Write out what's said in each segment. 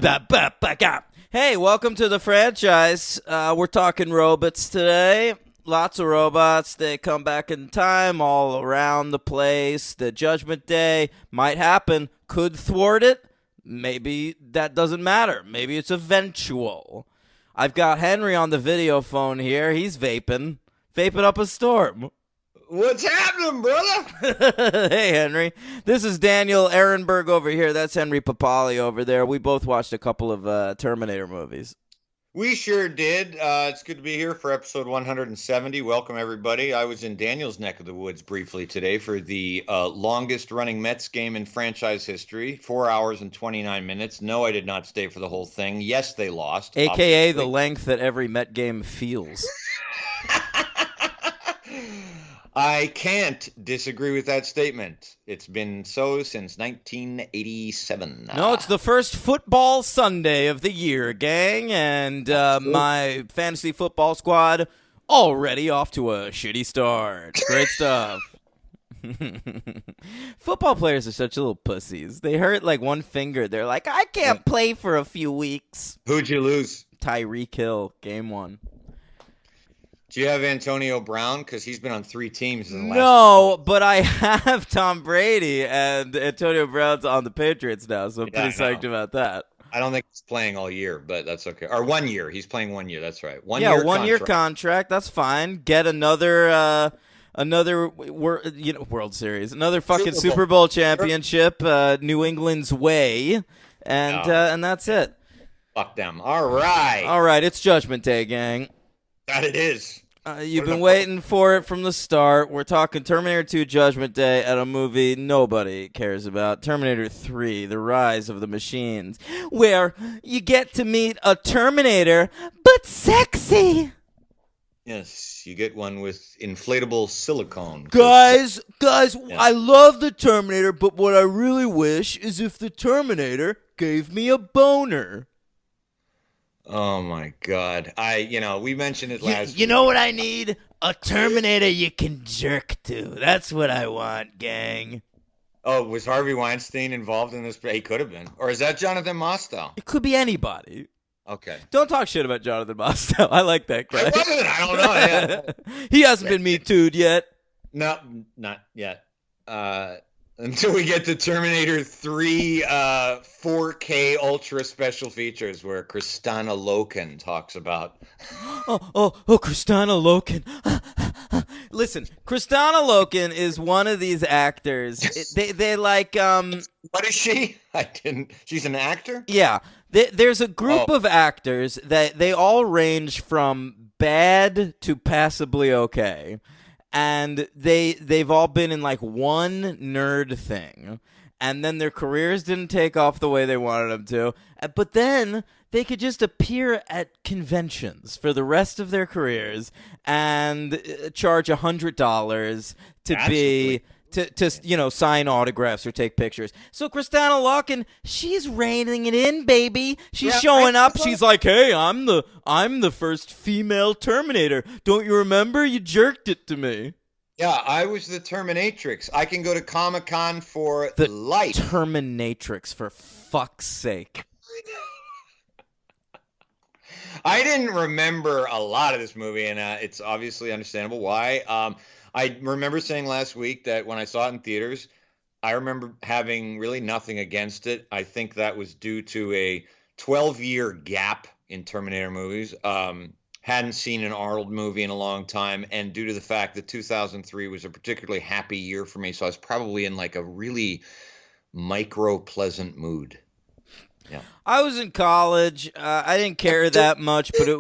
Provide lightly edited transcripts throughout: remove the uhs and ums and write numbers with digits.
Hey, welcome to the franchise. We're talking robots today. Lots of robots. They come back in time all around the place. The Judgment Day might happen. Could thwart it. Maybe that doesn't matter. Maybe it's eventual. I've got Henry on the video phone here. He's vaping up a storm. What's happening, brother? Hey, Henry. This is Daniel Ehrenberg over here. That's Henry Papali over there. We both watched a couple of Terminator movies. We sure did. It's good to be here for episode 170. Welcome, everybody. I was in Daniel's neck of the woods briefly today for the longest-running Mets game in franchise history, 4 hours and 29 minutes. No, I did not stay for the whole thing. Yes, they lost. AKA obviously. the length that every Met game feels. I can't disagree with that statement. It's been so since 1987. No, it's the first football Sunday of the year, gang, and my fantasy football squad already off to a shitty start. Great stuff. Football players are such little pussies. They hurt like one finger. They're like, I can't play for a few weeks. Who'd you lose? Tyreek Hill, game one. Do you have Antonio Brown? Because he's been on 3 teams in the last. No, but I have Tom Brady, and Antonio Brown's on the Patriots now, so I'm pretty psyched about that. I don't think he's playing all year, but that's okay. Or 1 year. He's playing 1 year. That's right. One year contract. That's fine. Get another World Series, another fucking Super Bowl championship, New England's way, and that's it. Fuck them. All right. It's Judgment Day, gang. That it is. You've been waiting for it from the start. We're talking Terminator 2 Judgment Day at a movie nobody cares about. Terminator 3, The Rise of the Machines, where you get to meet a Terminator, but sexy. Yes, you get one with inflatable silicone. Guys, yeah. I love the Terminator, but what I really wish is if the Terminator gave me a boner. Oh my God! We mentioned it last week. You know what I need? A Terminator you can jerk to. That's what I want, gang. Oh, was Harvey Weinstein involved in this? He could have been. Or is that Jonathan Mostow? It could be anybody. Okay. Don't talk shit about Jonathan Mostow. I like that guy. I don't know. Yeah. He hasn't been Me Too'd yet. No, not yet. Until we get to Terminator 3 4K Ultra Special Features where Kristanna Loken talks about... Kristanna Loken. Listen, Kristanna Loken is one of these actors. They like... What is she? She's an actor? Yeah. There's a group of actors that they all range from bad to passably okay. And they've all been in like one nerd thing, and then their careers didn't take off the way they wanted them to, but then they could just appear at conventions for the rest of their careers and charge $100 to sign autographs or take pictures. So Kristanna Loken, she's reining it in, baby. She's showing up. She's like, "Hey, I'm the first female Terminator. Don't you remember? You jerked it to me." Yeah, I was the Terminatrix. I can go to Comic-Con for life. Terminatrix, for fuck's sake. I didn't remember a lot of this movie, and it's obviously understandable why. I remember saying last week that when I saw it in theaters, I remember having really nothing against it. I think that was due to a 12-year gap in Terminator movies. Hadn't seen an Arnold movie in a long time, and due to the fact that 2003 was a particularly happy year for me, so I was probably in like a really micro-pleasant mood. Yeah. I was in college. I didn't care that much, but it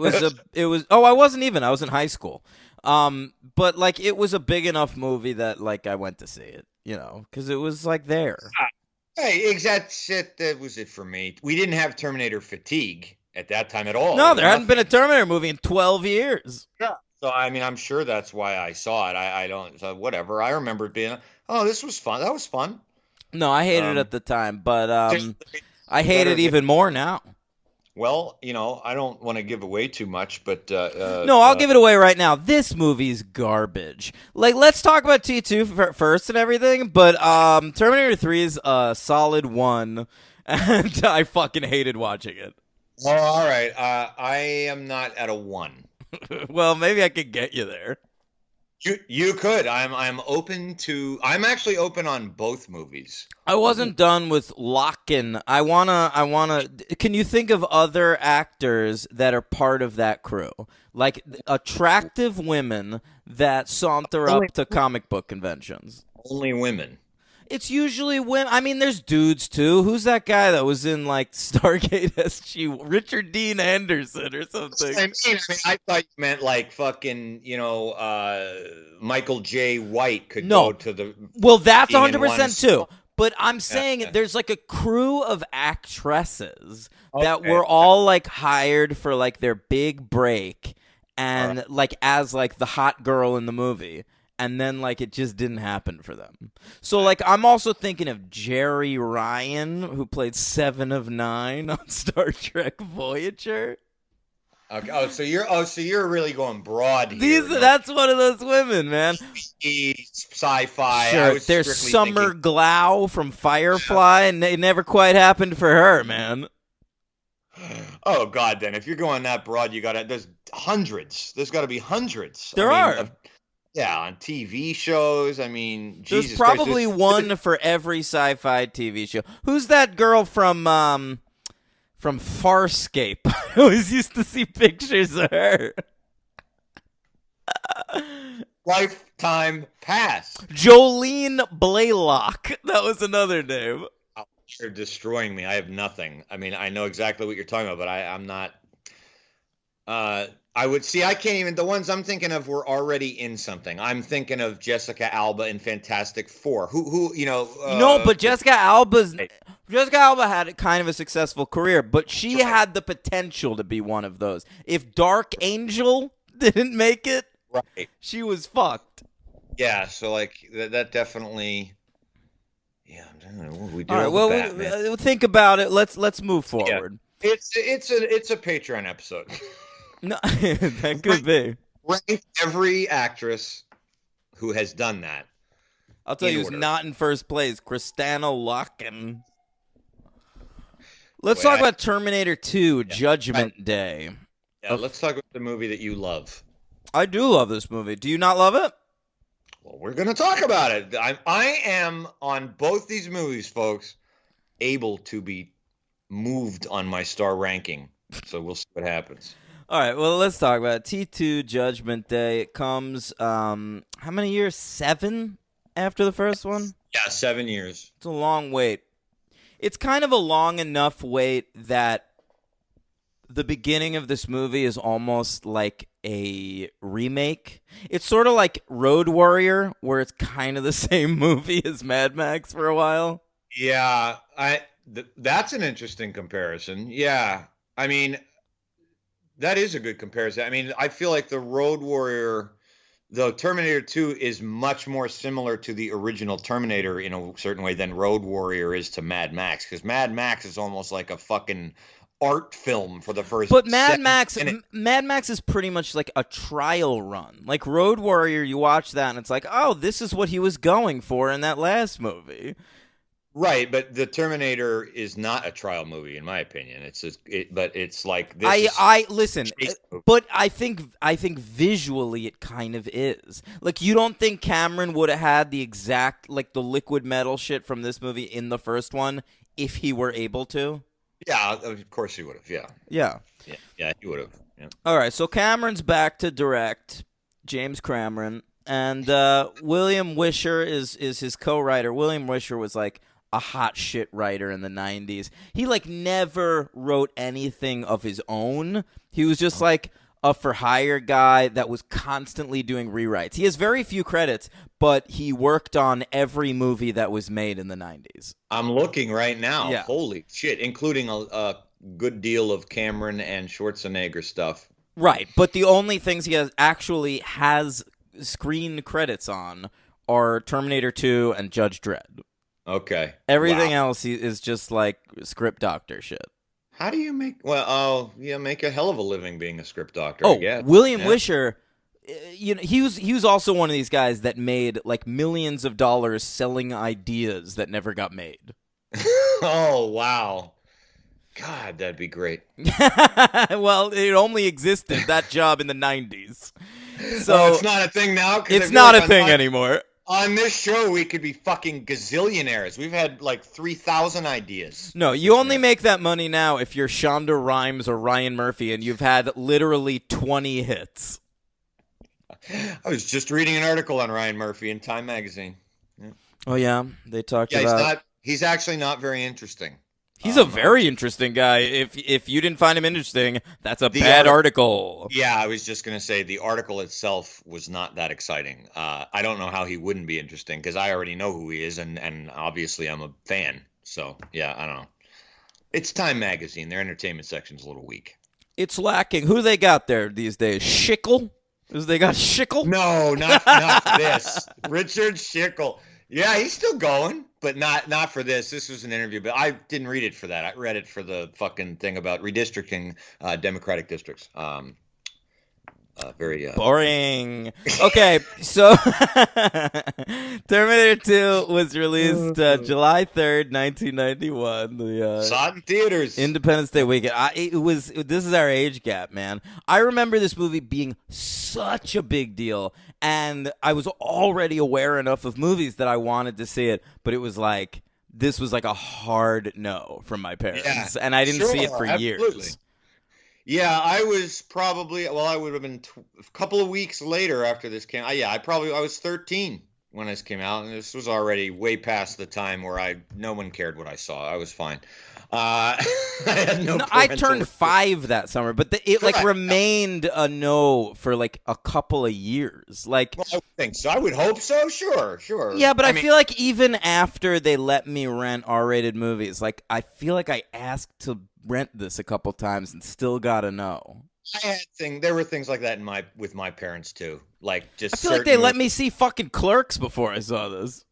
was. I wasn't even. I was in high school. But like it was a big enough movie that like I went to see it, because it was like there. Hey, that shit. That was it for me. We didn't have Terminator fatigue at that time at all. No, there hadn't been a Terminator movie in 12 years. Yeah. So I mean, I'm sure that's why I saw it. I don't. So whatever. I remember it being. Oh, this was fun. That was fun. No, I hated it at the time, but I hate it even more now. Well, I don't want to give away too much, but... no, I'll give it away right now. This movie's garbage. Like, let's talk about T2 first and everything, but Terminator 3 is a solid 1, and I fucking hated watching it. Oh, all right. I am not at a 1. Well, maybe I could get you there. You could. I'm actually open on both movies. I wasn't done with Locken. I wanna. Can you think of other actors that are part of that crew? Like attractive women that saunter Only up to comic book conventions. only women. It's usually women. I mean, there's dudes too. Who's that guy that was in like Stargate SG? Richard Dean Anderson or something. I thought you meant like fucking, Michael J. White could No. go to the. Well, that's being in 100% too. But I'm saying Yeah. there's like a crew of actresses that Okay. were all like hired for like their big break and like as like the hot girl in the movie. And then like it just didn't happen for them. So like I'm also thinking of Jerry Ryan, who played 7 of 9 on Star Trek Voyager. Okay. So you're really going broad here. That's one of those women, man. Sci-fi. Sure, I was there's strictly Summer thinking- Glau from Firefly, and it never quite happened for her, man. Oh God! Then if you're going that broad, there's hundreds. There's got to be hundreds. There are. Yeah, on TV shows. I mean, There's Jesus probably Christ, one for every sci-fi TV show. Who's that girl from Farscape? I always used to see pictures of her. Lifetime Pass. Jolene Blaylock. That was another name. Oh, you're destroying me. I have nothing. I mean, I know exactly what you're talking about, but I'm not. I would see. I can't even. The ones I'm thinking of were already in something. I'm thinking of Jessica Alba in Fantastic Four. Who No, but Jessica Alba had kind of a successful career, but she had the potential to be one of those. If Dark Angel didn't make it, right, she was fucked. Yeah. So like that definitely. Yeah. We do. All right. Well, think about it. Let's move forward. Yeah. It's a Patreon episode. No, that could be. Rank every actress who has done that. I'll tell you who's order. not in first place. Kristanna Loken. Let's talk about Terminator 2, Judgment Day. Yeah, let's talk about the movie that you love. I do love this movie. Do you not love it? Well, we're going to talk about it. I am, on both these movies, folks, able to be moved on my star ranking. So we'll see what happens. All right, well, let's talk about it. T2 Judgment Day. It comes, how many years? 7 after the first one? Yeah, 7 years. It's a long wait. It's kind of a long enough wait that the beginning of this movie is almost like a remake. It's sort of like Road Warrior, where it's kind of the same movie as Mad Max for a while. Yeah, that's an interesting comparison. Yeah, I mean, that is a good comparison. I mean, I feel like the Road Warrior, the Terminator 2 is much more similar to the original Terminator in a certain way than Road Warrior is to Mad Max, because Mad Max is almost like a fucking art film for the first. But Mad Max is pretty much like a trial run. Like Road Warrior, you watch that and it's like, oh, this is what he was going for in that last movie. Right, but the Terminator is not a trial movie, in my opinion. But it's like this. I listen, but I think visually it kind of is. Like, you don't think Cameron would have had the exact like the liquid metal shit from this movie in the first one if he were able to? Yeah, of course he would have. Yeah. Yeah, he would have. Yeah. All right, so Cameron's back to direct, James Cameron, and William Wisher is his co-writer. William Wisher was like a hot shit writer in the 90s. He like never wrote anything of his own. He was just like a for hire guy that was constantly doing rewrites. He has very few credits, but he worked on every movie that was made in the 90s. I'm looking right now. Yeah. Holy shit, including a good deal of Cameron and Schwarzenegger stuff. Right, but the only things he has screen credits on are Terminator 2 and Judge Dredd. Okay. Everything else is just like script doctor shit. How do you make make a hell of a living being a script doctor? I guess. William Wisher, he was also one of these guys that made like millions of dollars selling ideas that never got made. Oh, wow. God, that'd be great. Well, it only existed, that job, in the 90s. Oh, So it's not a thing now? 'Cause I it's feel not like a thing anymore. on this show, we could be fucking gazillionaires. We've had like 3,000 ideas. No, you only make that money now if you're Shonda Rhimes or Ryan Murphy and you've had literally 20 hits. I was just reading an article on Ryan Murphy in Time magazine. Yeah. Oh, yeah? They talked Yeah, about... he's actually not very interesting. He's a very interesting guy. If you didn't find him interesting, that's a bad article. Yeah, I was just going to say the article itself was not that exciting. I don't know how he wouldn't be interesting because I already know who he is, and obviously I'm a fan. So, yeah, I don't know. It's Time magazine. Their entertainment section's a little weak. It's lacking. Who they got there these days? Schickel? They got Schickel? No, not for this. Richard Schickel. Yeah, he's still going, but not for this. This was an interview, but I didn't read it for that. I read it for the fucking thing about redistricting Democratic districts. Very boring. Okay, so Terminator 2 was released July 3rd, 1991. Saw it in theaters. Independence Day weekend. This is our age gap, man. I remember this movie being such a big deal, and I was already aware enough of movies that I wanted to see it, but it was like, this was like a hard no from my parents, and I didn't see it for years. Yeah, I was probably, I would have been a couple of weeks later after this came out. Yeah, I was 13 when this came out, and this was already way past the time where no one cared what I saw. I was fine. I had I turned 5 that summer, but it remained a no for like a couple of years. Like, well, I would think so. I would hope so. Sure. Yeah, but I feel like even after they let me rent R-rated movies, like I feel like I asked to rent this a couple times and still got a no. There were things like that with my parents too. Like just I feel like they let me see fucking Clerks before I saw this.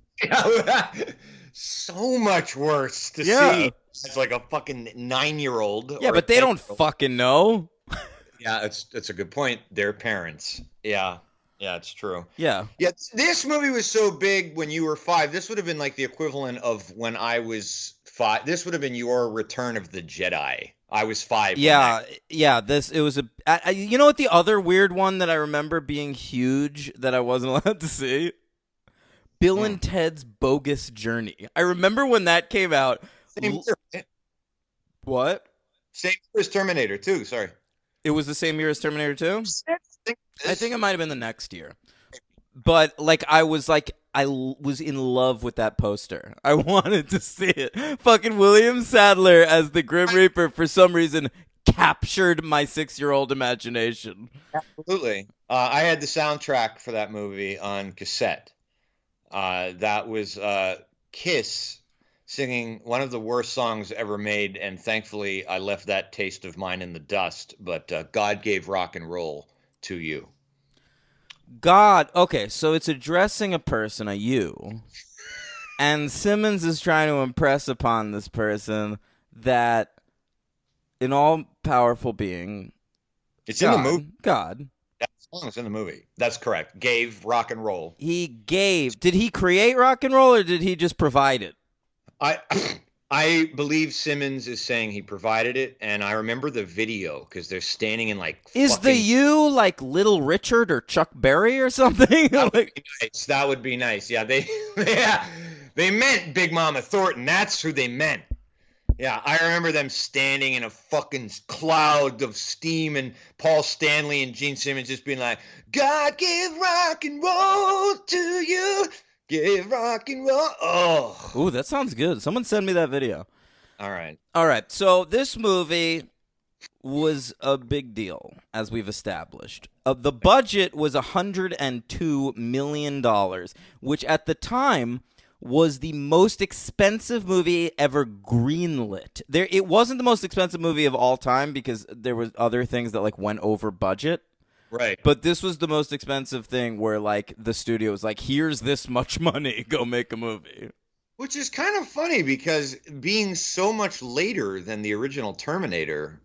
So much worse to see. It's like a fucking 9-year-old. Yeah, but they don't fucking know. Yeah, it's a good point. They're parents. Yeah, it's true. Yeah. This movie was so big when you were 5. This would have been like the equivalent of when I was 5. This would have been your Return of the Jedi. I was 5. Yeah. It was you know what? The other weird one that I remember being huge that I wasn't allowed to see. Bill and Ted's Bogus Journey. I remember when that came out. Same year, right? What? Same year as Terminator 2, sorry. It was the same year as Terminator 2? I think it might have been the next year. But like I was in love with that poster. I wanted to see it. Fucking William Sadler as the Grim Reaper for some reason captured my 6-year-old imagination. Absolutely. I had the soundtrack for that movie on cassette. That was Kiss singing one of the worst songs ever made, and thankfully I left that taste of mine in the dust, but God gave rock and roll to you. God, okay, so it's addressing a person, a you, and Simmons is trying to impress upon this person that an all-powerful being, it's God, in the movie. God. That song is in the movie. That's correct. Gave rock and roll. Did he create rock and roll, or did he just provide it? I believe Simmons is saying he provided it, and I remember the video because they're standing in like. Is the you like Little Richard or Chuck Berry or something? That would be nice. That would be nice. Yeah, they meant Big Mama Thornton. That's who they meant. Yeah, I remember them standing in a fucking cloud of steam, and Paul Stanley and Gene Simmons just being like, "God give rock and roll to you." Give rock and roll. Oh. Ooh, that sounds good. Someone send me that video. All right. So this movie was a big deal, as we've established. The budget was $102 million, which at the time was the most expensive movie ever greenlit. It wasn't the most expensive movie of all time because there was other things that like went over budget. Right. But this was the most expensive thing where, like, the studio was like, here's this much money, go make a movie. Which is kind of funny because being so much later than the original Terminator,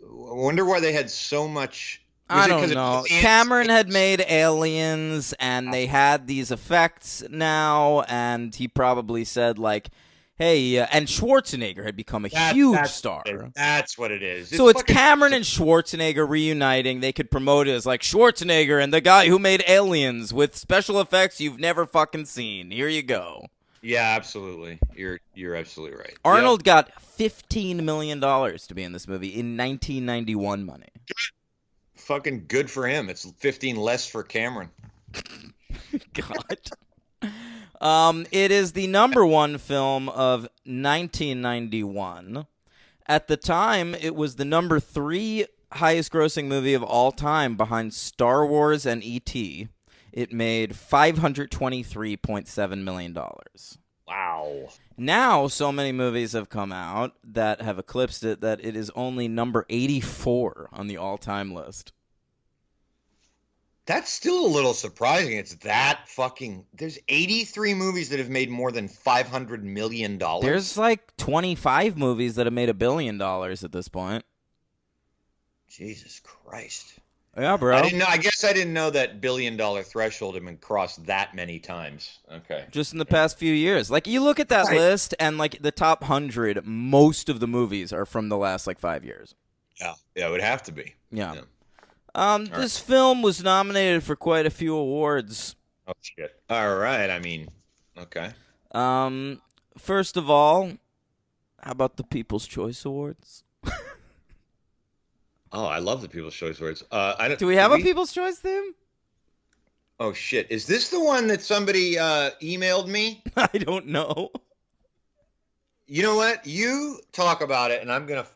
I wonder why they had so much... I don't know. Cameron had made Aliens, and they had these effects now, and he probably said, like, Hey, and Schwarzenegger had become a huge star. That's what it is. So it's Cameron and Schwarzenegger reuniting. They could promote it as like Schwarzenegger and the guy who made Aliens with special effects you've never fucking seen. Here you go. Yeah, absolutely. You're absolutely right. Arnold got $15 million to be in this movie in 1991 money. Fucking good for him. It's 15 less for Cameron. God. It is the number one film of 1991. At the time, it was the number 3 highest grossing movie of all time behind Star Wars and E.T. It made $523.7 million. Wow. Now, so many movies have come out that have eclipsed it that it is only number 84 on the all-time list. That's still a little surprising. It's that fucking... There's 83 movies that have made more than $500 million. There's like 25 movies that have made $1 billion at this point. Jesus Christ. Yeah, bro. I didn't know. I guess I didn't know that $1 billion threshold had been crossed that many times. Okay. Just in the past few years. Like, you look at that list, and like the top 100, most of the movies are from the last like 5 years. Yeah, it would have to be. Yeah. This film was nominated for quite a few awards. Oh shit! All right, I mean, okay. First of all, how about the People's Choice Awards? Oh, I love the People's Choice Awards. Do we have a People's Choice theme? Oh shit! Is this the one that somebody emailed me? I don't know. You know what? You talk about it, and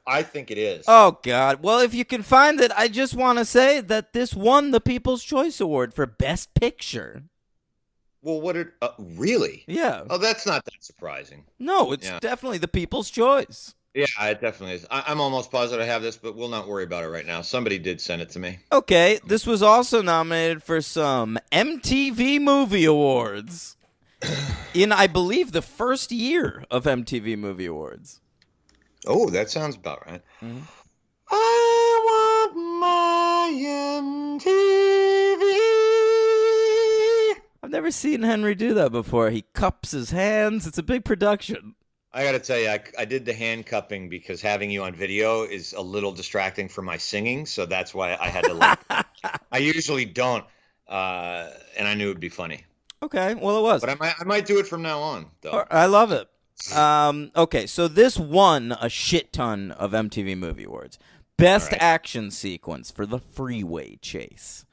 I think it is. Oh, God. Well, if you can find it, I just want to say that this won the People's Choice Award for Best Picture. Well, really? Yeah. Oh, that's not that surprising. No, it's definitely the People's Choice. Yeah, it definitely is. I'm almost positive I have this, but we'll not worry about it right now. Somebody did send it to me. Okay, this was also nominated for some MTV Movie Awards. In, I believe, the first year of MTV Movie Awards. Oh, that sounds about right. Mm-hmm. I want my MTV. I've never seen Henry do that before. He cups his hands. It's a big production. I got to tell you, I did the hand cupping because having you on video is a little distracting for my singing, so that's why I had to I usually don't, and I knew it would be funny. Okay, well, it was. But I might do it from now on, though. I love it. Okay, so this won a shit ton of MTV Movie Awards. Best action sequence for the freeway chase.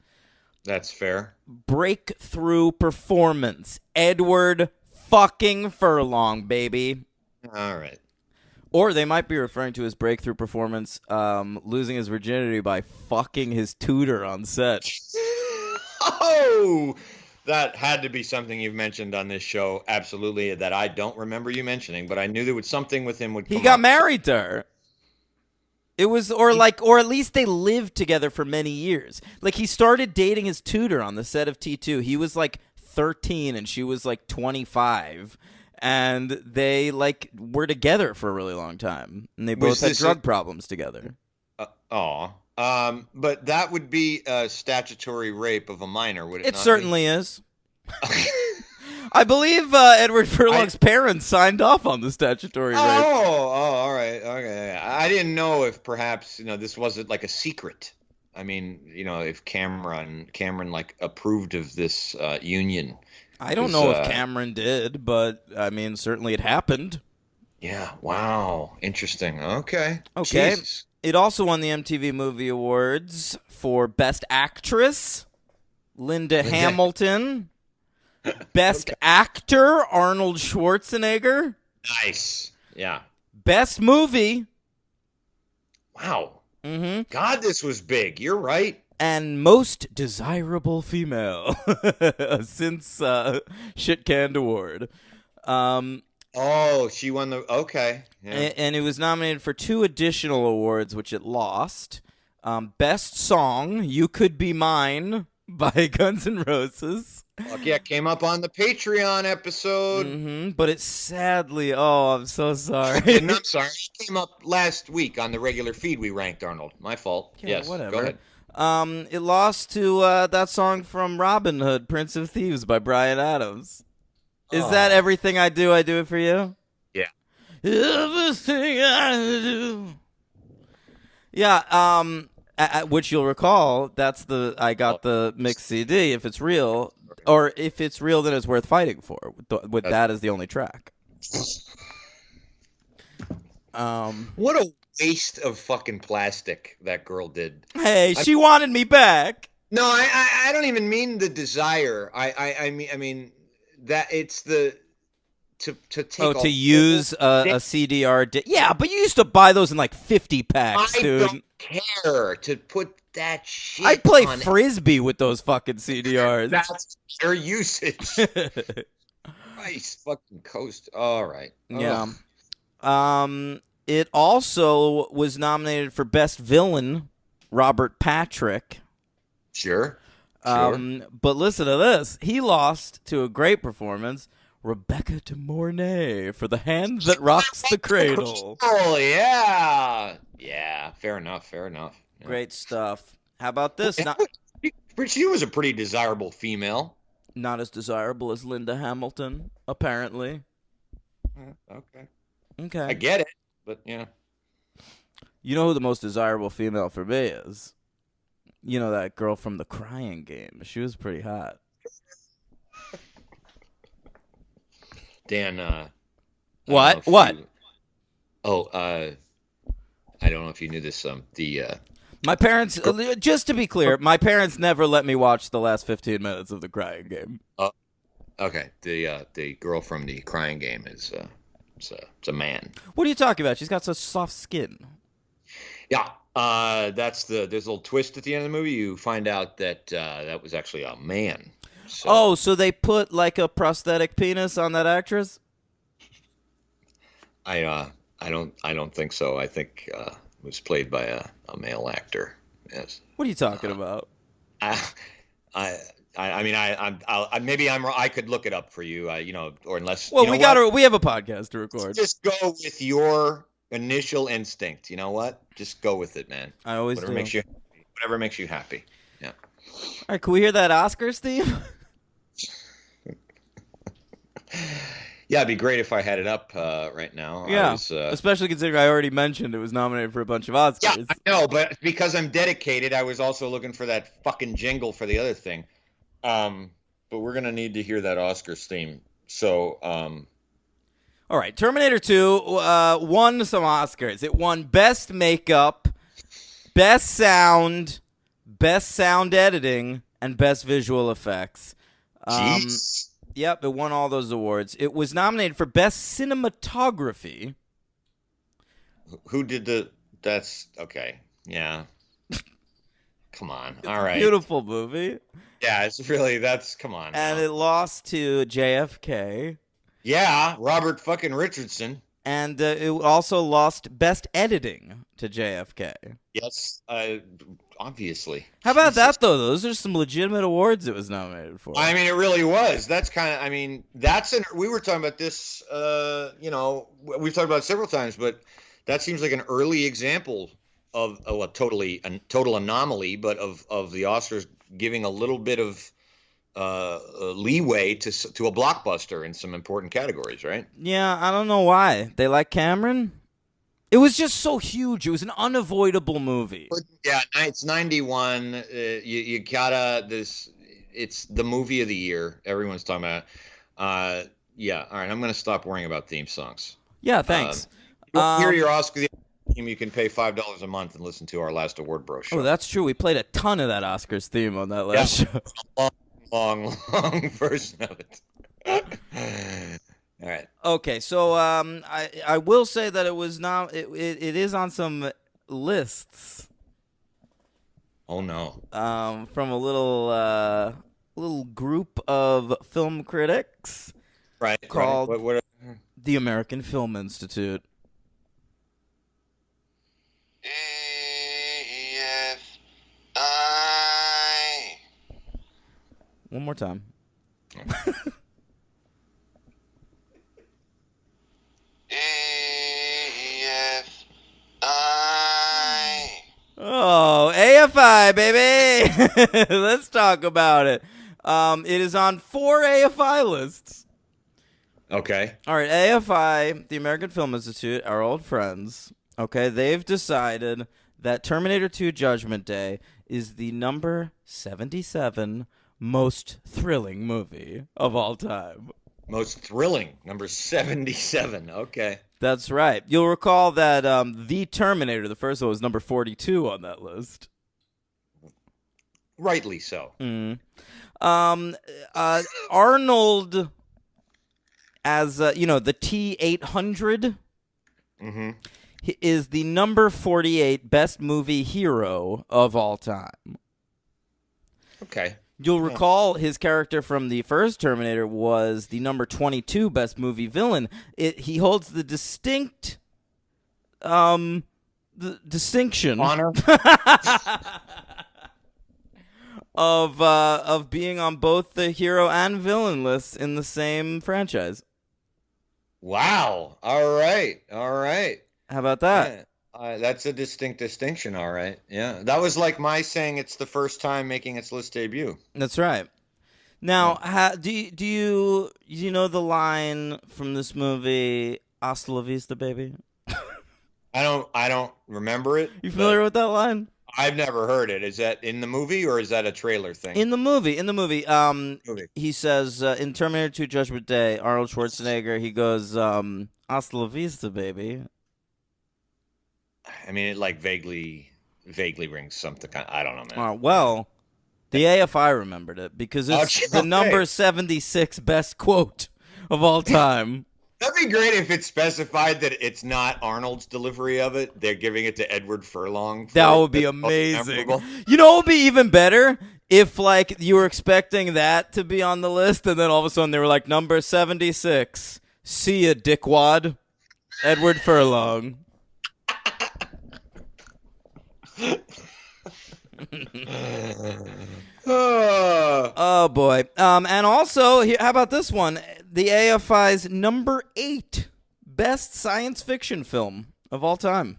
That's fair. Breakthrough performance. Edward fucking Furlong, baby. All right. Or they might be referring to his breakthrough performance losing his virginity by fucking his tutor on set. Oh! That had to be something you've mentioned on this show, absolutely, that I don't remember you mentioning, but I knew there was something with him would come He got up. married to her. It was, or at least they lived together for many years. Like, he started dating his tutor on the set of T2. He was, like, 13, and she was, like, 25. And they, like, were together for a really long time. And they both had drug problems together. But that would be a statutory rape of a minor, would it not? It certainly is. I believe Edward Furlong's parents signed off on the statutory rape. All right. Okay. I didn't know if perhaps, this wasn't like a secret. I mean, if Cameron like approved of this union. I don't know if Cameron did, but I mean, certainly it happened. Yeah. Wow. Interesting. Okay. Jesus. It also won the MTV Movie Awards for Best Actress, Linda Hamilton. Best Actor, Arnold Schwarzenegger. Nice. Yeah. Best Movie. Wow. Mm-hmm. God, this was big. You're right. And Most Desirable Female since Shit Canned Award. She won the... Okay. Yeah. And it was nominated for 2 additional awards, which it lost. Best Song, You Could Be Mine by Guns N' Roses. Fuck yeah, came up on the Patreon episode. Mm-hmm, but it sadly... Oh, I'm so sorry. I'm sorry. It came up last week on the regular feed we ranked, Arnold. My fault. Yeah, yes, whatever. Go ahead. It lost to that song from Robin Hood, Prince of Thieves by Bryan Adams. Is that Everything I Do it for you? Yeah. Everything I do. Yeah, which you'll recall, I got the mixed CD. If it's real, or if it's real, then it's worth fighting for. With that as the only track. What a waste of fucking plastic that girl did. Hey, she wanted me back. No, I don't even mean the desire. I mean that it's the to take. To use a CDR. Yeah, but you used to buy those in like 50 packs, dude. I don't care to put that shit. I'd play frisbee with those fucking CDRs. That's their usage. Christ, fucking coast. All right. Yeah. It also was nominated for Best Villain, Robert Patrick. Sure. But listen to this. He lost to a great performance, Rebecca De Mornay, for The Hand That Rocks the Cradle. Oh, yeah. Yeah, fair enough. Yeah. Great stuff. How about this? She was a pretty desirable female. Not as desirable as Linda Hamilton, apparently. Okay. I get it, but yeah. You know who the most desirable female for me is? You know that girl from The Crying Game. She was pretty hot. Dan, what? I don't know if you knew this. My parents, just to be clear, my parents never let me watch the last 15 minutes of The Crying Game. Okay. The girl from The Crying Game is it's a man. What are you talking about? She's got such soft skin. Yeah. There's a little twist at the end of the movie. You find out that that was actually a man. So they put like a prosthetic penis on that actress? I don't think so. I think it was played by a male actor. Yes. What are you talking about? Maybe I'm wrong. I could look it up for you. Or unless. Well, we have a podcast to record. Just go with your initial instinct. You know what? Just go with it, man. I always whatever do. Whatever makes you happy. Yeah. All right, can we hear that Oscars theme? Yeah, it'd be great if I had it up right now. Yeah, especially considering I already mentioned it was nominated for a bunch of Oscars. Yeah, I know, but because I'm dedicated, I was also looking for that fucking jingle for the other thing. But we're going to need to hear that Oscars theme. So, all right, Terminator 2 won some Oscars. It won Best Makeup, Best Sound Editing, and Best Visual Effects. Jeez. Yep, it won all those awards. It was nominated for Best Cinematography. Who did that's okay. Yeah. Come on. All right. Beautiful movie. Yeah, come on. And now. It lost to JFK. Yeah, Robert fucking Richardson. And it also lost Best Editing to JFK. Yes, obviously. How about that, though? Those are some legitimate awards it was nominated for. I mean, it really was. That's kind of, we were talking about this, we've talked about it several times, but that seems like an early example of a total anomaly, but of the Oscars giving a little bit of leeway to a blockbuster in some important categories, right? Yeah, I don't know why. They like Cameron? It was just so huge. It was an unavoidable movie. Yeah, it's 91. You gotta it's the movie of the year. Everyone's talking about it. Yeah, all right. I'm gonna stop worrying about theme songs. Yeah, thanks. Hear your Oscar theme. You can pay $5 a month and listen to our last award bro show. Oh, that's true. We played a ton of that Oscars theme on that last show. Long version of it. All right. Okay, so I will say that it was not. It is on some lists. Oh no. From a little group of film critics. Right. Called What the American Film Institute. AFI. One more time. Oh, AFI, baby! Let's talk about it. It is on 4 AFI lists. Okay. All right, AFI, the American Film Institute, our old friends, okay, they've decided that Terminator 2 Judgment Day is the number 77 most thrilling movie of all time. Most thrilling, number 77. Okay. That's right. You'll recall that The Terminator, the first one, was number 42 on that list. Rightly so. Arnold, as the T-800, is the number 48 best movie hero of all time. Okay. You'll recall his character from the first Terminator was the number 22 best movie villain. He holds the distinction Honor. of being on both the hero and villain lists in the same franchise. Wow. All right. All right. How about that? Yeah. That's a distinct distinction. All right. Yeah. That was like my saying it's the first time making its list debut. That's right. Now, do you know the line from this movie, "Hasta la vista, baby"? I don't remember it. You familiar with that line? I've never heard it. Is that in the movie or is that a trailer thing? In the movie. He says in Terminator 2 Judgment Day, Arnold Schwarzenegger, he goes, "Hasta la vista, baby." I mean, it like vaguely rings something. I don't know, man. Well, the AFI remembered it because it's the number 76 best quote of all time. That'd be great if it specified that it's not Arnold's delivery of it. They're giving it to Edward Furlong. That would be amazing. You know what would be even better? If, like, you were expecting that to be on the list, and then all of a sudden they were like, number 76, see ya, dickwad, Edward Furlong. Oh, boy. And also, how about this one? The AFI's number 8 best science fiction film of all time.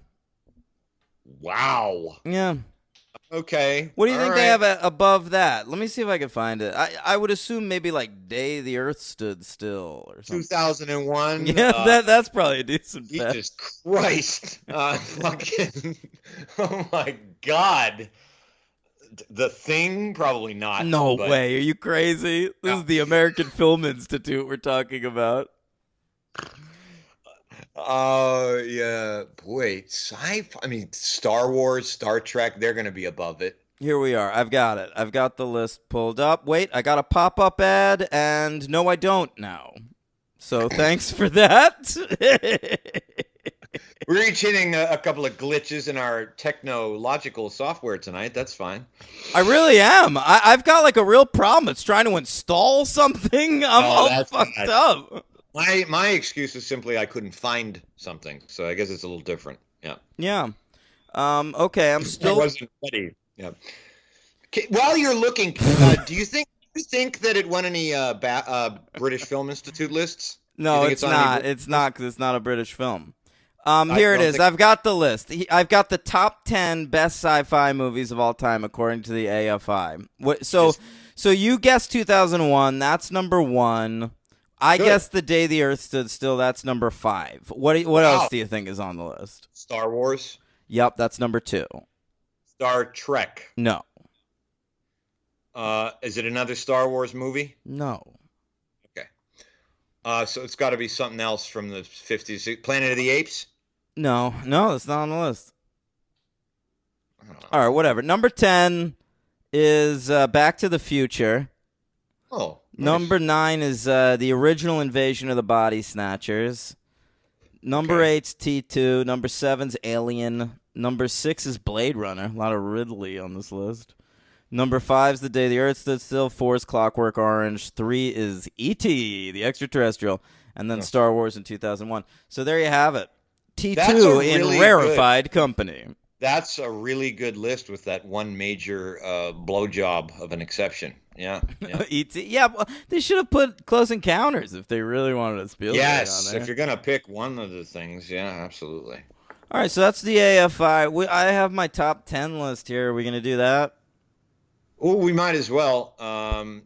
Wow. Yeah. Okay. What do you think they have above that? Let me see if I can find it. I would assume maybe like Day the Earth Stood Still or something. 2001. Yeah, that's probably a decent bet. Jesus Christ. Fucking. Oh my God. The Thing? Probably not. No way. Are you crazy? This is the American Film Institute we're talking about. Yeah. Boy, sci-fi. I mean, Star Wars, Star Trek, they're going to be above it. Here we are. I've got it. I've got the list pulled up. Wait, I got a pop-up ad, and no, I don't now. So thanks for that. We're each hitting a couple of glitches in our technological software tonight. That's fine. I really am. I've got like a real problem. It's trying to install something. I'm all fucked up. My excuse is simply I couldn't find something, so I guess it's a little different. Yeah. Yeah. Okay. I'm still. I wasn't ready. Yeah. Okay, while you're looking, do you think that it won any British Film Institute lists? No, it's not. It's not because it's not a British film. Here it is. I've got the list. I've got the top 10 best sci-fi movies of all time according to the AFI. So you guessed 2001. That's number 1. I guess The Day the Earth Stood Still. That's number 5. What else do you think is on the list? Star Wars. Yep, that's number 2. Star Trek. No. Is it another Star Wars movie? No. Okay. So it's got to be something else from the 50s. Planet of the Apes? No, it's not on the list. All right, whatever. Number 10 is Back to the Future. Oh. Nice. Number 9 is the original Invasion of the Body Snatchers. Number 8's T2. Number 7's Alien. Number 6 is Blade Runner. A lot of Ridley on this list. Number 5's The Day the Earth Stood Still. 4 is Clockwork Orange. 3 is E.T., the extraterrestrial. And then Star Wars in 2001. So there you have it. T2 in rarefied company. That's a really good list with that one major blowjob of an exception. Yeah. E.T. Yeah, well, they should have put Close Encounters if they really wanted to Spielberg on there. If you're going to pick one of the things, yeah, absolutely. All right, so that's the AFI. I have my top 10 list here. Are we going to do that? Oh, we might as well.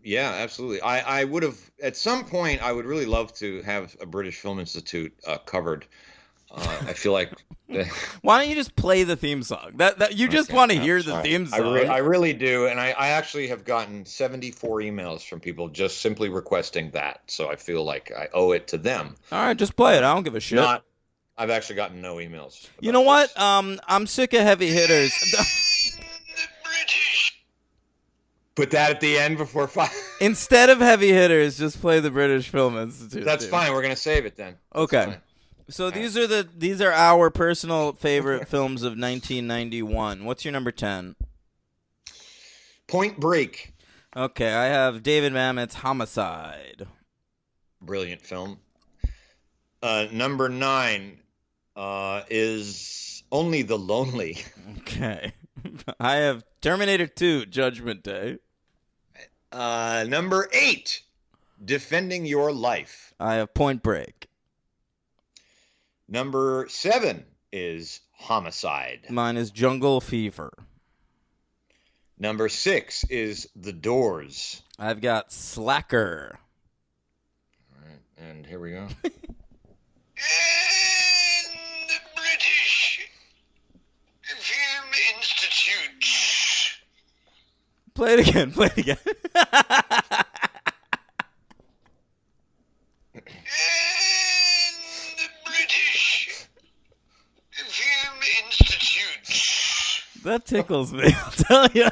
Yeah, absolutely. I would have at some point. I would really love to have a British Film Institute covered. I feel like. Why don't you just play the theme song? That you just Okay, want to I'm hear the sorry. theme song. I really do, and I actually have gotten 74 emails from people just simply requesting that. So I feel like I owe it to them. All right, just play it. I don't give a shit. Not. I've actually gotten no emails. You know what? This. I'm sick of heavy hitters. Put that at the end before 5. Instead of heavy hitters, just play the British Film Institute. That's fine. We're gonna save it then. That's okay. fine. So these are our personal favorite films of 1991. What's your number 10? Point Break. Okay, I have David Mamet's Homicide. Brilliant film. Number 9 is Only the Lonely. Okay. I have Terminator 2, Judgment Day. Number 8, Defending Your Life. I have Point Break. Number 7 is Homicide. Mine is Jungle Fever. Number 6 is The Doors. I've got Slacker. All right, and here we go. And the British Film Institute. Play it again. Play it again. And the British Film Institute. That tickles me, I'll tell you.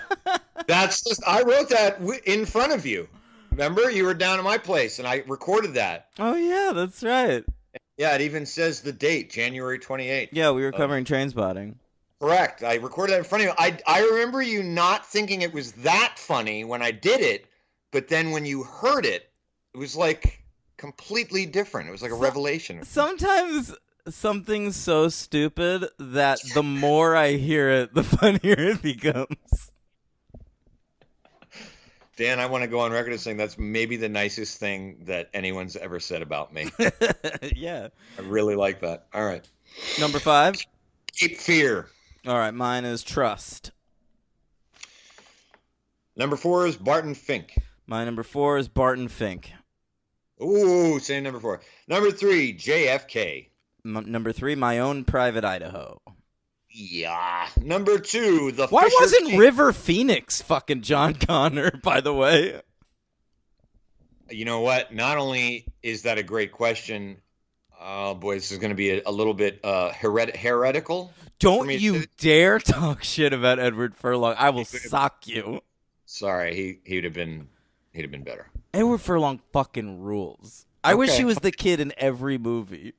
That's just, I wrote that in front of you. Remember, you were down at my place, and I recorded that. Oh, yeah, that's right. Yeah, it even says the date, January 28th. Yeah, we were covering Trainspotting. Correct. I recorded that in front of you. I remember you not thinking it was that funny when I did it, but then when you heard it, it was like completely different. It was like a revelation. Sometimes something's so stupid that the more I hear it, the funnier it becomes. Dan, I want to go on record as saying that's maybe the nicest thing that anyone's ever said about me. Yeah. I really like that. All right. Number 5? Cape Fear. All right, mine is Trust. Number 4 is Barton Fink. My number 4 is Barton Fink. Ooh, same number 4. Number 3, JFK. Number 3, My Own Private Idaho. Yeah. Number 2, The Why Fisher wasn't King. River Phoenix fucking John Connor, by the way? You know what? Not only is that a great question, oh boy, this is going to be a little bit heretical. Don't you dare talk shit about Edward Furlong. I will sock you. Sorry, he'd have been better. Edward Furlong fucking rules. I wish he was the kid in every movie.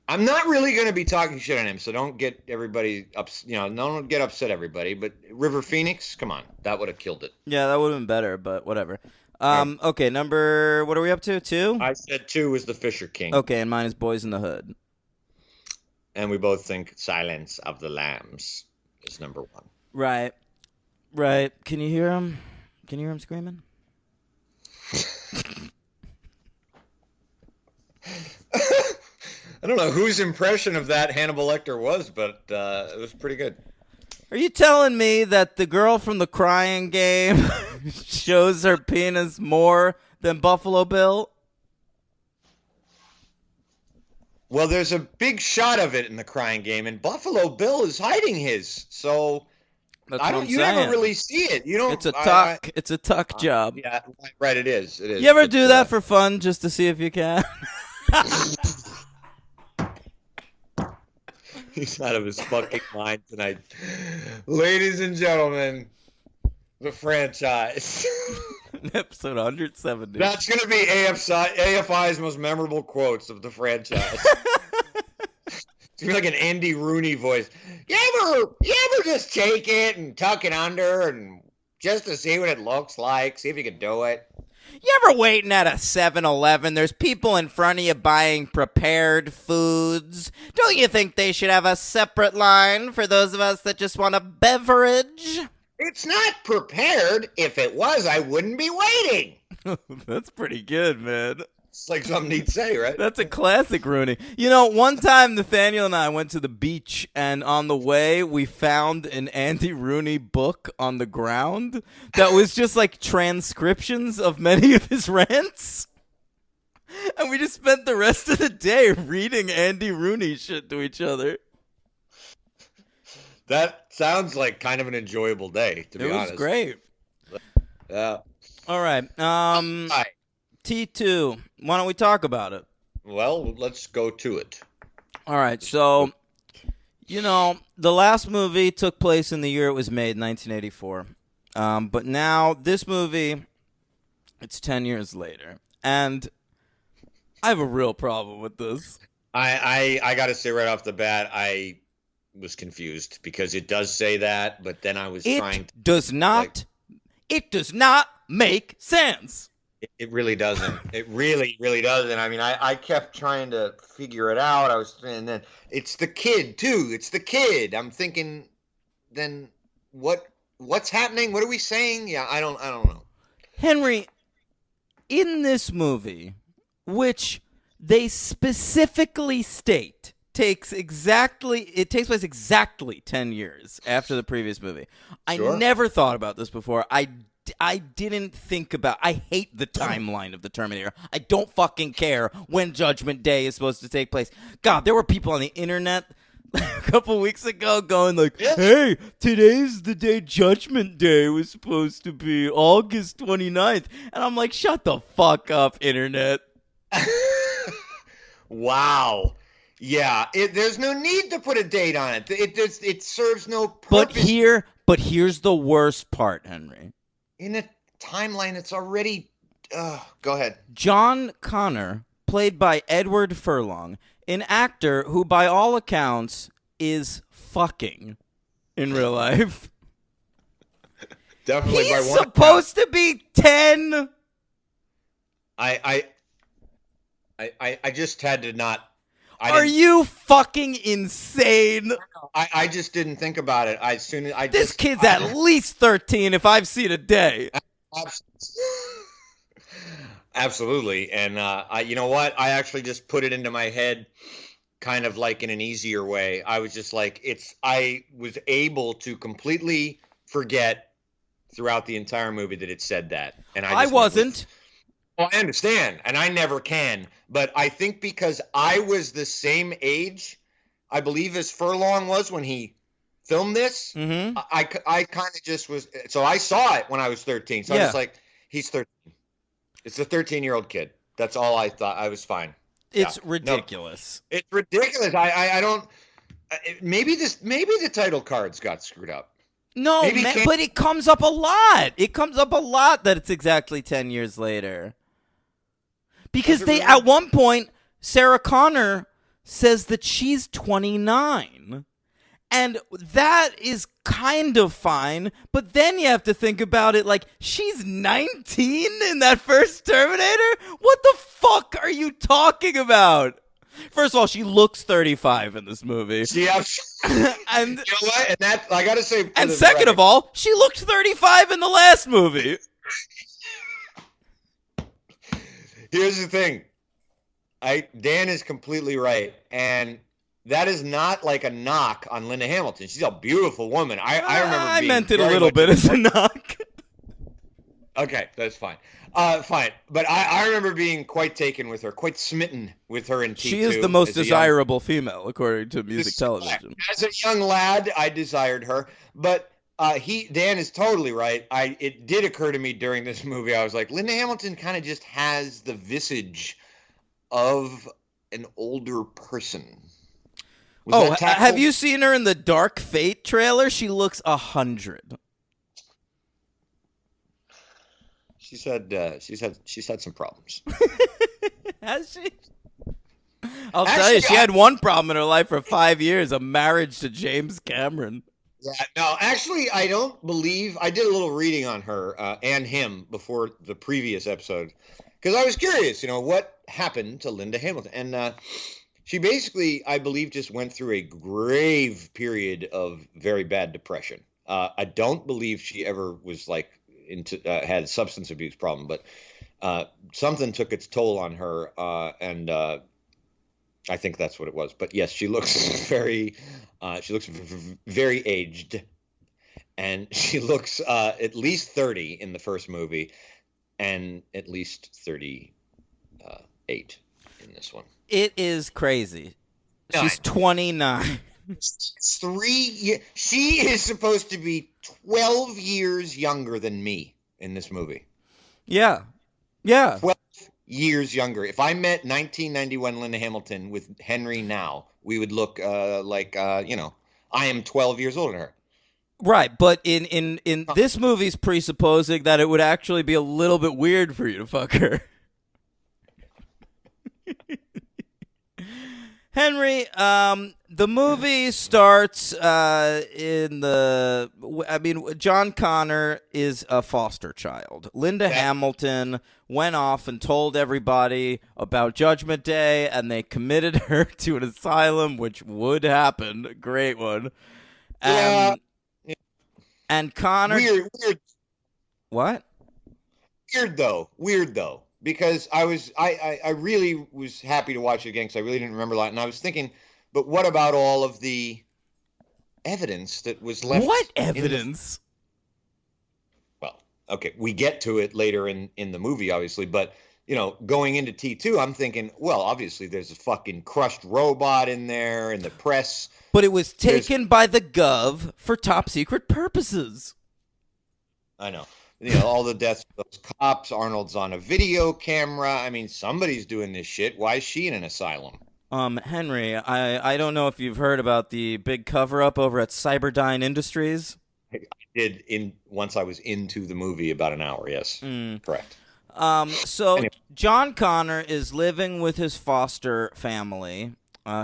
I'm not really going to be talking shit on him, so don't get everybody don't get upset, everybody. But River Phoenix, come on, that would have killed it. Yeah, that would have been better, but whatever. Okay, what are we up to? 2? I said 2 was The Fisher King. Okay, and mine is Boys in the Hood. And we both think Silence of the Lambs is number 1. Right. Can you hear him? Can you hear him screaming? I don't know whose impression of that Hannibal Lecter was, but it was pretty good. Are you telling me that the girl from the Crying Game shows her penis more than Buffalo Bill? Well, there's a big shot of it in the Crying Game, and Buffalo Bill is hiding his. So That's I what don't. I'm You saying. never really see it. You don't. It's a tuck. It's a tuck job. Yeah, right. It is. It is. You ever But, do that for fun, just to see if you can? He's out of his fucking mind tonight, ladies and gentlemen. The franchise. Episode 170. That's going to be AFI's most memorable quotes of the franchise. It's going to be like an Andy Rooney voice. You ever just take it and tuck it under and just to see what it looks like, see if you can do it? You ever waiting at a 7-Eleven? There's people in front of you buying prepared foods. Don't you think they should have a separate line for those of us that just want a beverage? It's not prepared. If it was, I wouldn't be waiting. That's pretty good, man. It's like something he'd say, right? That's a classic Rooney. You know, one time Nathaniel and I went to the beach, and on the way we found an Andy Rooney book on the ground that was just like transcriptions of many of his rants. And we just spent the rest of the day reading Andy Rooney shit to each other. That sounds like kind of an enjoyable day, to be honest. It was great. Yeah. All right. T2. Why don't we talk about it? Well, let's go to it. All right. So, you know, the last movie took place in the year it was made, 1984. But now this movie, it's 10 years later. And I have a real problem with this. I got to say right off the bat, I was confused because it does say that, but then I was trying to... It does not make sense. It really doesn't. It really, really doesn't. I mean, I kept trying to figure it out. And then it's the kid too. It's the kid. I'm thinking, then what's happening? What are we saying? Yeah, I don't know. Henry, in this movie, which they specifically state takes place exactly 10 years after the previous movie. Sure. I never thought about this before. I didn't think about... I hate the timeline of the Terminator. I don't fucking care when Judgment Day is supposed to take place. God, there were people on the internet a couple weeks ago going like, hey, today's the day Judgment Day was supposed to be, August 29th. And I'm like, shut the fuck up, internet. Wow. Yeah, there's no need to put a date on it. It serves no purpose. But here's the worst part, Henry. In a timeline, it's already... go ahead. John Connor, played by Edward Furlong, an actor who, by all accounts, is fucking in real life. Definitely. He's supposed to be 10. I just had to not... Are you fucking insane? I just didn't think about it. This kid's at least 13 if I've seen a day. Absolutely. And you know what? I actually just put it into my head kind of like in an easier way. I was just like, I was able to completely forget throughout the entire movie that it said that. And I wasn't. Well, I understand, and I never can. But I think because I was the same age, I believe, as Furlong was when he filmed this, I kind of just was... So I saw it when I was 13. So I was like, he's 13. It's a 13-year-old kid. That's all I thought. I was fine. It's ridiculous. No, it's ridiculous. I don't... Maybe the title cards got screwed up. No, but it comes up a lot. It comes up a lot that it's exactly 10 years later. Because at one point, Sarah Connor says that she's 29. And that is kind of fine. But then you have to think about it like, she's 19 in that first Terminator? What the fuck are you talking about? First of all, she looks 35 in this movie. And you know what? And that I gotta say. And second of all, she looked 35 in the last movie. Here's the thing. Dan is completely right, and that is not like a knock on Linda Hamilton. She's a beautiful woman. I remember. I meant it a little bit as a knock. Okay, that's fine. Fine. But I remember being quite taken with her, quite smitten with her in T2. She is the most desirable female, according to music television. As a young lad, I desired her. But Dan is totally right. It did occur to me during this movie. I was like, Linda Hamilton kind of just has the visage of an older person. Have you seen her in the Dark Fate trailer? She looks 100. She's had some problems. Has she? I'll tell you, she had one problem in her life for 5 years: a marriage to James Cameron. Yeah, no, actually, I don't believe... I did a little reading on her and him before the previous episode because I was curious, what happened to Linda Hamilton. And she basically, I believe, just went through a grave period of very bad depression. I don't believe she ever was like had a substance abuse problem, but something took its toll on her, and I think that's what it was. But yes, she looks very aged, and she looks at least 30 in the first movie, and at least 38 in this one. It is crazy. She's 29. She is supposed to be 12 years younger than me in this movie. Yeah. 12 years younger. If I met 1991 Linda Hamilton with Henry now, we would look like I am 12 years older than her. Right, but in this movie's presupposing that it would actually be a little bit weird for you to fuck her. Henry, the movie starts John Connor is a foster child. Linda Hamilton went off and told everybody about Judgment Day, and they committed her to an asylum, which would happen. Great one. And Connor... Weird. What? Weird though. Because I really was happy to watch it again because I really didn't remember a lot. And I was thinking, but what about all of the evidence that was left? What evidence? Well, okay, we get to it later in the movie, obviously. But, going into T2, I'm thinking, well, obviously there's a fucking crushed robot in there and the press. But it was taken by the Gov for top secret purposes. I know. All the deaths of those cops. Arnold's on a video camera. I mean, somebody's doing this shit. Why is she in an asylum? Henry, I don't know if you've heard about the big cover-up over at Cyberdyne Industries. I did once I was into the movie about an hour, yes. Correct. So anyway. John Connor is living with his foster family,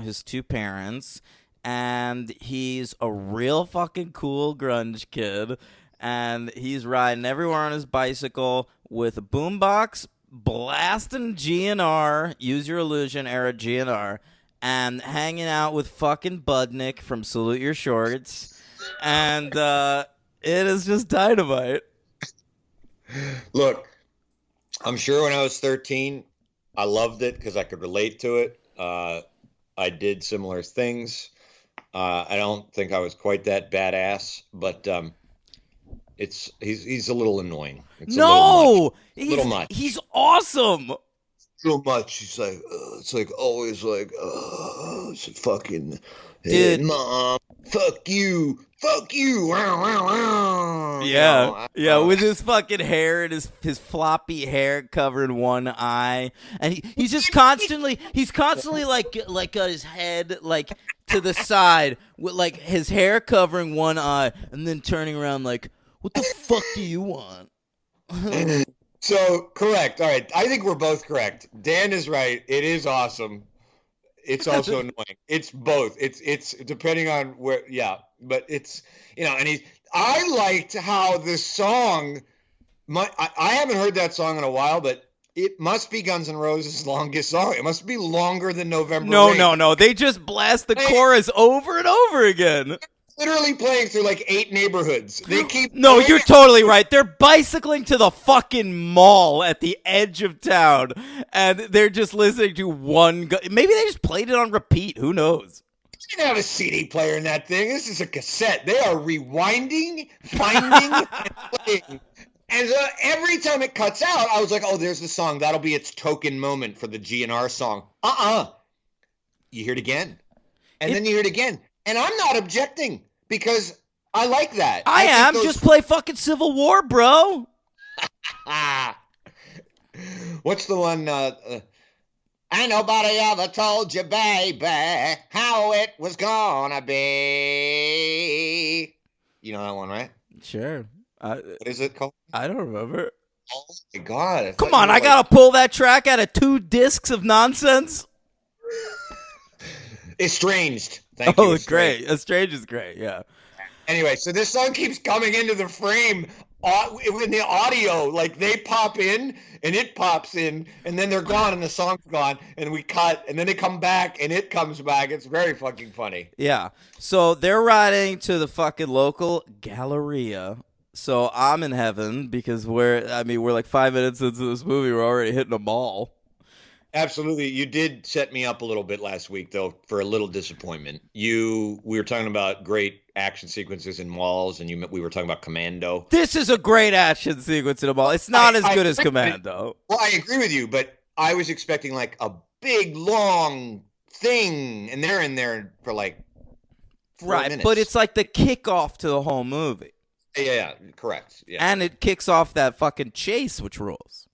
his two parents, and he's a real fucking cool grunge kid. And he's riding everywhere on his bicycle with a boombox, blasting GNR, Use Your Illusion era GNR, and hanging out with fucking Budnick from Salute Your Shorts. And it is just dynamite. Look, I'm sure when I was 13, I loved it because I could relate to it. I did similar things. I don't think I was quite that badass, but... He's a little annoying. It's a little much. He's awesome. A little much. He's like, it's like always like, it's a fucking, hey, dude, mom, fuck you. Yeah, with his fucking hair and his floppy hair covered one eye, and he's just constantly like got his head like to the side with like his hair covering one eye, and then turning around like, what the fuck do you want? So, correct. All right. I think we're both correct. Dan is right. It is awesome. It's also annoying. It's both. It's depending on where, yeah. But it's, and I liked how the song, I haven't heard that song in a while, but it must be Guns N' Roses' longest song. It must be longer than November Rain. No. They just blast the chorus over and over again. Literally playing through like 8 neighborhoods. They keep. No, you're totally right. They're bicycling to the fucking mall at the edge of town, and they're just listening to one. Maybe they just played it on repeat. Who knows? You didn't have a CD player in that thing. This is a cassette. They are rewinding, finding, and playing. And every time it cuts out, I was like, "Oh, there's the song. That'll be its token moment for the GNR song." You hear it again, and then you hear it again. And I'm not objecting because I like that. I am. Just play fucking Civil War, bro. What's the one? Ain't nobody ever told you, baby, how it was gonna be. You know that one, right? Sure. What is it called? I don't remember. Oh, my God. Come on, I gotta pull that track out of 2 discs of nonsense. Estranged. Thank you. Oh, great. Estranged is great, yeah. Anyway, so this song keeps coming into the frame in the audio. Like, they pop in, and it pops in, and then they're gone, and the song's gone, and we cut, and then they come back, and it comes back. It's very fucking funny. Yeah. So they're riding to the fucking local Galleria, So I'm in heaven because we're like 5 minutes into this movie. We're already hitting a mall. Absolutely. You did set me up a little bit last week, though, for a little disappointment. We were talking about great action sequences in malls, and we were talking about Commando. This is a great action sequence in a mall. It's not as good as agree with you. Commando. Well, I agree with you, but I was expecting like a big, long thing, and they're in there for like 4 minutes. But it's like the kickoff to the whole movie. Yeah, correct. Yeah. And it kicks off that fucking chase, which rules.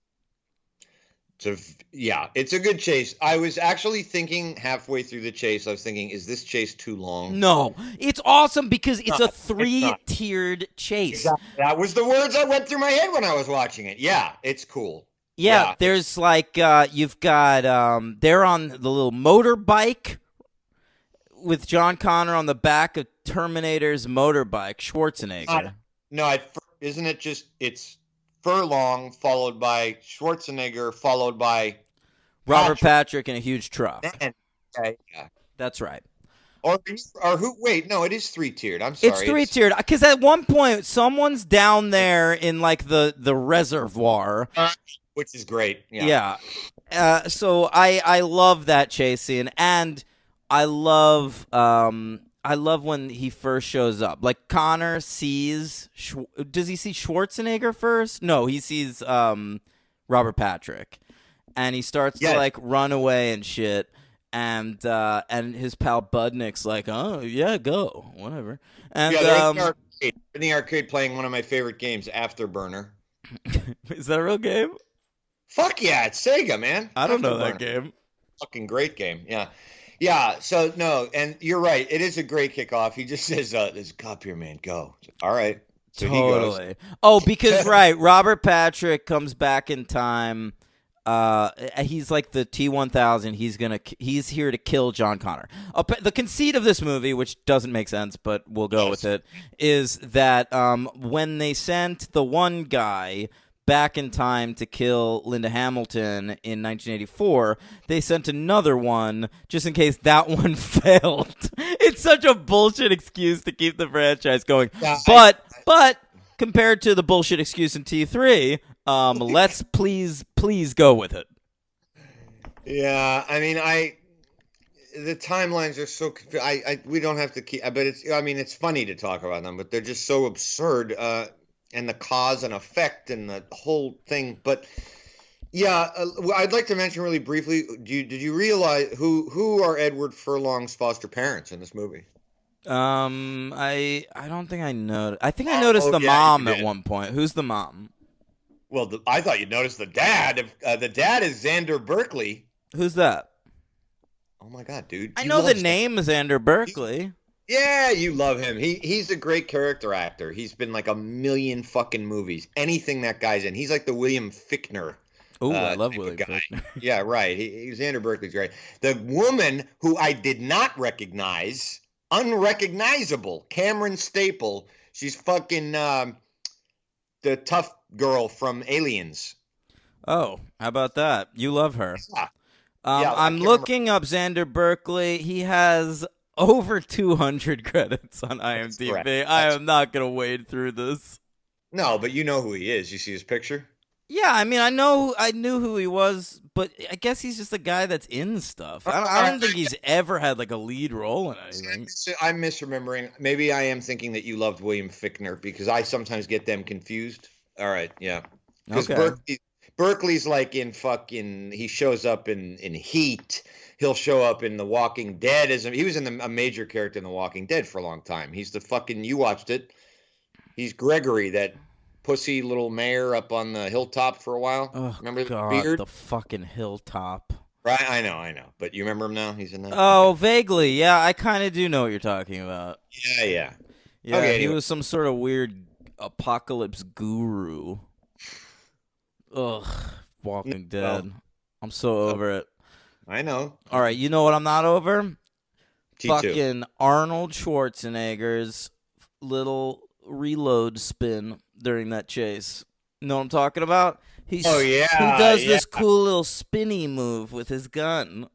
So, yeah, it's a good chase. I was actually thinking halfway through the chase, I was thinking, is this chase too long? No, it's awesome because it's a 3-tiered chase. Exactly. That was the words that went through my head when I was watching it. Yeah, it's cool. Yeah, there's like, you've got, they're on the little motorbike with John Connor on the back of Terminator's motorbike, Schwarzenegger. No, isn't it just, it's Furlong, followed by Schwarzenegger, followed by Robert Patrick in a huge truck. Yeah. That's right. Or who? Wait, no, it is 3-tiered. I'm sorry. It's 3-tiered because at one point someone's down there in like the reservoir, which is great. Yeah. So I love that chase scene, and I love when he first shows up. Like Connor sees, does he see Schwarzenegger first? No, he sees Robert Patrick, and he starts to like run away and shit. And his pal Budnick's like, oh yeah, go whatever. And they're in the arcade playing one of my favorite games, Afterburner. Is that a real game? Fuck yeah, it's Sega, man. I don't know that game. Fucking great game. Yeah, so no, and you're right. It is a great kickoff. He just says, there's a cop here, man. Go. All right. So totally. He goes. Oh, because, right, Robert Patrick comes back in time. He's like the T-1000. He's here to kill John Connor. The conceit of this movie, which doesn't make sense, but we'll go with it, is that when they sent the one guy back in time to kill Linda Hamilton in 1984, they sent another one just in case that one failed. It's such a bullshit excuse to keep the franchise going. Yeah, but compared to the bullshit excuse in T3, let's please go with it. Yeah, I mean, the timelines are so we don't have to keep, but it's funny to talk about them, but they're just so absurd. And the cause and effect and the whole thing. But yeah, I'd like to mention really briefly. Did you realize who are Edward Furlong's foster parents in this movie? I don't think I noticed. I think I noticed the mom at one point. Who's the mom? Well, I thought you'd notice the dad. The dad is Xander Berkeley. Who's that? Oh my god, dude! I know the name Xander Berkeley. Yeah, you love him. He's a great character actor. He's been like a million fucking movies. Anything that guy's in. He's like the William Fichtner. Oh, I love William Fichtner. Yeah, right. Xander Berkeley's great. The woman who I did not recognize, unrecognizable, Cameron Staple. She's fucking the tough girl from Aliens. Oh, how about that? You love her. Yeah. I'm looking up Xander Berkeley. He has over 200 credits on IMDb. I am not going to wade through this. No, but you know who he is. You see his picture? Yeah, I mean, I knew who he was, but I guess he's just a guy that's in stuff. I don't think he's ever had like a lead role in anything. I'm misremembering. Maybe I am thinking that you loved William Fichtner because I sometimes get them confused. All right, yeah. Because Berkeley's like in fucking. He shows up in Heat. He'll show up in The Walking Dead. He was a major character in The Walking Dead for a long time. He's the fucking. You watched it. He's Gregory, that pussy little mayor up on the hilltop for a while. Oh, remember God, the beard? The fucking hilltop. Right, I know. But you remember him now? He's in that. Oh, vaguely. Yeah, I kind of do know what you're talking about. Yeah. Yeah, okay, he anyway. was some sort of weird apocalypse guru. Ugh, Walking Dead. Well, I'm so over it. I know. All right, you know what I'm not over? T2. Fucking Arnold Schwarzenegger's little reload spin during that chase. You know what I'm talking about? He does this cool little spinny move with his gun.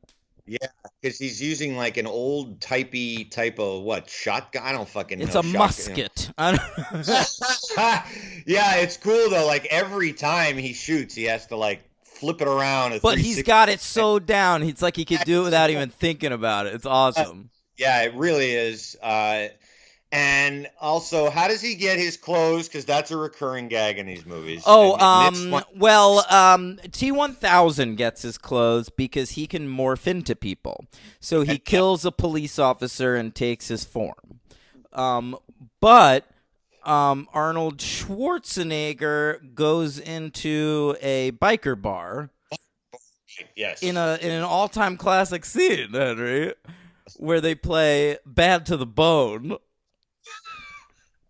Yeah, because he's using like an old typey type of what shotgun? I don't fucking It's know a shotgun. musket. Yeah, it's cool though. Like every time he shoots, he has to like flip it around a But he's 360. got it so down. It's like he could do it without even thinking about it. It's awesome. Yeah, it really is. And also, how does he get his clothes? Because that's a recurring gag in these movies. Oh, And in this one, well, T-1000 gets his clothes because he can morph into people. So he kills a police officer and takes his form. But Arnold Schwarzenegger goes into a biker bar in yes. an all-time classic scene, Henry, where they play "Bad to the Bone,"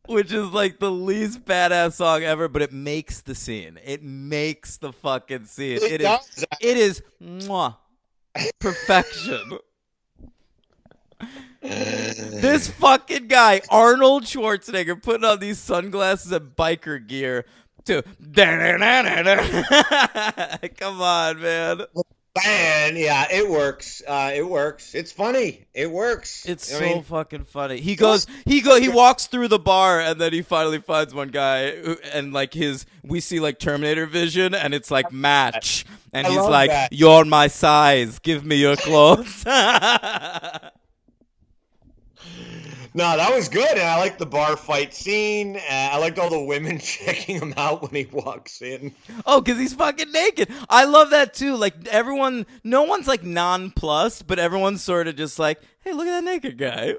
which is like the least badass song ever, but it makes the scene. It makes the fucking scene. It does. It is mwah, perfection. This fucking guy, Arnold Schwarzenegger, putting on these sunglasses and biker gear to come on, man. Man, yeah, it works. It works. It's funny. It works. It's I so mean, fucking funny. He walks through the bar and then he finally finds one guy and like we see like Terminator vision and it's like match and I he's love like, that. "You're my size. Give me your clothes." No, that was good, and I like the bar fight scene. I liked all the women checking him out when he walks in. Oh, because he's fucking naked. I love that too. Like no one's like nonplussed, but everyone's sort of just like, "Hey, look at that naked guy."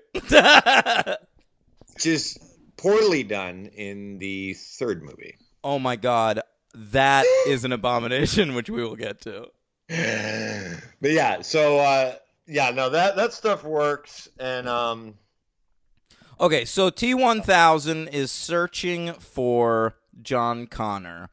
Which is poorly done in the third movie. Oh my god, that is an abomination, which we will get to. But yeah, so yeah, no, that stuff works, and Okay, so T-1000 is searching for John Connor.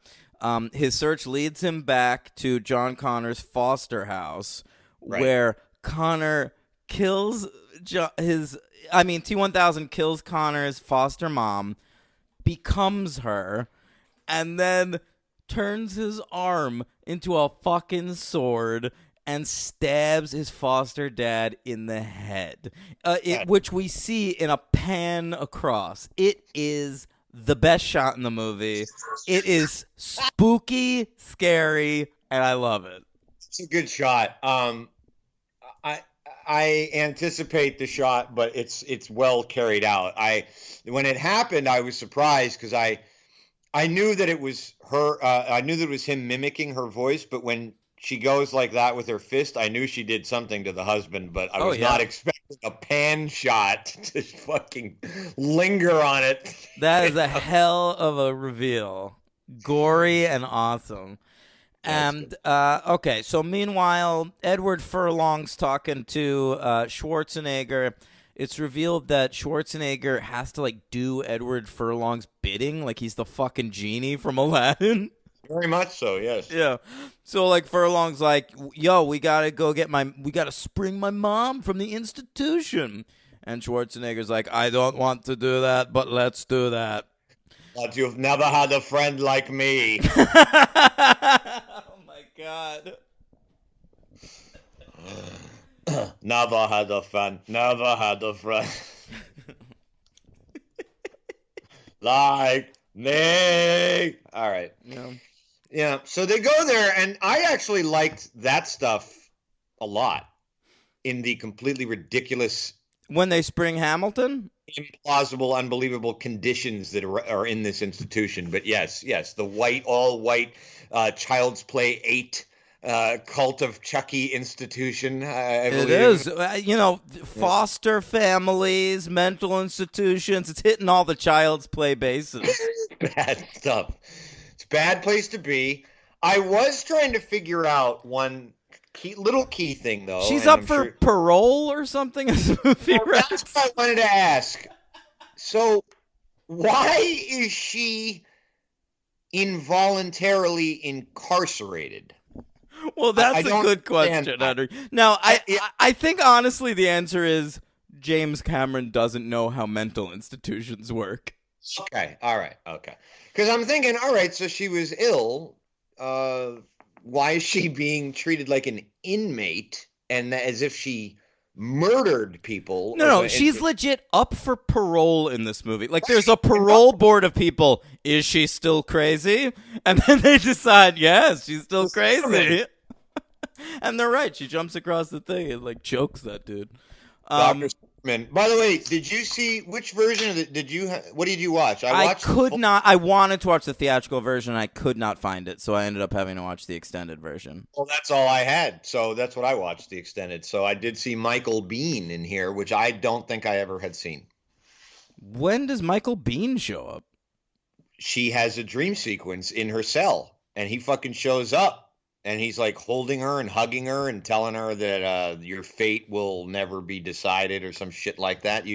His search leads him back to John Connor's foster house, Right. where Connor kills T-1000 kills Connor's foster mom, becomes her, and then turns his arm into a fucking sword and stabs his foster dad in the head, which we see in a pan across. It is the best shot in the movie. It is spooky, scary, and I love it. it's a good shot. I I anticipate the shot, but it's well carried out. When it happened, I was surprised because I knew that it was her. I knew that it was him mimicking her voice, but when she goes like that with her fist, I knew she did something to the husband, but I was not expecting a pan shot to fucking linger on it. That is a hell of a reveal. Gory and awesome. And okay, so meanwhile, Edward Furlong's talking to Schwarzenegger. It's revealed that Schwarzenegger has to like do Edward Furlong's bidding, like he's the fucking genie from Aladdin. Very much so, yes. Yeah. So like Furlong's like, "Yo, we gotta spring my mom from the institution." And Schwarzenegger's like, "I don't want to do that, but let's do that." But you've never had a friend like me. Oh my god. Never had a friend. Never had a friend. Like me. All right. Yeah. Yeah. So they go there, and I actually liked that stuff a lot in the completely ridiculous, When they spring Hamilton? implausible, unbelievable conditions that are in this institution. But yes, the white, all white, Child's Play 8 cult of Chucky institution. I It believe. is. Foster families, mental institutions. It's hitting all the Child's Play bases. Bad stuff. It's a bad place to be. I was trying to figure out one little key thing, though. She's and up I'm for sure- parole or something as the movie wraps. That's what I wanted to ask. So, why is she involuntarily incarcerated? Well, that's I a don't good understand question, that. Henry. Now, Yeah. I think honestly the answer is James Cameron doesn't know how mental institutions work. Okay, all right, okay. Because I'm thinking, all right, so she was ill. Why is she being treated like an inmate and as if she murdered people. No, she's legit up for parole in this movie. Like, there's a parole board of people. Is she still crazy? And then they decide, yes, she's still crazy. And they're right. She jumps across the thing and, like, chokes that dude. Dr. Superman. By the way, did you see which version of what did you watch? I could not. I wanted to watch the theatrical version. I could not find it, so I ended up having to watch the extended version. Well, that's all I had, so that's what I watched, the extended. So I did see Michael Biehn in here, which I don't think I ever had seen. When does Michael Biehn show up? She has a dream sequence in her cell, and he fucking shows up. And he's like holding her and hugging her and telling her that your fate will never be decided or some shit like that.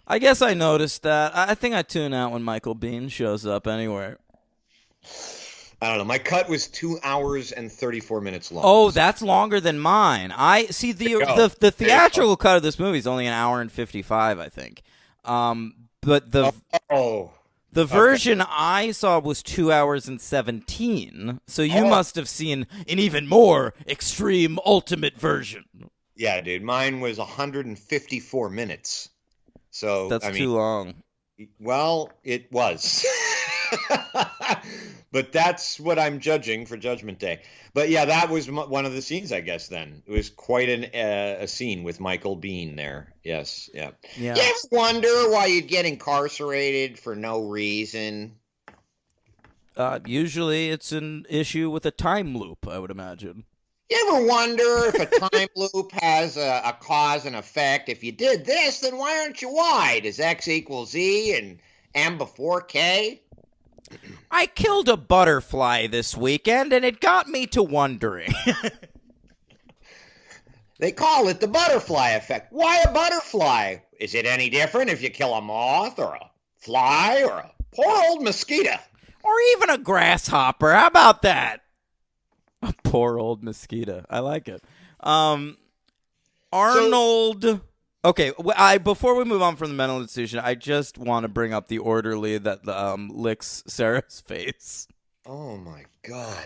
I guess I noticed that. I think I tune out when Michael Biehn shows up anywhere. I don't know. My cut was 2 hours and 34 minutes long. Oh, that's longer than mine. I see the theatrical cut of this movie is only an hour and 55, I think. But the version I saw was 2 hours and 17, so you must have seen an even more extreme ultimate version. Yeah, dude. Mine was 154 minutes. So that's too long. Well, it was. But that's what I'm judging for Judgment Day. But yeah, that was one of the scenes, I guess, then. It was quite a scene with Michael Biehn there. Yes, yeah. You ever wonder why you'd get incarcerated for no reason? Usually it's an issue with a time loop, I would imagine. You ever wonder if a time loop has a cause and effect? If you did this, then why aren't you Y? Does X equal Z and M before K? I killed a butterfly this weekend, and it got me to wondering. They call it the butterfly effect. Why a butterfly? Is it any different if you kill a moth or a fly or a poor old mosquito? Or even a grasshopper. How about that? A poor old mosquito. I like it. Arnold... Okay, before we move on from the mental institution, I just want to bring up the orderly that licks Sarah's face. Oh my God!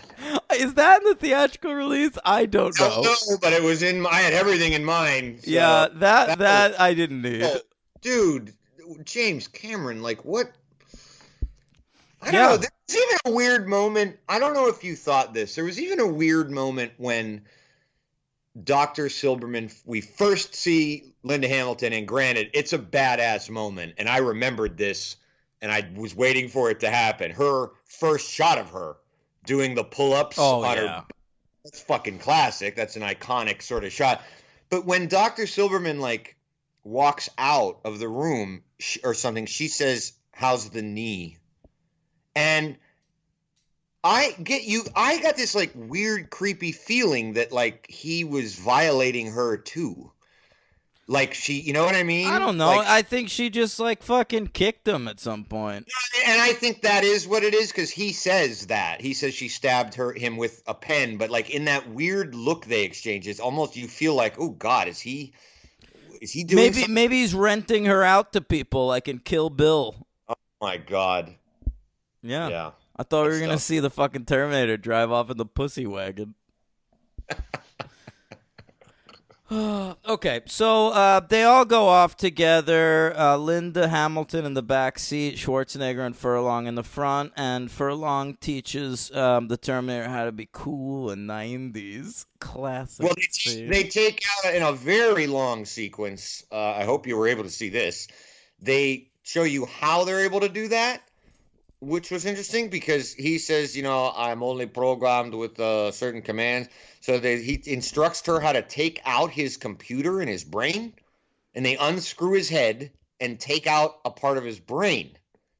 Is that in the theatrical release? I don't know. No, but it was in. I had everything in mind. So yeah, that I didn't need. Oh, dude, James Cameron, like what? I don't know. There was even a weird moment. I don't know if you thought this. There was even a weird moment when Dr. Silberman, we first see Linda Hamilton, and granted, it's a badass moment, and I remembered this, and I was waiting for it to happen. Her first shot of her doing the pull-ups on her, that's fucking classic. That's an iconic sort of shot. But when Dr. Silberman, like, walks out of the room or something, she says, "How's the knee?" And I got this like weird, creepy feeling that like he was violating her too. Like she, you know what I mean? I don't know. Like, I think she just like fucking kicked him at some point. And I think that is what it is because he says that. He says she stabbed him with a pen, but like in that weird look they exchange, it's almost you feel like, oh God, is he doing something? Maybe he's renting her out to people like in Kill Bill. Oh my God. Yeah. I thought we were going to see the fucking Terminator drive off in the pussy wagon. Okay, so they all go off together. Linda Hamilton in the back seat, Schwarzenegger and Furlong in the front, and Furlong teaches the Terminator how to be cool in 90s. Classic. Well, they take out in a very long sequence. I hope you were able to see this. They show you how they're able to do that, which was interesting because he says, I'm only programmed with certain commands. So he instructs her how to take out his computer in his brain, and they unscrew his head and take out a part of his brain.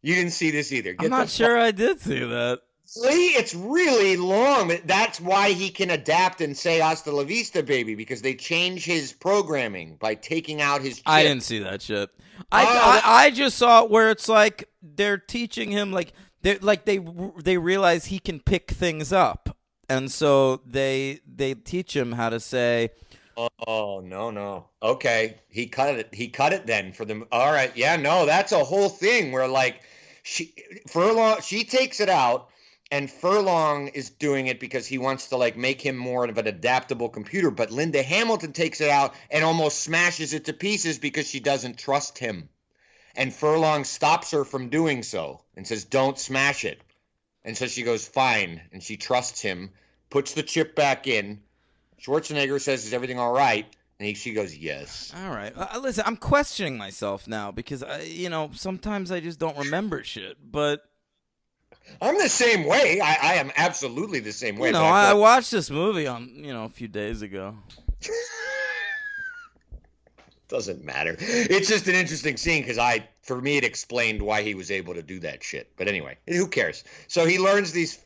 You didn't see this either. I'm not sure I did see that. See, it's really long. That's why he can adapt and say "Hasta la vista, baby," because they change his programming by taking out his chip. I didn't see that shit. I just saw it where it's like they're teaching him they realize he can pick things up, and so they teach him how to say. Oh no. Okay, he cut it then for them. All right, yeah, no, that's a whole thing where like she takes it out. and Furlong is doing it because he wants to like make him more of an adaptable computer, but Linda Hamilton takes it out and almost smashes it to pieces because she doesn't trust him. And Furlong stops her from doing so and says, "Don't smash it." And so she goes, "Fine." And she trusts him, puts the chip back in. Schwarzenegger says, "Is everything all right?" And she goes, "Yes." All right. Listen, I'm questioning myself now because, sometimes I just don't remember shit. But I'm the same way. I am absolutely the same way. I watched this movie on, a few days ago. Doesn't matter. It's just an interesting scene because for me, it explained why he was able to do that shit. But anyway, who cares? So he learns these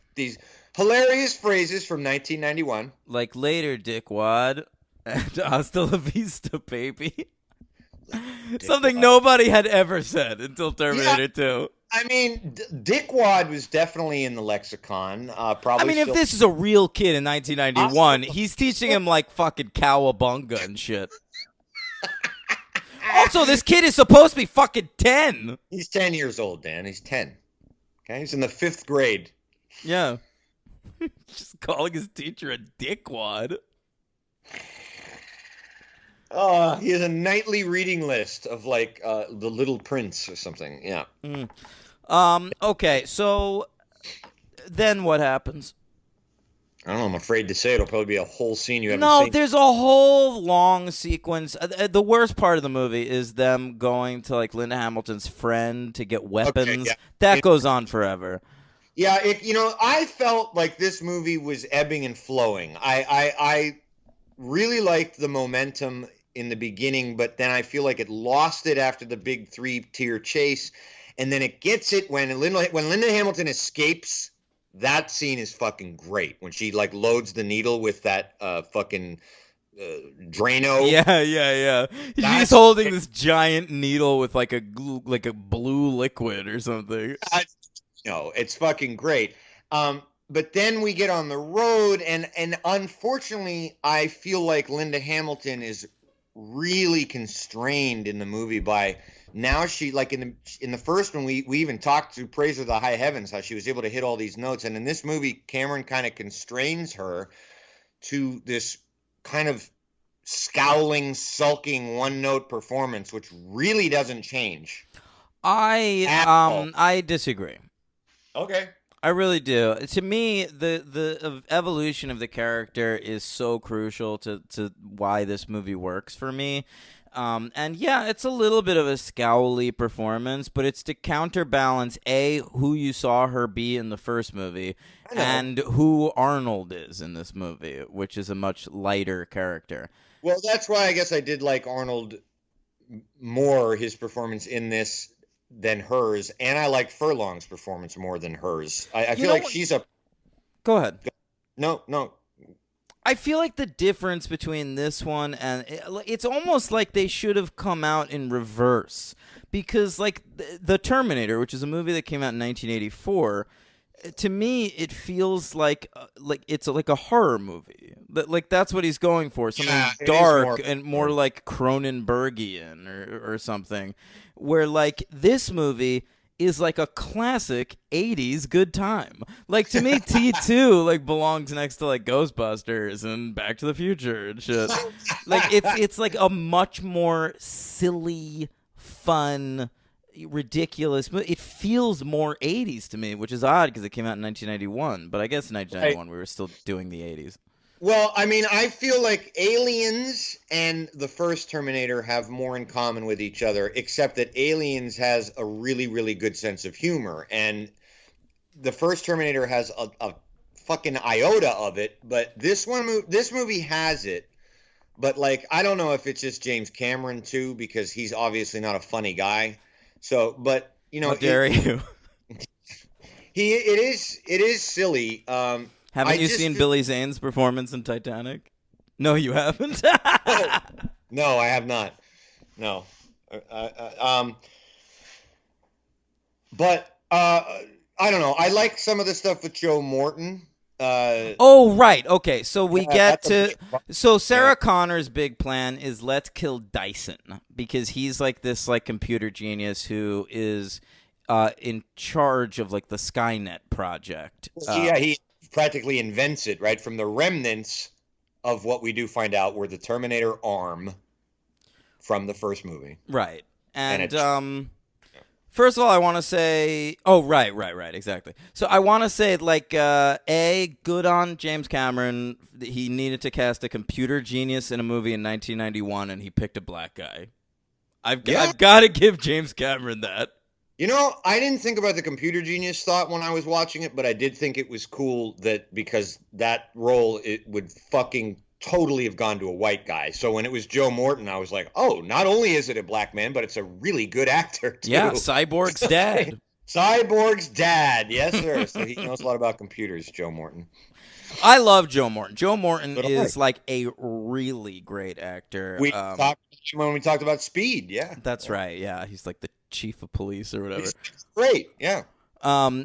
hilarious phrases from 1991. Like later, dickwad, and hasta la vista, baby. Something nobody had ever said until Terminator 2. I mean, dickwad was definitely in the lexicon. Probably. If this is a real kid in 1991, he's teaching him like fucking cowabunga and shit. Also, this kid is supposed to be fucking 10. He's 10 years old, Dan. He's 10. Okay, he's in the 5th grade. Yeah. Just calling his teacher a dickwad. He has a nightly reading list of like The Little Prince or something. Yeah. Okay, so then what happens? I don't know. I'm afraid to say it'll probably be a whole scene you haven't No, seen. there's a whole long sequence. The worst part of the movie is them going to like Linda Hamilton's friend to get weapons. Okay, yeah. That goes on forever. Yeah, I felt like this movie was ebbing and flowing. I really liked the momentum in the beginning, but then I feel like it lost it after the big 3-tier chase, and then it gets it when Linda Hamilton escapes. That scene is fucking great when she like loads the needle with that fucking Drano. Yeah. She's holding this giant needle with like a blue liquid or something. It's fucking great. But then we get on the road, and unfortunately, I feel like Linda Hamilton is really constrained in the movie by now. She like in the first one, we even talked to Praise of the High Heavens how she was able to hit all these notes, and in this movie, Cameron kind of constrains her to this kind of scowling, sulking one-note performance, which really doesn't change. I disagree. Okay. I really do. To me, the evolution of the character is so crucial to why this movie works for me. And yeah, it's a little bit of a scowly performance, but it's to counterbalance who you saw her be in the first movie and who Arnold is in this movie, which is a much lighter character. Well, that's why I guess I did like Arnold more, his performance in this, than hers, and I like Furlong's performance more than hers. I feel like she's a... Go ahead. No. I feel like the difference between this one and... It's almost like they should have come out in reverse. Because, like, The Terminator, which is a movie that came out in 1984... To me, it feels like it's like a horror movie. Like that's what he's going for, something dark and more like Cronenbergian or something. Where like this movie is like a classic 80s good time. Like to me, T2 like belongs next to like Ghostbusters and Back to the Future and shit. Like it's like a much more silly, fun, ridiculous. It feels more 80s to me, which is odd because it came out in 1991. But I guess in 1991 we were still doing the 80s. Well, I mean, I feel like Aliens and the first Terminator have more in common with each other, except that Aliens has a really, really good sense of humor, and the first Terminator has a fucking iota of it. But this movie has it. But like, I don't know if it's just James Cameron too, because he's obviously not a funny guy. So, but you know, how dare you? It is silly. Haven't you seen Billy Zane's performance in Titanic? No, you haven't. No, I have not. No. But I don't know. I like some of the stuff with Joe Morton. Oh, right. Okay, so we get to... So Sarah Connor's big plan is let's kill Dyson, because he's like this like computer genius who is in charge of like the Skynet project. Yeah, he practically invents it, right? From the remnants of what we do find out were the Terminator arm from the first movie. Right. And And first of all, I want to say, right, exactly. So I want to say, like, good on James Cameron. He needed to cast a computer genius in a movie in 1991, and he picked a black guy. I've got to give James Cameron that. You know, I didn't think about the computer genius thought when I was watching it, but I did think it was cool that because that role, it would fucking totally have gone to a white guy. So when it was Joe Morton, I was like, oh, not only is it a black man, but it's a really good actor, too. Yeah, Cyborg's dad. Cyborg's dad. Yes, sir. So he knows a lot about computers, Joe Morton. I love Joe Morton. Joe Morton So do is I. like a really great actor. We talked when we talked about Speed, yeah. That's right. Yeah, he's like the chief of police or whatever. He's great, yeah.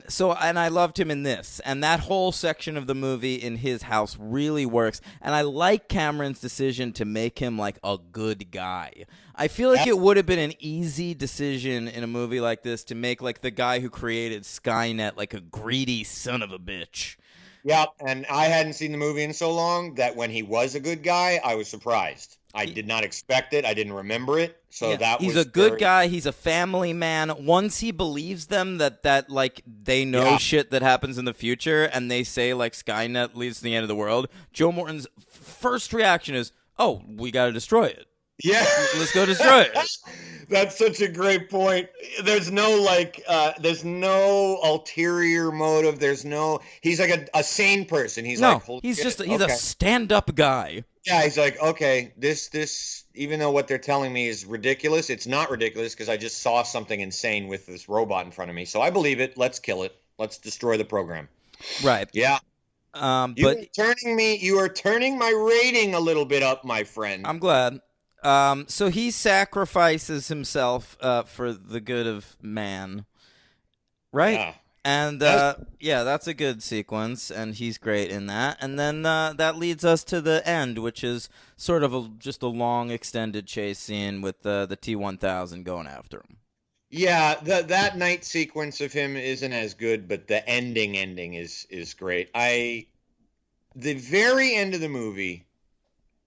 So, and I loved him in this, and that whole section of the movie in his house really works. And I like Cameron's decision to make him like a good guy. I feel like it would have been an easy decision in a movie like this to make like the guy who created Skynet like a greedy son of a bitch. Yeah, and I hadn't seen the movie in so long that when he was a good guy, I was surprised. I did not expect it. I didn't remember it. So he's a good guy. He's a family man. Once he believes them that like they know shit that happens in the future, and they say like Skynet leads to the end of the world, Joe Morton's first reaction is, "Oh, we got to destroy it. Yeah, let's go destroy it." That's such a great point. There's no there's no ulterior motive. He's like a sane person. He's a stand-up guy. Yeah, he's like, okay, this, even though what they're telling me is ridiculous, it's not ridiculous because I just saw something insane with this robot in front of me. So I believe it. Let's kill it. Let's destroy the program. Right. Yeah. You are turning my rating a little bit up, my friend. I'm glad. So he sacrifices himself for the good of man. Right? Yeah. And that's a good sequence, and he's great in that. And then that leads us to the end, which is sort of just a long, extended chase scene with the T-1000 going after him. Yeah, that night sequence of him isn't as good, but the ending is great. The very end of the movie,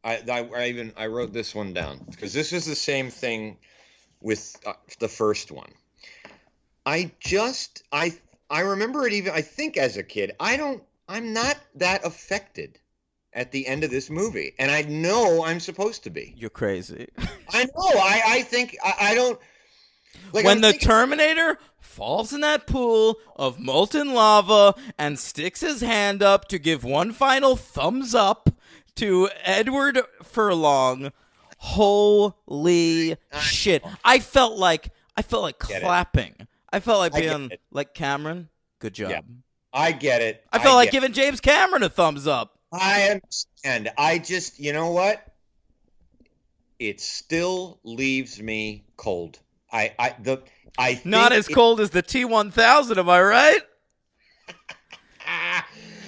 I wrote this one down because this is the same thing with the first one. I remember it even, I think as a kid, I'm not that affected at the end of this movie. And I know I'm supposed to be. You're crazy. I know. I think, I don't. Like when the Terminator falls in that pool of molten lava and sticks his hand up to give one final thumbs up to Edward Furlong, holy shit. I felt like clapping. I felt like being like, Cameron, good job. Yeah, I get it. I felt like giving James Cameron a thumbs up. I understand. I just, you know what? It still leaves me cold. Not as cold as the T-1000, am I right?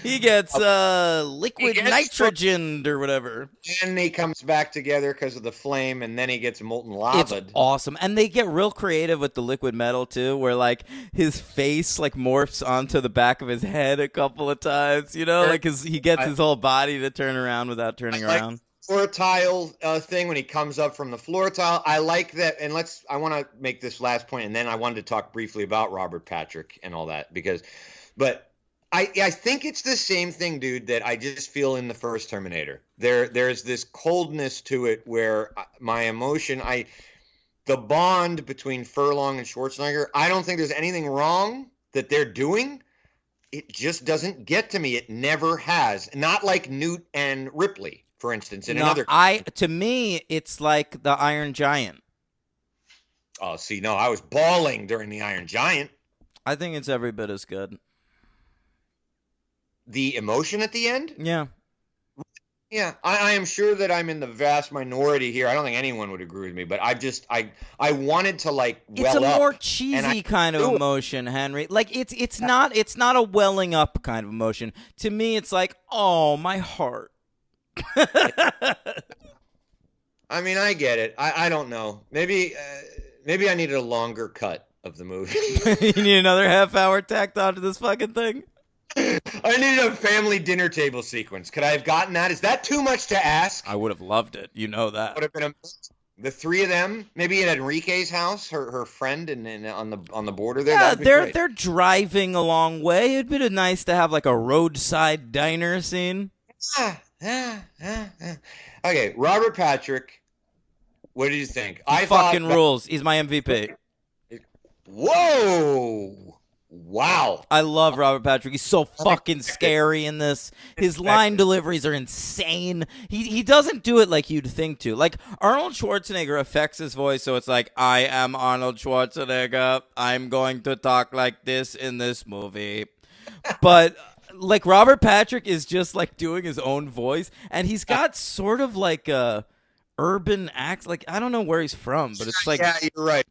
He gets liquid nitrogen or whatever. And he comes back together because of the flame, and then he gets molten lava. It's awesome. And they get real creative with the liquid metal, too, where, like, his face, like, morphs onto the back of his head a couple of times, you know? Like, he gets his whole body to turn around without turning around. Floor tile thing when he comes up from the floor tile. I like that. And I want to make this last point, and then I wanted to talk briefly about Robert Patrick and all that, but I think it's the same thing, dude, that I just feel in the first Terminator. There's this coldness to it where my emotion, the bond between Furlong and Schwarzenegger, I don't think there's anything wrong that they're doing. It just doesn't get to me. It never has. Not like Newt and Ripley, for instance, to me, it's like the Iron Giant. Oh, see, no, I was bawling during the Iron Giant. I think it's every bit as good. The emotion at the end? Yeah. Yeah, I am sure that I'm in the vast minority here. I don't think anyone would agree with me, but I wanted to well up. It's a more cheesy kind of emotion, Henry. Like it's not a welling up kind of emotion. To me, it's like, oh, my heart. I mean, I get it. I don't know. Maybe I needed a longer cut of the movie. You need another half hour tacked onto this fucking thing? I needed a family dinner table sequence. Could I have gotten that? Is that too much to ask? I would have loved it. You know that. Would have been the three of them, maybe at Enrique's house, her friend, and on the border there. Yeah, they're they're driving a long way. It'd be nice to have like a roadside diner scene. Okay, Robert Patrick. What did you think? He fucking rules. He's my MVP. Whoa! Wow. I love Robert Patrick. He's so fucking scary in this. His line deliveries are insane. He doesn't do it like you'd think to. Like, Arnold Schwarzenegger affects his voice, so it's like, I am Arnold Schwarzenegger. I'm going to talk like this in this movie. But, like, Robert Patrick is just, like, doing his own voice, and he's got sort of, like, a urban accent. Like, I don't know where he's from, but it's like... Yeah, you're right.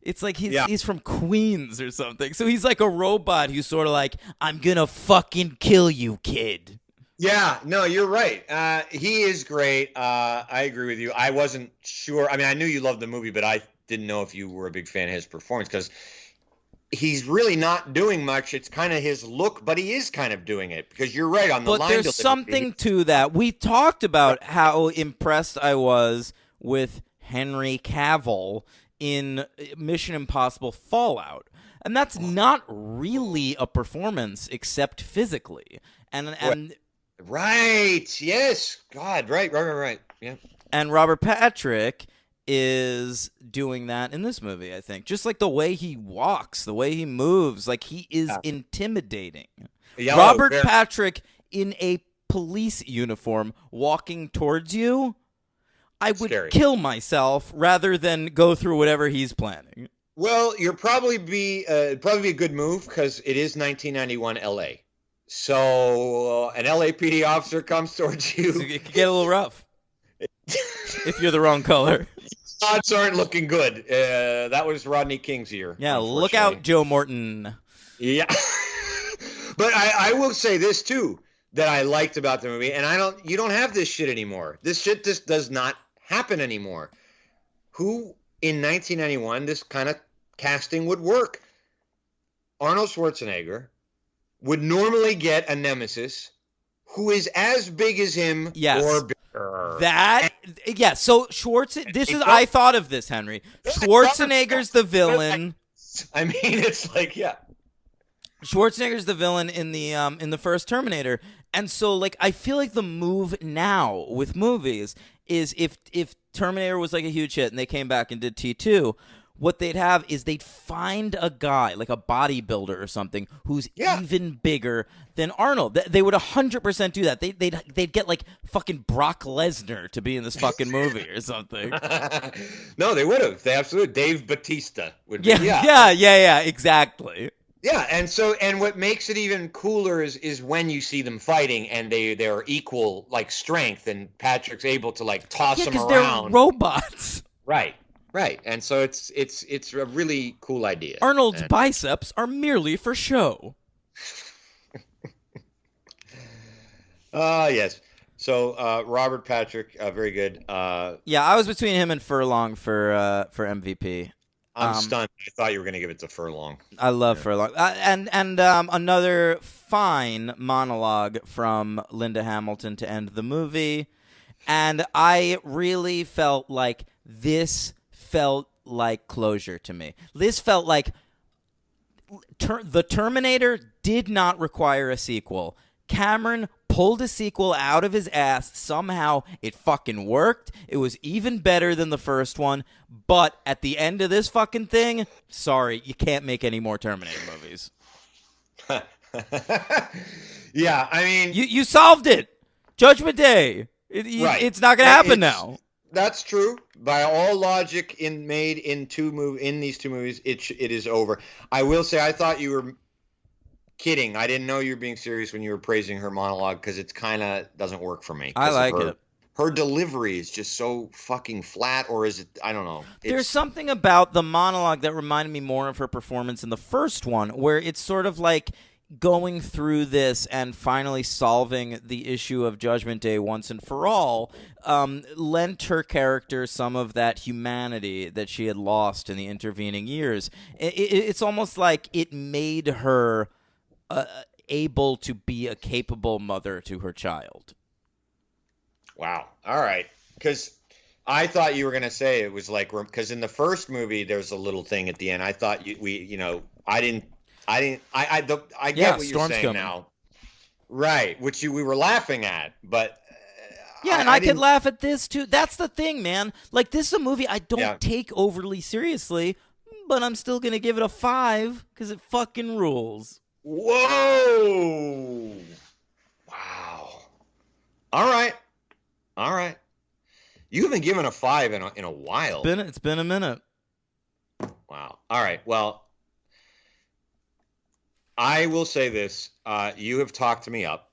It's like he's from Queens or something. So he's like a robot who's sort of like, I'm going to fucking kill you, kid. Yeah, no, you're right. He is great. I agree with you. I wasn't sure. I mean, I knew you loved the movie, but I didn't know if you were a big fan of his performance because he's really not doing much. It's kind of his look, but he is kind of doing it because you're right on the line. But there's something to that. We talked about how impressed I was with Henry Cavill in Mission Impossible Fallout. And that's not really a performance except physically. And right. Yes. God, right. Yeah. And Robert Patrick is doing that in this movie, I think. Just like the way he walks, the way he moves, like he is intimidating. Yeah, Robert Patrick in a police uniform walking towards you, I would kill myself rather than go through whatever he's planning. Well, you'll probably be a good move because it is 1991 L.A. So an LAPD officer comes towards you. It could get a little rough if you're the wrong color. Odds aren't looking good. That was Rodney King's year. Yeah, look out, Joe Morton. Yeah, but I will say this too that I liked about the movie, and you don't have this shit anymore. This shit just does not happen anymore. Who in 1991 this kind of casting would work? Arnold Schwarzenegger would normally get a nemesis who is as big as him or bigger. So I thought of this, Henry. Schwarzenegger's the villain. I mean, it's like, Schwarzenegger's the villain in the first Terminator. And so, like, I feel like the move now with movies is if Terminator was like a huge hit and they came back and did T2, what they'd have is they'd find a guy, like a bodybuilder or something, who's even bigger than Arnold. They would 100% do that. They'd get, like, fucking Brock Lesnar to be in this fucking movie or something. No, they would have. They absolutely. Dave Bautista would be. Yeah, exactly. Yeah, and what makes it even cooler is when you see them fighting and they're equal, like, strength, and Patrick's able to, like, toss them around. They're robots. Right. And so it's a really cool idea. Arnold's biceps are merely for show. Yes. So Robert Patrick, very good. Yeah, I was between him and Furlong for MVP. I'm stunned. I thought you were going to give it to Furlong. I love Furlong. And another fine monologue from Linda Hamilton to end the movie. And I really felt like this felt like closure to me. This felt like the Terminator did not require a sequel. Cameron pulled a sequel out of his ass. Somehow it fucking worked. It was even better than the first one. But at the end of this fucking thing, sorry, you can't make any more Terminator movies. Yeah, I mean... You solved it. Judgment Day. It's not going to happen now. That's true. By all logic made in these two movies, it is over. I will say I thought you were kidding. I didn't know you were being serious when you were praising her monologue because it kind of doesn't work for me. I like it. Her delivery is just so fucking flat, or is it? I don't know. There's something about the monologue that reminded me more of her performance in the first one, where it's sort of like going through this and finally solving the issue of Judgment Day once and for all lent her character some of that humanity that she had lost in the intervening years. It's almost like it made her able to be a capable mother to her child. Wow. All right. Because I thought you were going to say it was like, because in the first movie, there's a little thing at the end. I thought I get what you're saying coming. now. Right. Which we were laughing at, but. Yeah, and I could laugh at this too. That's the thing, man. Like, this is a movie I don't take overly seriously, but I'm still going to give it a 5 because it fucking rules. Whoa. Wow. All right. You haven't given a 5 in a while. It's been a minute. Wow. All right. Well, I will say this. You have talked me up.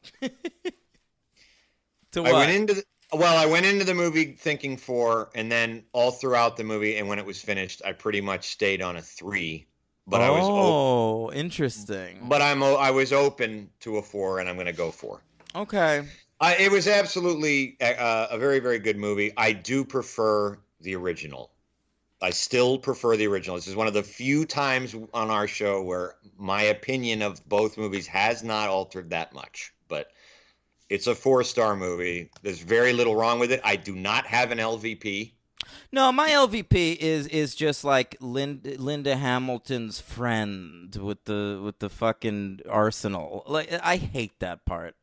To what? I went into the movie thinking 4, and then all throughout the movie, and when it was finished, I pretty much stayed on a 3. But I was open. Interesting. But I was open to a 4, and I'm going to go 4. Okay. It was absolutely a very, very good movie. I do prefer the original. I still prefer the original. This is one of the few times on our show where my opinion of both movies has not altered that much. But it's a 4-star movie. There's very little wrong with it. I do not have an LVP. No, my LVP is just like Linda Hamilton's friend with the fucking arsenal. Like, I hate that part.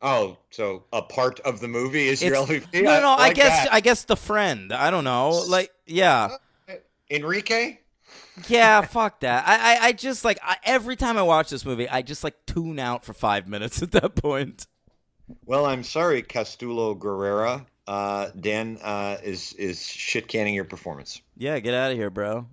Oh, so a part of the movie is your LVP? No, I guess the friend. I don't know. Like, yeah. Enrique? Yeah, fuck that. I just like every time I watch this movie, I just like tune out for 5 minutes at that point. Well, I'm sorry, Castulo Guerrera. Dan is shit canning your performance. Yeah, get out of here, bro.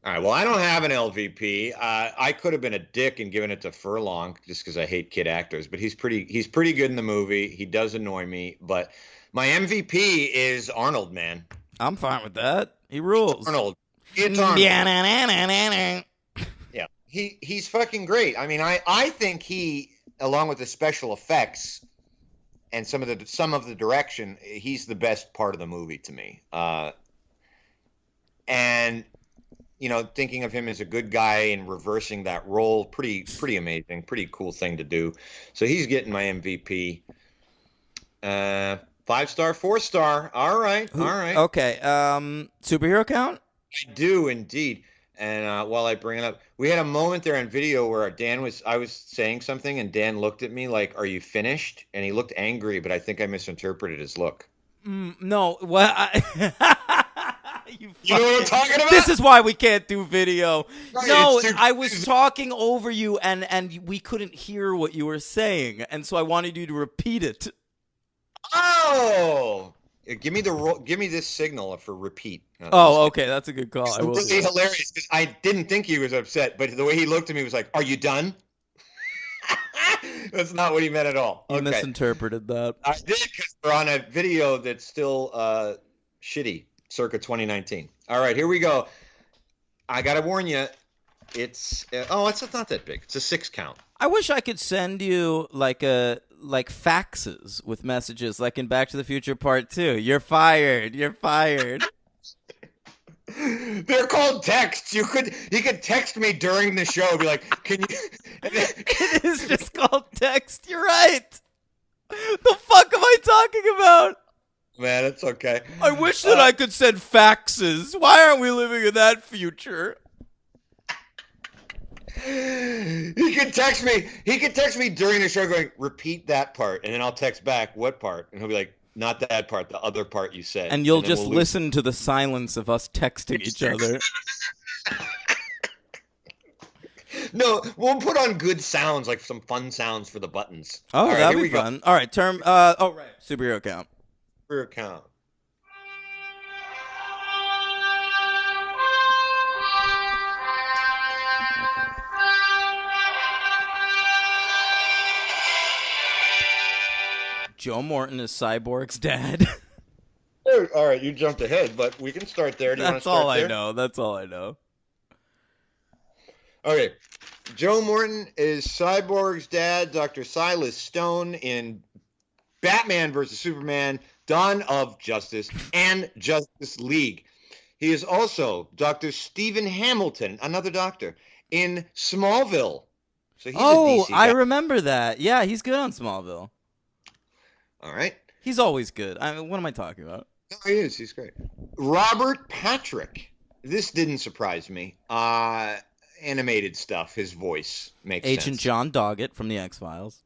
All right. Well, I don't have an LVP. I could have been a dick and given it to Furlong just because I hate kid actors, but he's pretty good in the movie. He does annoy me, but my MVP is Arnold, man. I'm fine with that. He rules. It's Arnold. Yeah, he's fucking great. I mean, I think he, along with the special effects and some of the direction, he's the best part of the movie to me. And thinking of him as a good guy and reversing that role, pretty amazing, pretty cool thing to do. So he's getting my MVP. 5-star, 4-star. All right. Okay. Superhero count? I do indeed. And while I bring it up, we had a moment there on video where I was saying something, and Dan looked at me like, "Are you finished?" And he looked angry, but I think I misinterpreted his look. No. What? You know what I'm talking about? This is why we can't do video. Right, no, I was talking over you, and we couldn't hear what you were saying, and so I wanted you to repeat it. Oh, give me this signal for repeat. Okay, that's a good call. It's really hilarious because I didn't think he was upset, but the way he looked at me was like, "Are you done?" That's not what he meant at all. You misinterpreted that. I did because we're on a video that's still shitty. Circa 2019. All right, here we go. I gotta warn you, it's not that big. It's a 6 count. I wish I could send you like faxes with messages, like in Back to the Future Part 2. You're fired. You're fired. They're called texts. He could text me during the show, be like, "Can you?" It is just called text. You're right. The fuck am I talking about? Man, it's okay. I wish that I could send faxes. Why aren't we living in that future? He could text me during the show going, "Repeat that part." And then I'll text back, "What part?" And he'll be like, "Not that part, the other part you said." And you'll just listen to the silence of us texting each other. No, we'll put on good sounds, like some fun sounds for the buttons. Oh, right, that'd be fun. All right, superhero count. Count. Joe Morton is Cyborg's dad. All right, you jumped ahead, but we can start there. That's all I know. That's all I know. Okay, Joe Morton is Cyborg's dad, Dr. Silas Stone, in Batman vs. Superman, Dawn of Justice, and Justice League. He is also Dr. Stephen Hamilton, another doctor, in Smallville. So he's a DC guy. I remember that. Yeah, he's good on Smallville. All right. He's always good. I mean, what am I talking about? No, he is. He's great. Robert Patrick. This didn't surprise me. Animated stuff. His voice makes sense. Agent John Doggett from the X-Files.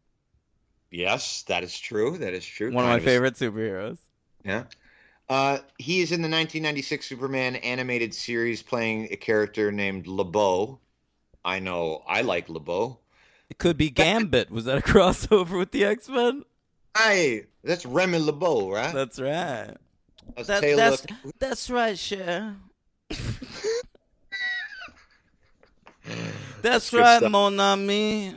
Yes, that is true. That is true. One of my favorite superheroes. Yeah. He is in the 1996 Superman animated series playing a character named LeBeau. I know. I like LeBeau. It could be Gambit. Was that a crossover with the X-Men? Hey, that's Remy LeBeau, right? That's right. That's right, Cher. That's right, stuff. mon ami.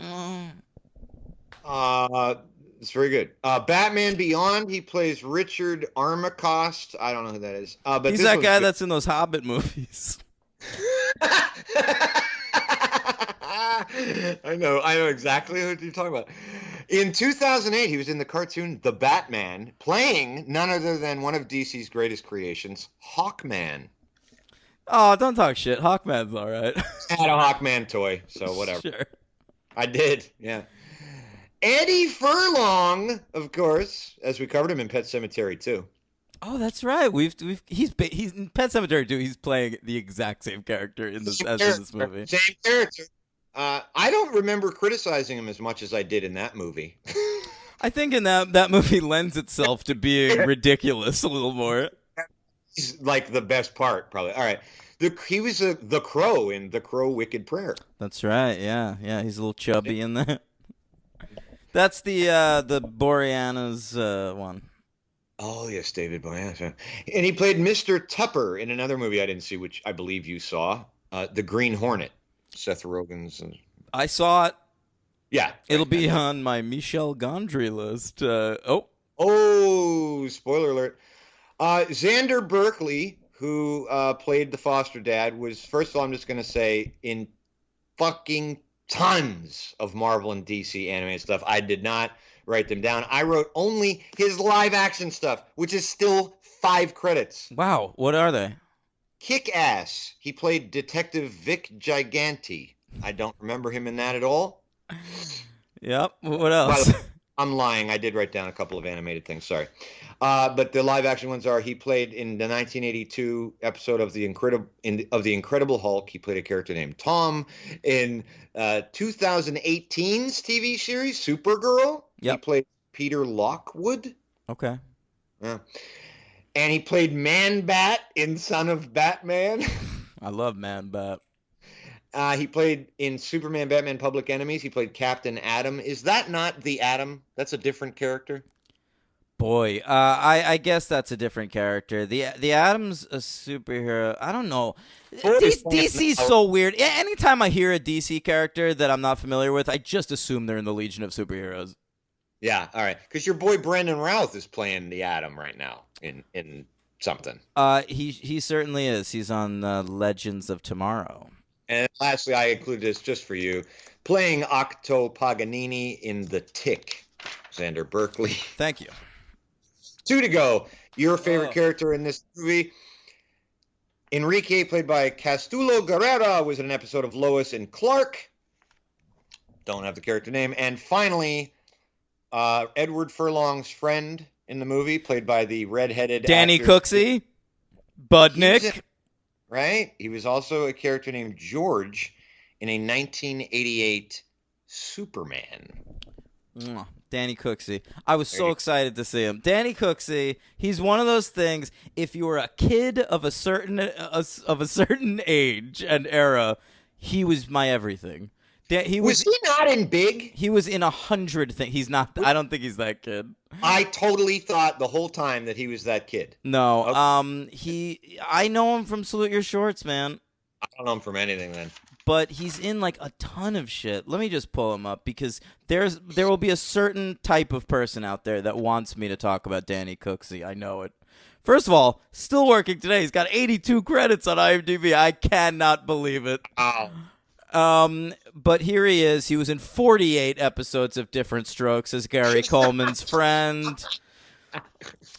It's very good. Batman Beyond, he plays Richard Armacost. I don't know who that is. But He's that guy that's in those Hobbit movies. I know exactly what you're talking about. In 2008, he was in the cartoon The Batman, playing none other than one of DC's greatest creations, Hawkman. Oh, don't talk shit. Hawkman's all right. I had a Hawkman toy, so whatever. Sure. I did, yeah. Eddie Furlong, of course, as we covered him in Pet Sematary too. Oh, that's right. He's in Pet Sematary too. He's playing the exact same character in this movie. Same character. I don't remember criticizing him as much as I did in that movie. I think in that movie lends itself to being ridiculous a little more. He's like the best part, probably. All right. He was the Crow in The Crow Wicked Prayer. That's right. Yeah. He's a little chubby in there. That's the Boreanaz one. Oh yes, David Boreanaz. And he played Mr. Tupper in another movie I didn't see, which I believe you saw, The Green Hornet. Seth Rogen's. I saw it. Yeah, it'll be on my Michel Gondry list. Oh, spoiler alert. Xander Berkeley, who played the foster dad, was, first of all, I'm just going to say, in fucking tons of Marvel and DC animated stuff. I did not write them down. I wrote only his live action stuff, which is still 5 credits. Wow. What are they? Kick-Ass. He played Detective Vic Gigante. I don't remember him in that at all. Yep. What else? I'm lying. I did write down a couple of animated things. Sorry. But the live action ones are, he played in the 1982 episode of the Incredible Hulk. He played a character named Tom. In 2018's TV series Supergirl, He played Peter Lockwood. Okay. Yeah. And he played Man-Bat in Son of Batman. I love Man-Bat. He played in Superman, Batman, Public Enemies. He played Captain Atom. Is that not the Atom? That's a different character? Boy, I guess that's a different character. The Atom's a superhero. I don't know. DC's so weird. Anytime I hear a DC character that I'm not familiar with, I just assume they're in the Legion of Superheroes. Yeah, all right. Because your boy Brandon Routh is playing the Atom right now in something. He certainly is. He's on Legends of Tomorrow. And lastly, I include this just for you, playing Octo Paganini in The Tick, Xander Berkeley. Thank you. 2 to go. Your favorite character in this movie, Enrique, played by Castulo Guerrera, was in an episode of Lois and Clark. Don't have the character name. And finally, Edward Furlong's friend in the movie, played by the redheaded Danny actor, Cooksey, Budnick. Right? He was also a character named George in a 1988 Superman. Danny Cooksey. I was so excited to see him. Danny Cooksey, he's one of those things, if you were a kid of a certain age and era, he was my everything. Was he not in Big? He was in 100 things. He's not. I don't think he's that kid. I totally thought the whole time that he was that kid. No. Okay. I know him from Salute Your Shorts, man. I don't know him from anything then. But he's in like a ton of shit. Let me just pull him up because there will be a certain type of person out there that wants me to talk about Danny Cooksey. I know it. First of all, still working today. He's got 82 credits on IMDb. I cannot believe it. Wow. But here he is. He was in 48 episodes of Different Strokes as Gary Coleman's friend.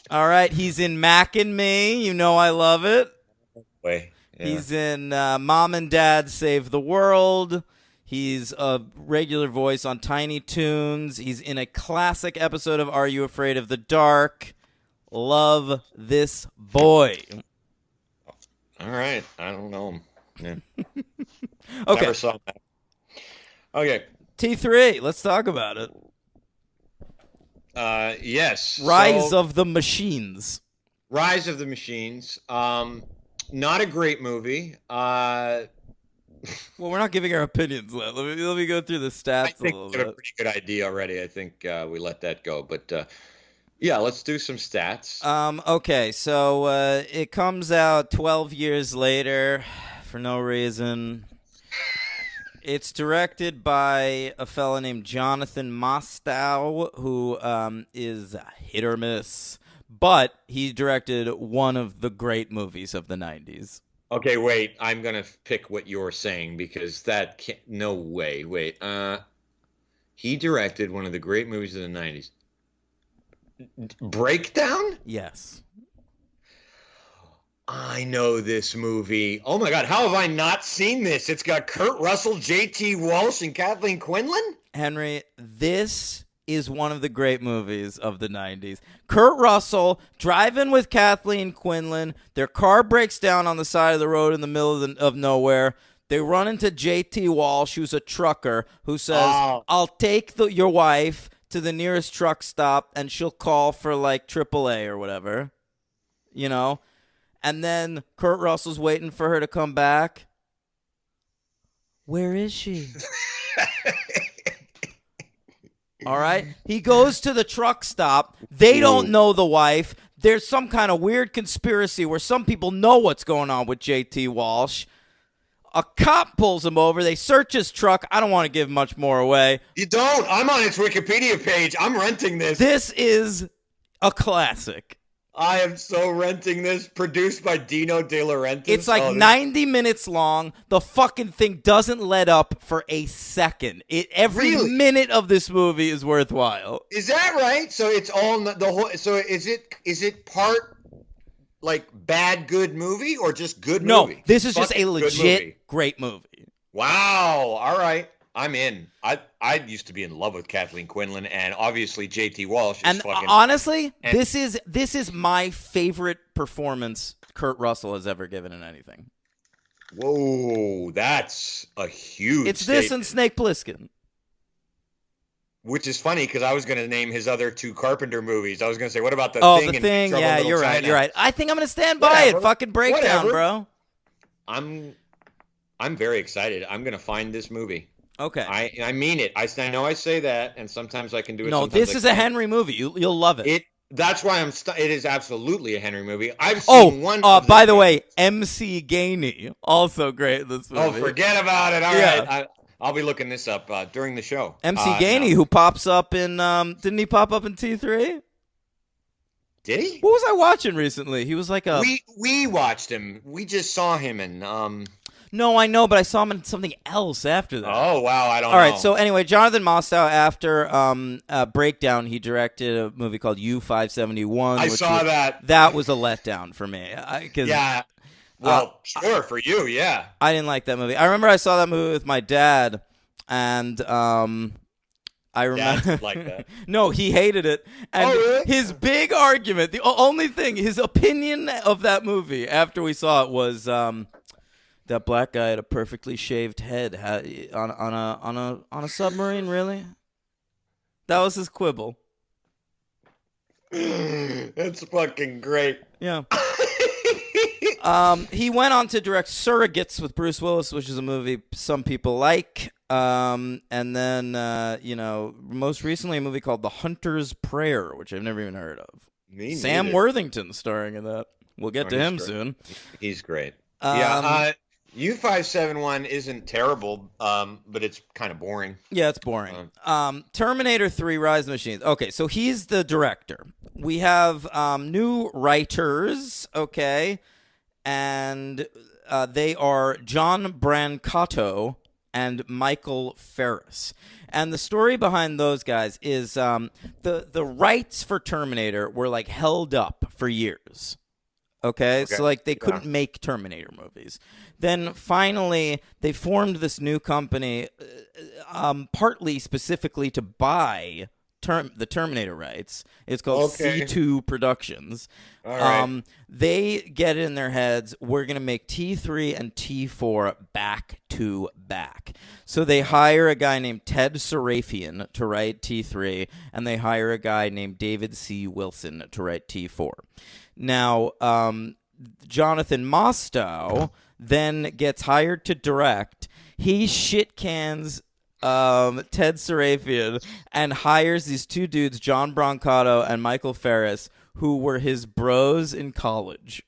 All right, he's in Mac and Me. You know I love it. Wait, yeah. He's in Mom and Dad Save the World. He's a regular voice on Tiny Toons. He's in a classic episode of Are You Afraid of the Dark? Love this boy. All right, I don't know him. Yeah. Okay. Never saw that. Okay. T3, let's talk about it. Yes. Rise of the Machines. Rise of the Machines. Not a great movie. Well, we're not giving our opinions. Let me go through the stats I think a little we have a bit. pretty good idea already. I think we let that go. But yeah, let's do some stats. Okay, so it comes out 12 years later for no reason. It's directed by a fella named Jonathan Mostow, who is hit or miss. But he directed one of the great movies of the 90s. Okay, wait. I'm going to pick what you're saying because that can't... No way. Wait. He directed one of the great movies of the 90s. Breakdown? Yes. I know this movie. Oh my God, how have I not seen this? It's got Kurt Russell, J.T. Walsh, and Kathleen Quinlan? Henry, this is one of the great movies of the 90s. Kurt Russell driving with Kathleen Quinlan. Their car breaks down on the side of the road in the middle of nowhere. They run into J.T. Walsh, who's a trucker, who says, I'll take your wife to the nearest truck stop, and she'll call for, like, AAA or whatever. You know? And then Kurt Russell's waiting for her to come back. Where is she? All right. He goes to the truck stop. They don't know the wife. There's some kind of weird conspiracy where some people know what's going on with J.T. Walsh. A cop pulls him over. They search his truck. I don't want to give much more away. You don't. I'm on its Wikipedia page. I'm renting this. This is a classic. I am so renting this. Produced by Dino De Laurentiis. It's like 90 minutes long. The fucking thing doesn't let up for a second. Every minute of this movie is worthwhile. Is that right? So it's all the whole. So is it part like bad good movie or just good movie? No, this is just a legit great movie. Wow. All right. I'm in. I used to be in love with Kathleen Quinlan, and obviously J.T. Walsh is and fucking... honestly, this is my favorite performance Kurt Russell has ever given in anything. Whoa, that's a huge It's this and Snake Plissken. Which is funny because I was going to name his other two Carpenter movies. I was going to say, what about The Thing? The Thing. Yeah, you're right. You're right. I think I'm going to stand by it. Fucking Breakdown, bro. I'm very excited. I'm going to find this movie. Okay. I mean it. I know I say that, and sometimes I can do it. No, this is a Henry movie. You'll love it. That's why it is absolutely a Henry movie. I've seen one. By the way, MC Gainey, also great in this movie. Oh, forget about it. All right. I'll be looking this up during the show. MC Gainey, who pops up in, didn't he pop up in T3? Did he? What was I watching recently? He was like a... We watched him. We just saw him in... No, I know, but I saw him in something else after that. Oh, wow, I don't know. All right, so anyway, Jonathan Mostow, after Breakdown, he directed a movie called U-571. I saw that. That was a letdown for me. Yeah. Well, sure, for you, yeah. I didn't like that movie. I remember I saw that movie with my dad, and I remember... Dad like that. No, he hated it. And really? His big argument, the only thing, his opinion of that movie after we saw it was... that black guy had a perfectly shaved head on a submarine. Really? That was his quibble. That's fucking great. Yeah. He went on to direct Surrogates with Bruce Willis, which is a movie some people like. And then most recently a movie called The Hunter's Prayer, which I've never even heard of. Sam Worthington starring in that. We'll get to him soon. He's great. Yeah. U-571 isn't terrible, but it's kind of boring. Yeah, it's boring. Terminator 3 Rise of the Machines. Okay, so he's the director. We have new writers, okay, and they are John Brancato and Michael Ferris. And the story behind those guys is the rights for Terminator were like held up for years. Okay, so like they couldn't make Terminator movies. Then finally, they formed this new company, partly specifically to buy the Terminator rights. It's called C2 Productions. All right. They get it in their heads, we're going to make T3 and T4 back to back. So they hire a guy named Ted Sarafian to write T3, and they hire a guy named David C. Wilson to write T4. Now, Jonathan Mostow then gets hired to direct. He shit cans Ted Sarafian and hires these two dudes, John Brancato and Michael Ferris, who were his bros in college.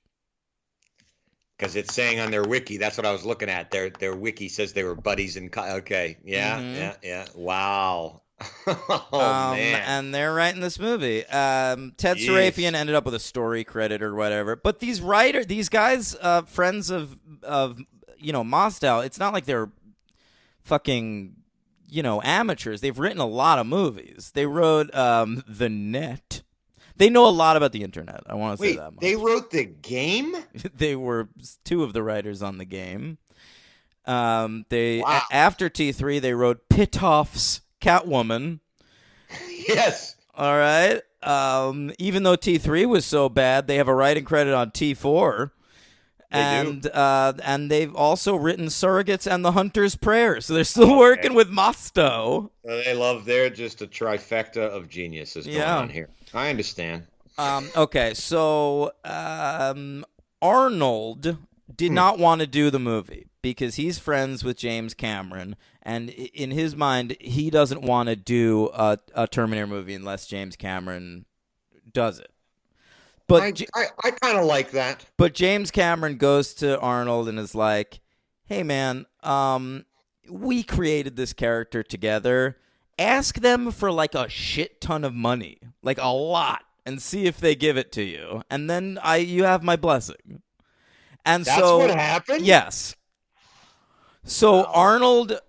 Because it's saying on their wiki, that's what I was looking at. Their wiki says they were buddies in okay. Yeah. Wow. Man. And they're writing this movie. Ted Sarafian ended up with a story credit or whatever. But these guys, friends of Mostow, it's not like they're fucking amateurs. They've written a lot of movies. They wrote The Net. They know a lot about the internet. I want to say that much. They wrote The Game? They were two of the writers on The Game. After T3, they wrote Pitoff's Catwoman. Yes. All right. Even though T3 was so bad, they have a writing credit on T4. And they've also written Surrogates and The Hunter's Prayer. So they're still working with Mostow. They're just a trifecta of geniuses going on here. I understand. Okay, so Arnold did not want to do the movie because he's friends with James Cameron, and in his mind, he doesn't want to do a Terminator movie unless James Cameron does it. But I kind of like that. But James Cameron goes to Arnold and is like, "Hey, man, we created this character together. Ask them for like a shit ton of money, like a lot, and see if they give it to you. And then you have my blessing." And that's what happened? Yes. So Arnold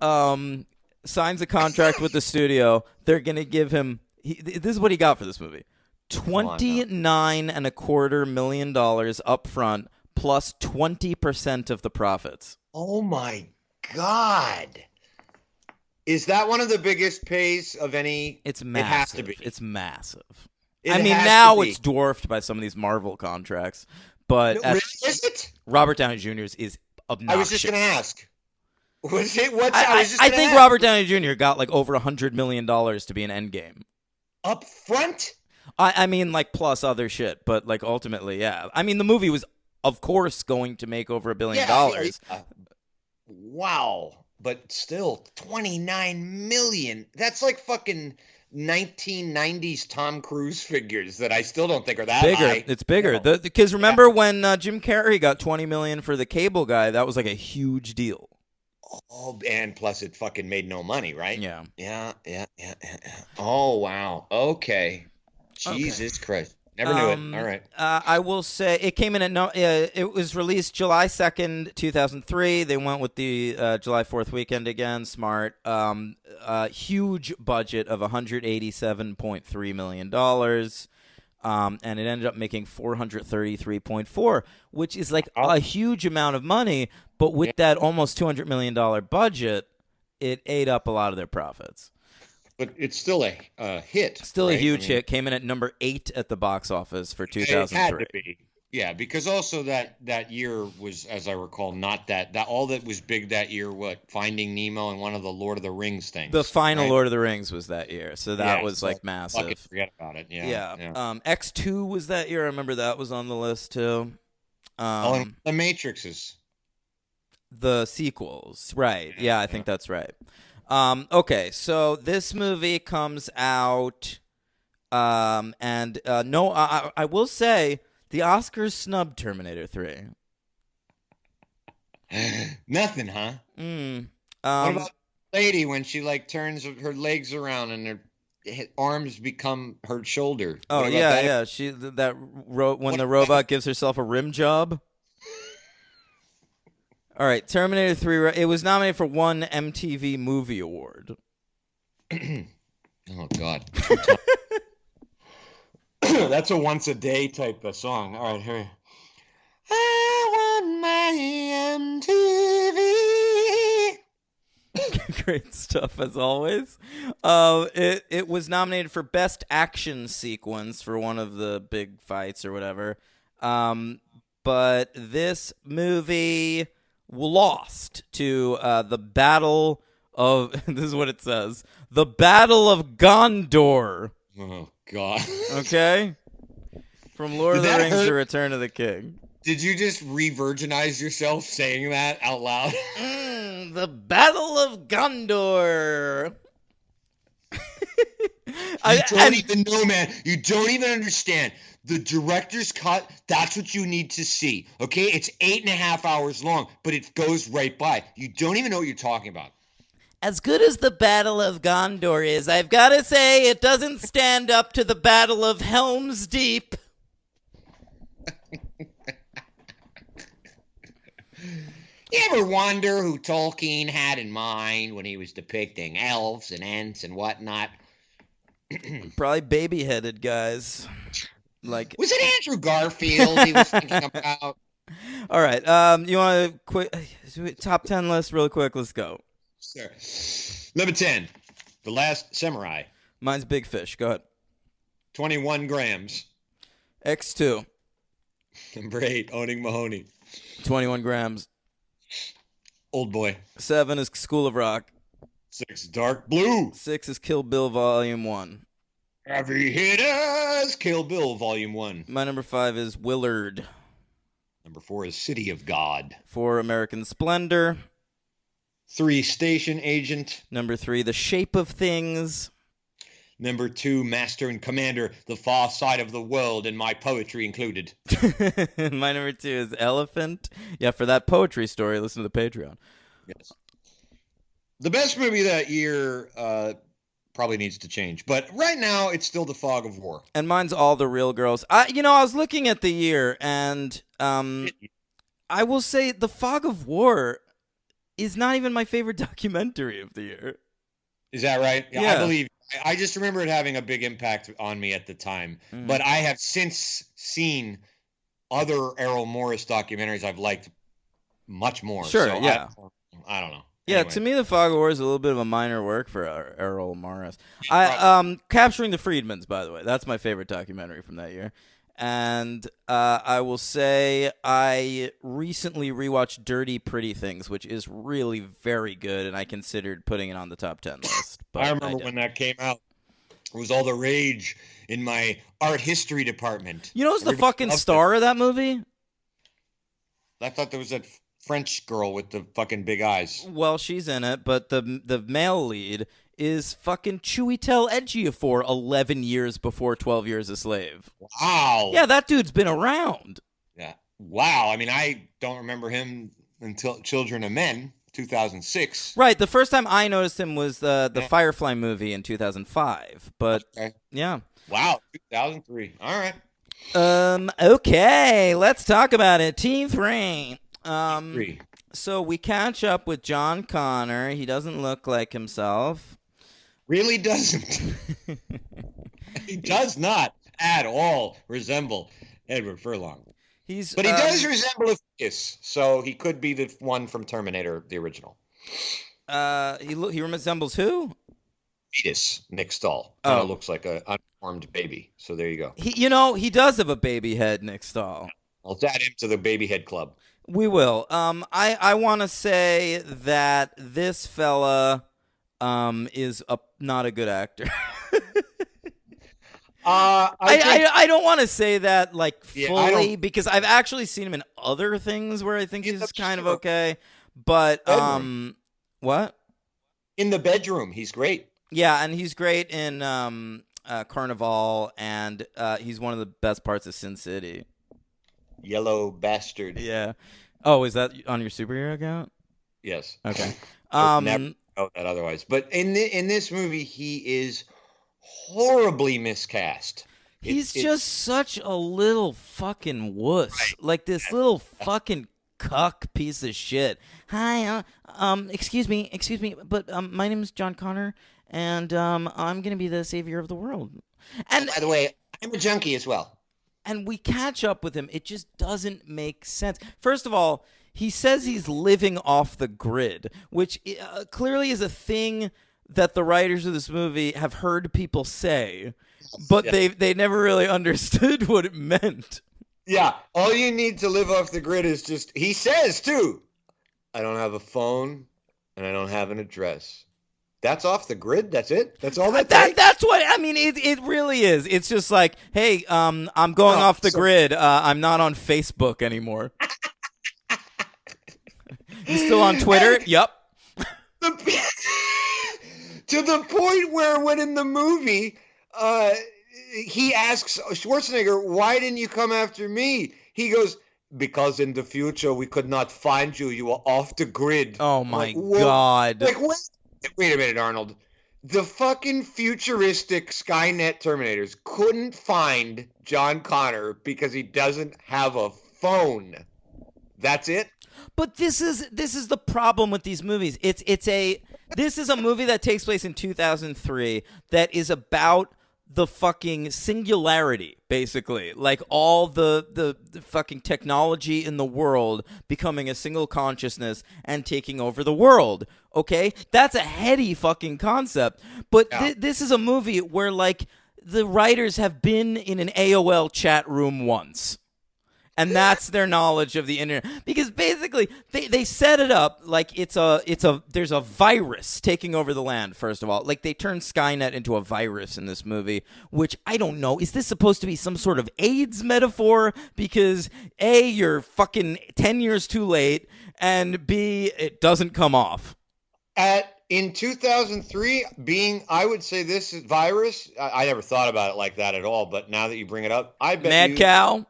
signs a contract with the studio. They're going to give him this is what he got for this movie. $29.25 million up front plus 20% of the profits. Oh my God. Is that one of the biggest pays of any? It's massive. It has to be. It's massive. Now it's dwarfed by some of these Marvel contracts, but really, is it? Robert Downey Jr.'s is obnoxious. I was just going to ask. Was it? I think Robert Downey Jr. got like over $100 million to be an Endgame. Up front? I mean, like, plus other shit, but, like, ultimately, yeah. I mean, the movie was, of course, going to make over $1 billion. Wow. But still, $29 million. That's like fucking 1990s Tom Cruise figures that I still don't think are that high. It's bigger. Because remember when Jim Carrey got $20 million for The Cable Guy? That was, like, a huge deal. Oh, and plus it fucking made no money, right? Yeah. Yeah. Oh, wow. Okay. Jesus Christ. Never knew it. All right. I will say it came in at it was released July 2nd, 2003. They went with the July 4th weekend again. Smart. Huge budget of $187.3 million. And it ended up making $433.4, which is like a huge amount of money. But with that almost $200 million budget, it ate up a lot of their profits. But it's still a hit. Still a huge hit. Came in at number 8 at the box office for 2003. It had to be. Yeah, because also that year was, as I recall, not that all that was big that year. What, Finding Nemo and one of the Lord of the Rings things. The final Lord of the Rings was that year, so that was like massive. Forget about it. Yeah. X2 was that year. I remember that was on the list too. And the Matrixes. The sequels, right? Yeah, I think that's right. Okay, so this movie comes out, I will say the Oscars snubbed Terminator 3. Nothing, huh? What about the lady when she like turns her legs around and her arms become her shoulder? Oh yeah. When the robot gives herself a rim job. All right, Terminator 3. It was nominated for one MTV Movie Award. Oh God. That's a once a day type of song. All right, here. I want my MTV. Great stuff as always. It was nominated for Best Action Sequence for one of the big fights or whatever. But this movie lost to the Battle of. This is what it says: the Battle of Gondor. Oh God. Okay, from Lord of the Rings hurt? to Return of the King. Did you just re-virginize yourself saying that out loud? The Battle of Gondor. You don't even know, man. You don't even understand. The director's cut, that's what you need to see. Okay? It's 8.5 hours long, but it goes right by. You don't even know what you're talking about. As good as the Battle of Gondor is, I've got to say it doesn't stand up to the Battle of Helm's Deep. You ever wonder who Tolkien had in mind when he was depicting elves and ents and whatnot? Probably baby-headed guys. Like, was it Andrew Garfield he was thinking about? all right, you want to quick top 10 list real quick? Let's go. Sure. Number 10, The Last Samurai. Mine's Big Fish. Go ahead. 21 grams. X2. Number 8, Owning Mahoney. 21 grams. Old Boy. 7 is School of Rock. 6, Dark Blue. 6 is Kill Bill Volume 1. Heavy Hitters. Kill Bill Volume 1. My number 5 is Willard. Number 4 is City of God. 4, American Splendor. 3, Station Agent. Number 3, The Shape of Things. Number 2, Master and Commander, The Far Side of the World, and my poetry included. My number 2 is Elephant. Yeah, for that poetry story, listen to the Patreon. Yes. The best movie that year probably needs to change, but right now it's still The Fog of War. And mine's All the Real Girls. I was looking at the year, and I will say The Fog of War is not even my favorite documentary of the year. Is that right? Yeah. I believe. I just remember it having a big impact on me at the time. Mm. But I have since seen other Errol Morris documentaries I've liked much more. Sure, so yeah. I don't know. Yeah, Anyway. to me, The Fog of War is a little bit of a minor work for Errol Morris. Capturing the Freedmans, by the way, that's my favorite documentary from that year. And I will say I recently rewatched Dirty Pretty Things, which is really very good, and I considered putting it on the top 10 list. But I remember when that came out. It was all the rage in my art history department. You know who's the Everybody fucking loved star of that movie? it. I thought there was that French girl with the fucking big eyes. Well, she's in it, but the male lead is fucking Chiwetel Ejiofor 11 years before 12 Years a Slave. Wow. Yeah, that dude's been around. Yeah. Wow. I mean, I don't remember him until Children of Men, 2006. Right, the first time I noticed him was the Firefly movie in 2005. But, Okay. yeah. Wow, 2003. All right. Okay, let's talk about it. Team 3. 3. So we catch up with John Connor. He doesn't look like himself. Really doesn't. He does not at all resemble Edward Furlong. But he does resemble a fetus, so he could be the one from Terminator, the original. He resembles who? Fetus, Nick Stahl. Kind of looks like an unformed baby. So there you go. He does have a baby head, Nick Stahl. I'll add him to the baby head club. We will. I want to say that this fella is not a good actor. I don't want to say that like fully because I've actually seen him in other things where I think he's kind of okay. But what? In The Bedroom, he's great. Yeah, and he's great in Carnival, and he's one of the best parts of Sin City. Yellow Bastard. Yeah. Oh, is that on your superhero account? Yes. Okay. Never know that otherwise. But in this movie, he is horribly miscast. He's just such a little fucking wuss. Right. Like this little fucking cuck piece of shit. Hi, excuse me, but my name is John Connor, and I'm gonna be the savior of the world. And By the way, I'm a junkie as well. and we catch up with him. It just doesn't make sense. First of all, he says he's living off the grid, which clearly is a thing that the writers of this movie have heard people say, but they never really understood what it meant. Yeah, all you need to live off the grid is just, he says too, I don't have a phone and I don't have an address. That's off the grid? That's it? That's all that takes? That's what, I mean, it really is. It's just like, hey, I'm going off the grid. I'm not on Facebook anymore. You still on Twitter? Yep. To the point where when in the movie, he asks Schwarzenegger, why didn't you come after me? He goes, because in the future we could not find you. You were off the grid. Oh, my God. Like, wait a minute, Arnold. The fucking futuristic Skynet Terminators couldn't find John Connor because he doesn't have a phone. That's it? But this is the problem with these movies. This is a movie that takes place in 2003 that is about the fucking singularity, basically. Like all the fucking technology in the world becoming a single consciousness and taking over the world. Okay? That's a heady fucking concept. But this is a movie where, like, the writers have been in an AOL chat room once. And that's their knowledge of the internet. Because basically, they set it up like there's a virus taking over the land, first of all. Like, they turn Skynet into a virus in this movie, which I don't know. Is this supposed to be some sort of AIDS metaphor? Because A, you're fucking 10 years too late, and B, it doesn't come off. In 2003, I would say this virus, I never thought about it like that at all, but now that you bring it up, I bet Mad Cow?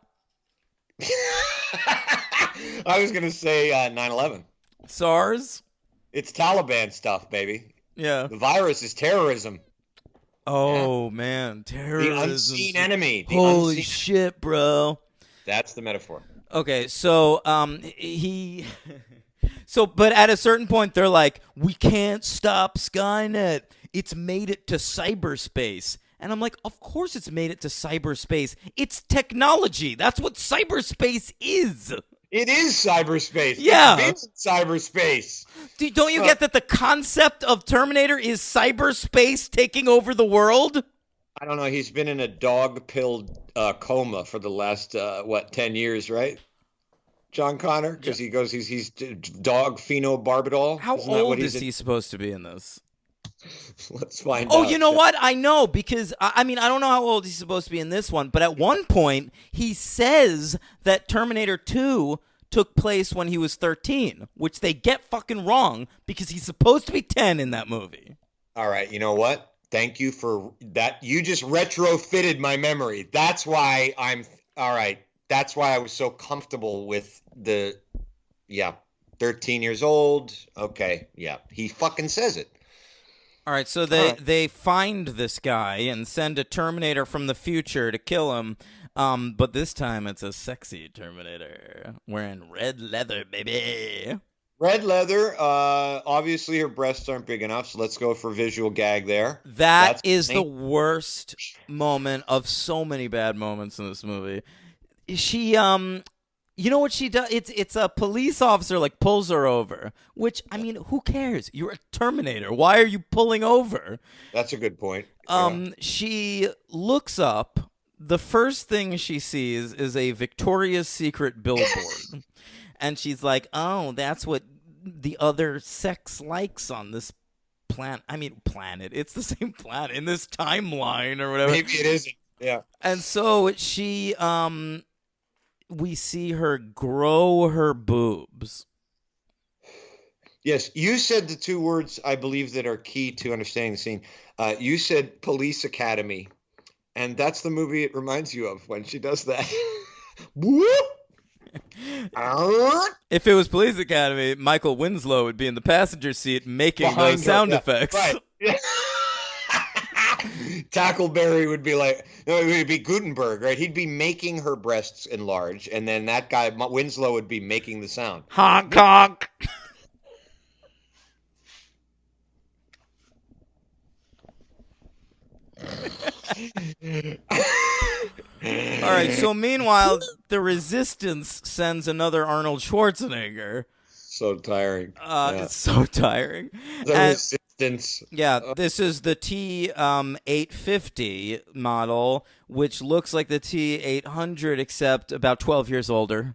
I was going to say 9/11. SARS? It's Taliban stuff, baby. Yeah. The virus is terrorism. Oh, man. Terrorism. The unseen enemy. Holy shit, bro. That's the metaphor. Okay, so but at a certain point, they're like, we can't stop Skynet. It's made it to cyberspace. And I'm like, of course it's made it to cyberspace. It's technology. That's what cyberspace is. It is cyberspace. Yeah. It's cyberspace. Don't you get that the concept of Terminator is cyberspace taking over the world? I don't know. He's been in a dog-pilled coma for the last, 10 years, right? John Connor? Because he goes, he's dog phenobarbital. How old is he supposed to be in this? Let's find out. Oh, you know what? I know, because, I mean, I don't know how old he's supposed to be in this one, but at one point, he says that Terminator 2 took place when he was 13, which they get fucking wrong, because he's supposed to be 10 in that movie. All right, you know what? Thank you for that. You just retrofitted my memory. That's why all right. That's why I was so comfortable with 13 years old. Okay, yeah. He fucking says it. All right, so they find this guy and send a Terminator from the future to kill him, but this time it's a sexy Terminator wearing red leather, baby. Red leather. Obviously, her breasts aren't big enough, so let's go for visual gag there. That's the worst moment of so many bad moments in this movie. She, you know what she does? It's a police officer, like, pulls her over, which, I mean, who cares? You're a Terminator. Why are you pulling over? That's a good point. She looks up. The first thing she sees is a Victoria's Secret billboard. And she's like, oh, that's what the other sex likes on this planet. I mean, planet. It's the same planet in this timeline or whatever. Maybe it isn't. Yeah. And so she, we see her grow her boobs. Yes, you said the two words I believe that are key to understanding the scene. You said Police Academy, and that's the movie it reminds you of when she does that. Whoop! If it was Police Academy, Michael Winslow would be in the passenger seat making those sound effects. Right. Yeah. Tackleberry would be like, no, it would be Gutenberg, right? He'd be making her breasts enlarge, and then that guy Winslow would be making the sound. Honk honk. All right, so meanwhile, the Resistance sends another Arnold Schwarzenegger. So tiring. It's so tiring. The And- Resistance. Yeah, this is the T-850 model, which looks like the T-800 except about 12 years older.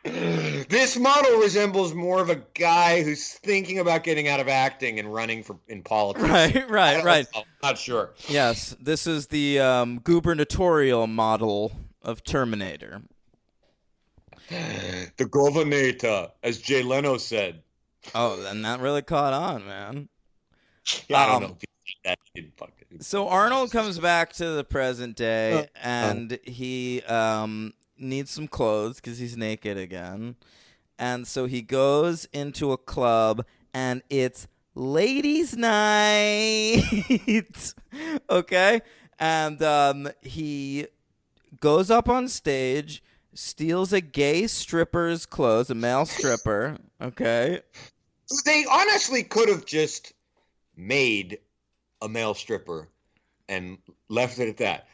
This model resembles more of a guy who's thinking about getting out of acting and running in politics. Right. I'm not sure. Yes, this is the gubernatorial model of Terminator. The Governator, as Jay Leno said. Oh, and that really caught on, man. Yeah, I don't know if he did that. He didn't fucking. So Arnold comes back to the present day, and he needs some clothes because he's naked again. And so he goes into a club, and it's ladies' night. Okay? And he goes up on stage, steals a gay stripper's clothes, a male stripper. Okay? They honestly could have just made a male stripper and left it at that.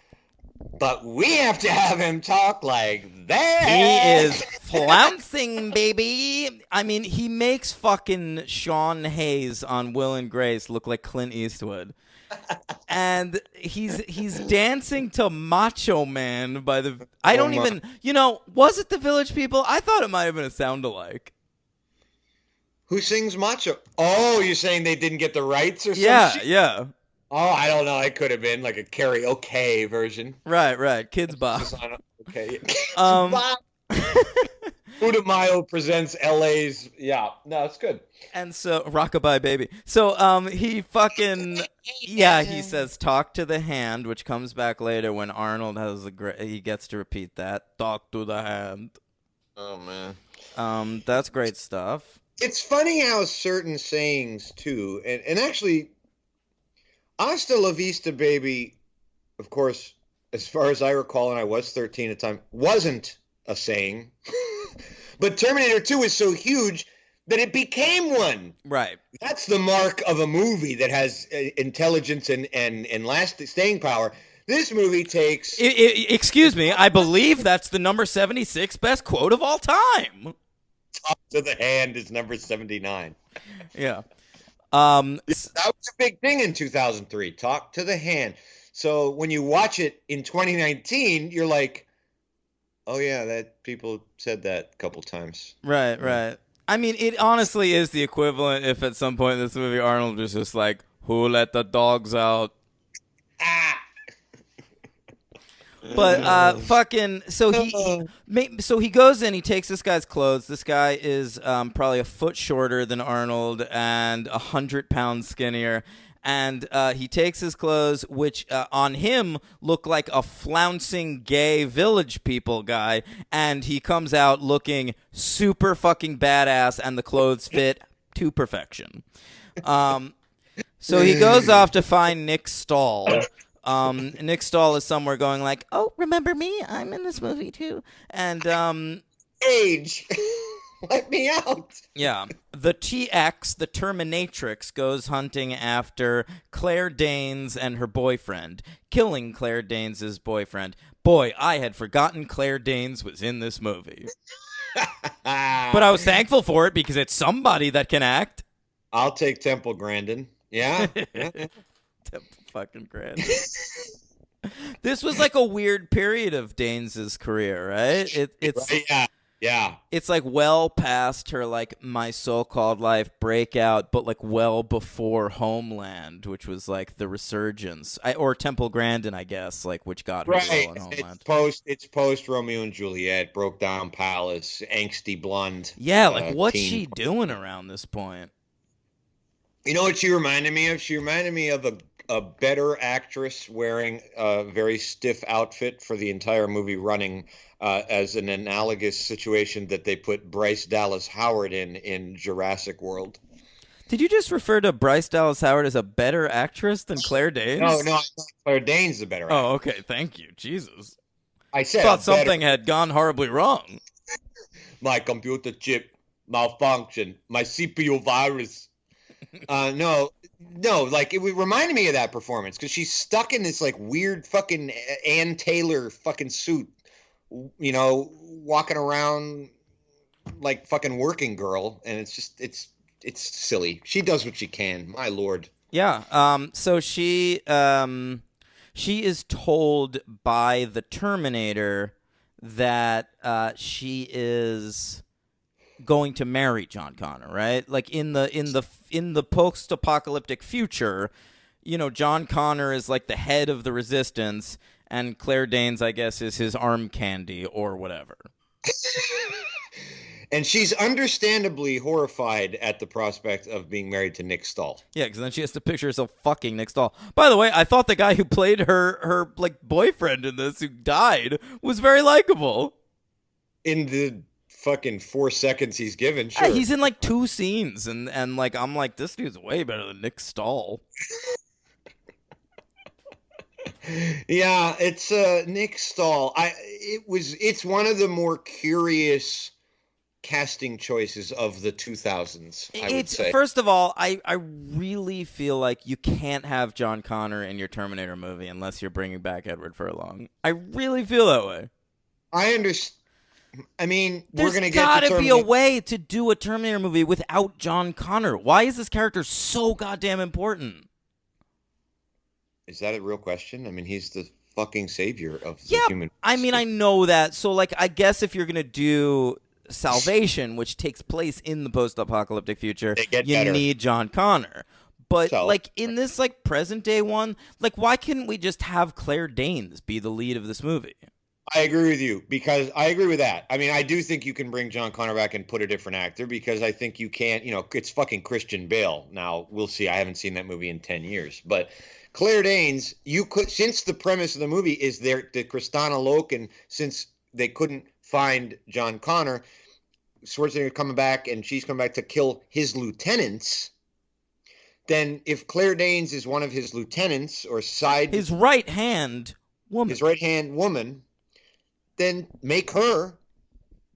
But we have to have him talk like that. He is flouncing, baby. I mean, he makes fucking Sean Hayes on Will and Grace look like Clint Eastwood. And he's dancing to Macho Man by the... I don't even... was it the Village People? I thought it might have been a sound-alike. Who sings Macho? Oh, you're saying they didn't get the rights or something? Yeah. Oh, I don't know. It could have been like a karaoke version. Right. Kids Bop. Okay. Um, Buddha Mayo presents LA's. Yeah, no, it's good. And so, Rockabye Baby. So, he fucking, he says, talk to the hand, which comes back later when Arnold he gets to repeat that. Talk to the hand. Oh, man. That's great stuff. It's funny how certain sayings, too, and actually, Hasta la vista, baby, of course, as far as I recall, and I was 13 at the time, wasn't a saying. But Terminator 2 is so huge that it became one. Right. That's the mark of a movie that has intelligence and staying power. This movie takes... Excuse me, I believe that's the number 76 best quote of all time. Talk to the hand is number 79. Yeah. That was a big thing in 2003. Talk to the hand. So when you watch it in 2019, you're like, oh yeah, that people said that a couple times. Right. I mean, it honestly is the equivalent if at some point in this movie Arnold was just like, who let the dogs out? But so he goes in, he takes this guy's clothes. This guy is probably a foot shorter than Arnold and 100 pounds skinnier. And he takes his clothes, which on him look like a flouncing gay Village People guy. And he comes out looking super fucking badass, and the clothes fit to perfection. So he goes off to find Nick Stahl. Nick Stahl is somewhere going like, oh, remember me? I'm in this movie too. And Age. Let me out. Yeah. The TX, the Terminatrix, goes hunting after Claire Danes and her boyfriend, killing Claire Danes' boyfriend. Boy, I had forgotten Claire Danes was in this movie. But I was thankful for it because it's somebody that can act. I'll take Temple Grandin. Yeah. Temple fucking Grandin. This was like a weird period of Danes' career, right? It's right, yeah. It's like well past her like My So-Called Life breakout, but like well before Homeland, which was like the resurgence, or Temple Grandin, I guess, like which got her role in Homeland. It's post Romeo and Juliet, broke down palace, angsty blonde. Yeah, like what's teen. she doing around this point? You know what she reminded me of? She reminded me of a better actress wearing a very stiff outfit for the entire movie running, as an analogous situation that they put Bryce Dallas Howard in Jurassic World. Did you just refer to Bryce Dallas Howard as a better actress than Claire Danes? No, I thought Claire Danes is a better actor. Oh, okay. Thank you. Jesus. I said Thought something had gone horribly wrong. My computer chip malfunction. My CPU virus. No, like it reminded me of that performance because she's stuck in this like weird fucking Ann Taylor fucking suit, you know, walking around like fucking working girl, and it's silly. She does what she can. My lord. Yeah. So she is told by the Terminator that she is going to marry John Connor, right? Like in the post-apocalyptic future, you know, John Connor is like the head of the resistance, and Claire Danes, I guess, is his arm candy or whatever. And she's understandably horrified at the prospect of being married to Nick Stahl. Yeah, because then she has to picture herself fucking Nick Stahl. By the way, I thought the guy who played her like boyfriend in this, who died, was very likable. In the fucking 4 seconds he's given, sure. Yeah, he's in like 2 scenes, and like I'm like, this dude's way better than Nick Stahl. Yeah, it's Nick Stahl. It's one of the more curious casting choices of the 2000s, I would say. First of all, I really feel like you can't have John Connor in your Terminator movie unless you're bringing back Edward Furlong. I really feel that way. I understand. I mean, we're going to get There's got to be a way to do a Terminator movie without John Connor. Why is this character so goddamn important? Is that a real question? I mean, he's the fucking savior of the human race. I mean, I know that. So, like, I guess if you're going to do Salvation, which takes place in the post-apocalyptic future, you need John Connor. But, like, in this, like, present-day one, like, why couldn't we just have Claire Danes be the lead of this movie? I agree with you, because I agree with that. I mean, I do think you can bring John Connor back and put a different actor, because I think you can't, you know, it's fucking Christian Bale. Now, we'll see. I haven't seen that movie in 10 years. But Claire Danes, you could, since the premise of the movie is the Kristana Loken, since they couldn't find John Connor, Schwarzenegger coming back and she's coming back to kill his lieutenants, then if Claire Danes is one of his lieutenants or his right-hand woman, then make her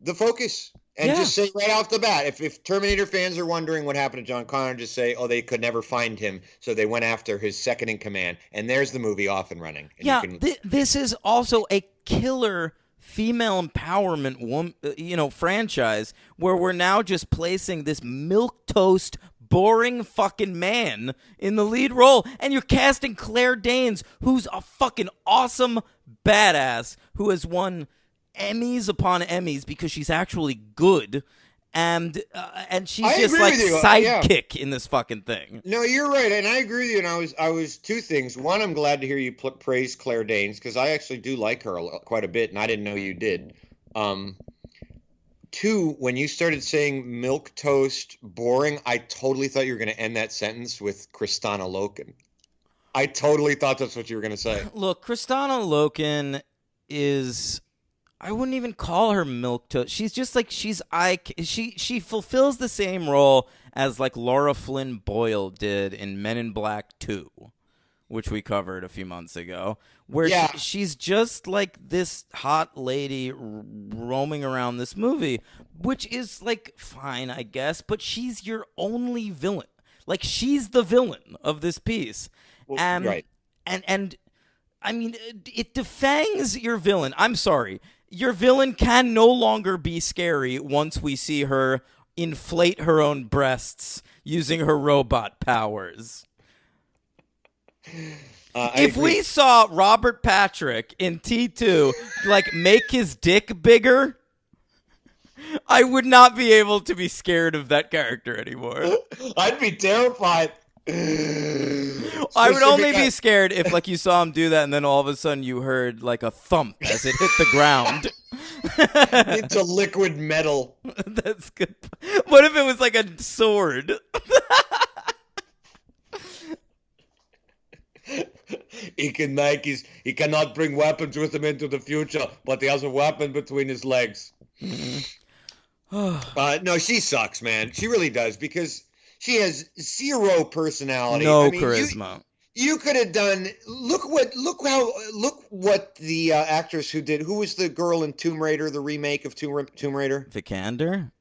the focus. And just say right off the bat, if Terminator fans are wondering what happened to John Connor, just say, oh, they could never find him, so they went after his second in command. And there's the movie off and running. And this is also a killer female empowerment franchise where we're now just placing this milquetoast, boring fucking man in the lead role. And you're casting Claire Danes, who's a fucking awesome badass who has won Emmys upon Emmys because she's actually good, and she's just like sidekick in this fucking thing. No, you're right, and I agree with you. And I was two things. One, I'm glad to hear you praise Claire Danes because I actually do like her quite a bit, and I didn't know you did. Two, when you started saying milquetoast, boring, I totally thought you were going to end that sentence with Kristana Loken. I totally thought that's what you were going to say. Look, Kristana Loken is, I wouldn't even call her milquetoast. She's just like, she fulfills the same role as like Laura Flynn Boyle did in Men in Black 2, which we covered a few months ago, where she's just like this hot lady roaming around this movie, which is like fine, I guess, but she's your only villain. Like, she's the villain of this piece. Well, right. And I mean, it defangs your villain. I'm sorry. Your villain can no longer be scary once we see her inflate her own breasts using her robot powers. If we saw Robert Patrick in T2 like make his dick bigger, I would not be able to be scared of that character anymore. I'd be terrified. I would only be scared if like you saw him do that and then all of a sudden you heard like a thump as it hit the ground. It's a liquid metal. That's good. What if it was like a sword? He cannot bring weapons with him into the future, but he has a weapon between his legs. No, she sucks, man. She really does, because She has zero personality. No I mean, charisma. You could have done. Look what the actress who was the girl in Tomb Raider, the remake of Tomb Raider. Vikander?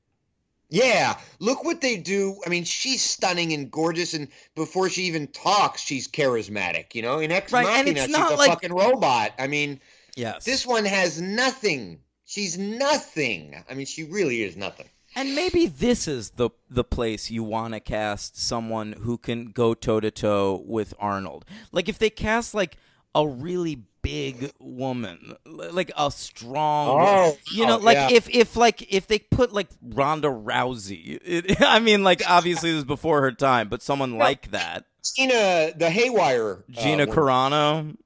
Yeah, look what they do. I mean, she's stunning and gorgeous, and before she even talks, she's charismatic. You know, in Ex Machina, she's a fucking robot. I mean, yes. This one has nothing. She's nothing. I mean, she really is nothing. And maybe this is the place you want to cast someone who can go toe-to-toe with Arnold. Like, if they cast, like, a really big woman, like a strong if they put, like, Ronda Rousey. I mean, like, obviously this was before her time, but someone like that. The Haywire. Gina Carano.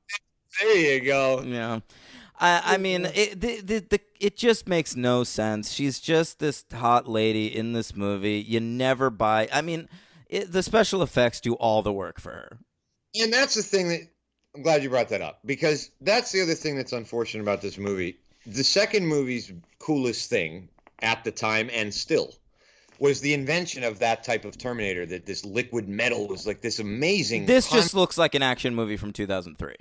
There you go. Yeah. I mean, it just makes no sense. She's just this hot lady in this movie. You never buy. I mean, the special effects do all the work for her. And that's the thing that I'm glad you brought that up, because that's the other thing that's unfortunate about this movie. The second movie's coolest thing at the time and still was the invention of that type of Terminator, that this liquid metal was like this amazing. This just looks like an action movie from 2003.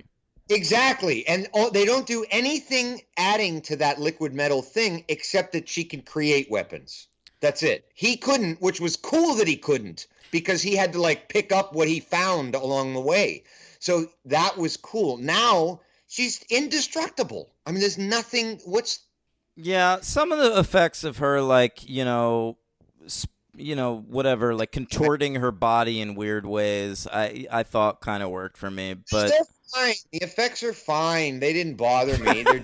Exactly. And they don't do anything adding to that liquid metal thing except that she can create weapons. That's it. He couldn't, which was cool that he couldn't, because he had to like pick up what he found along the way. So that was cool. Now she's indestructible. I mean, there's nothing. Yeah, some of the effects of her, like, whatever, like contorting her body in weird ways, I thought kind of worked for me. But they're fine. The effects are fine. They didn't bother me. They're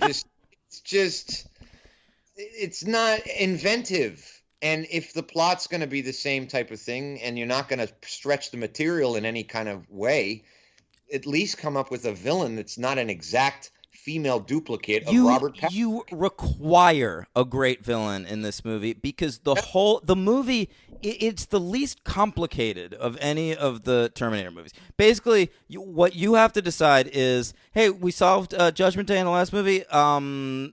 it's not inventive. And if the plot's going to be the same type of thing and you're not going to stretch the material in any kind of way, at least come up with a villain that's not an exact female duplicate of Robert Pattinson. You require a great villain in this movie, because the movie, it's the least complicated of any of the Terminator movies. Basically, what you have to decide is, hey, we solved Judgment Day in the last movie.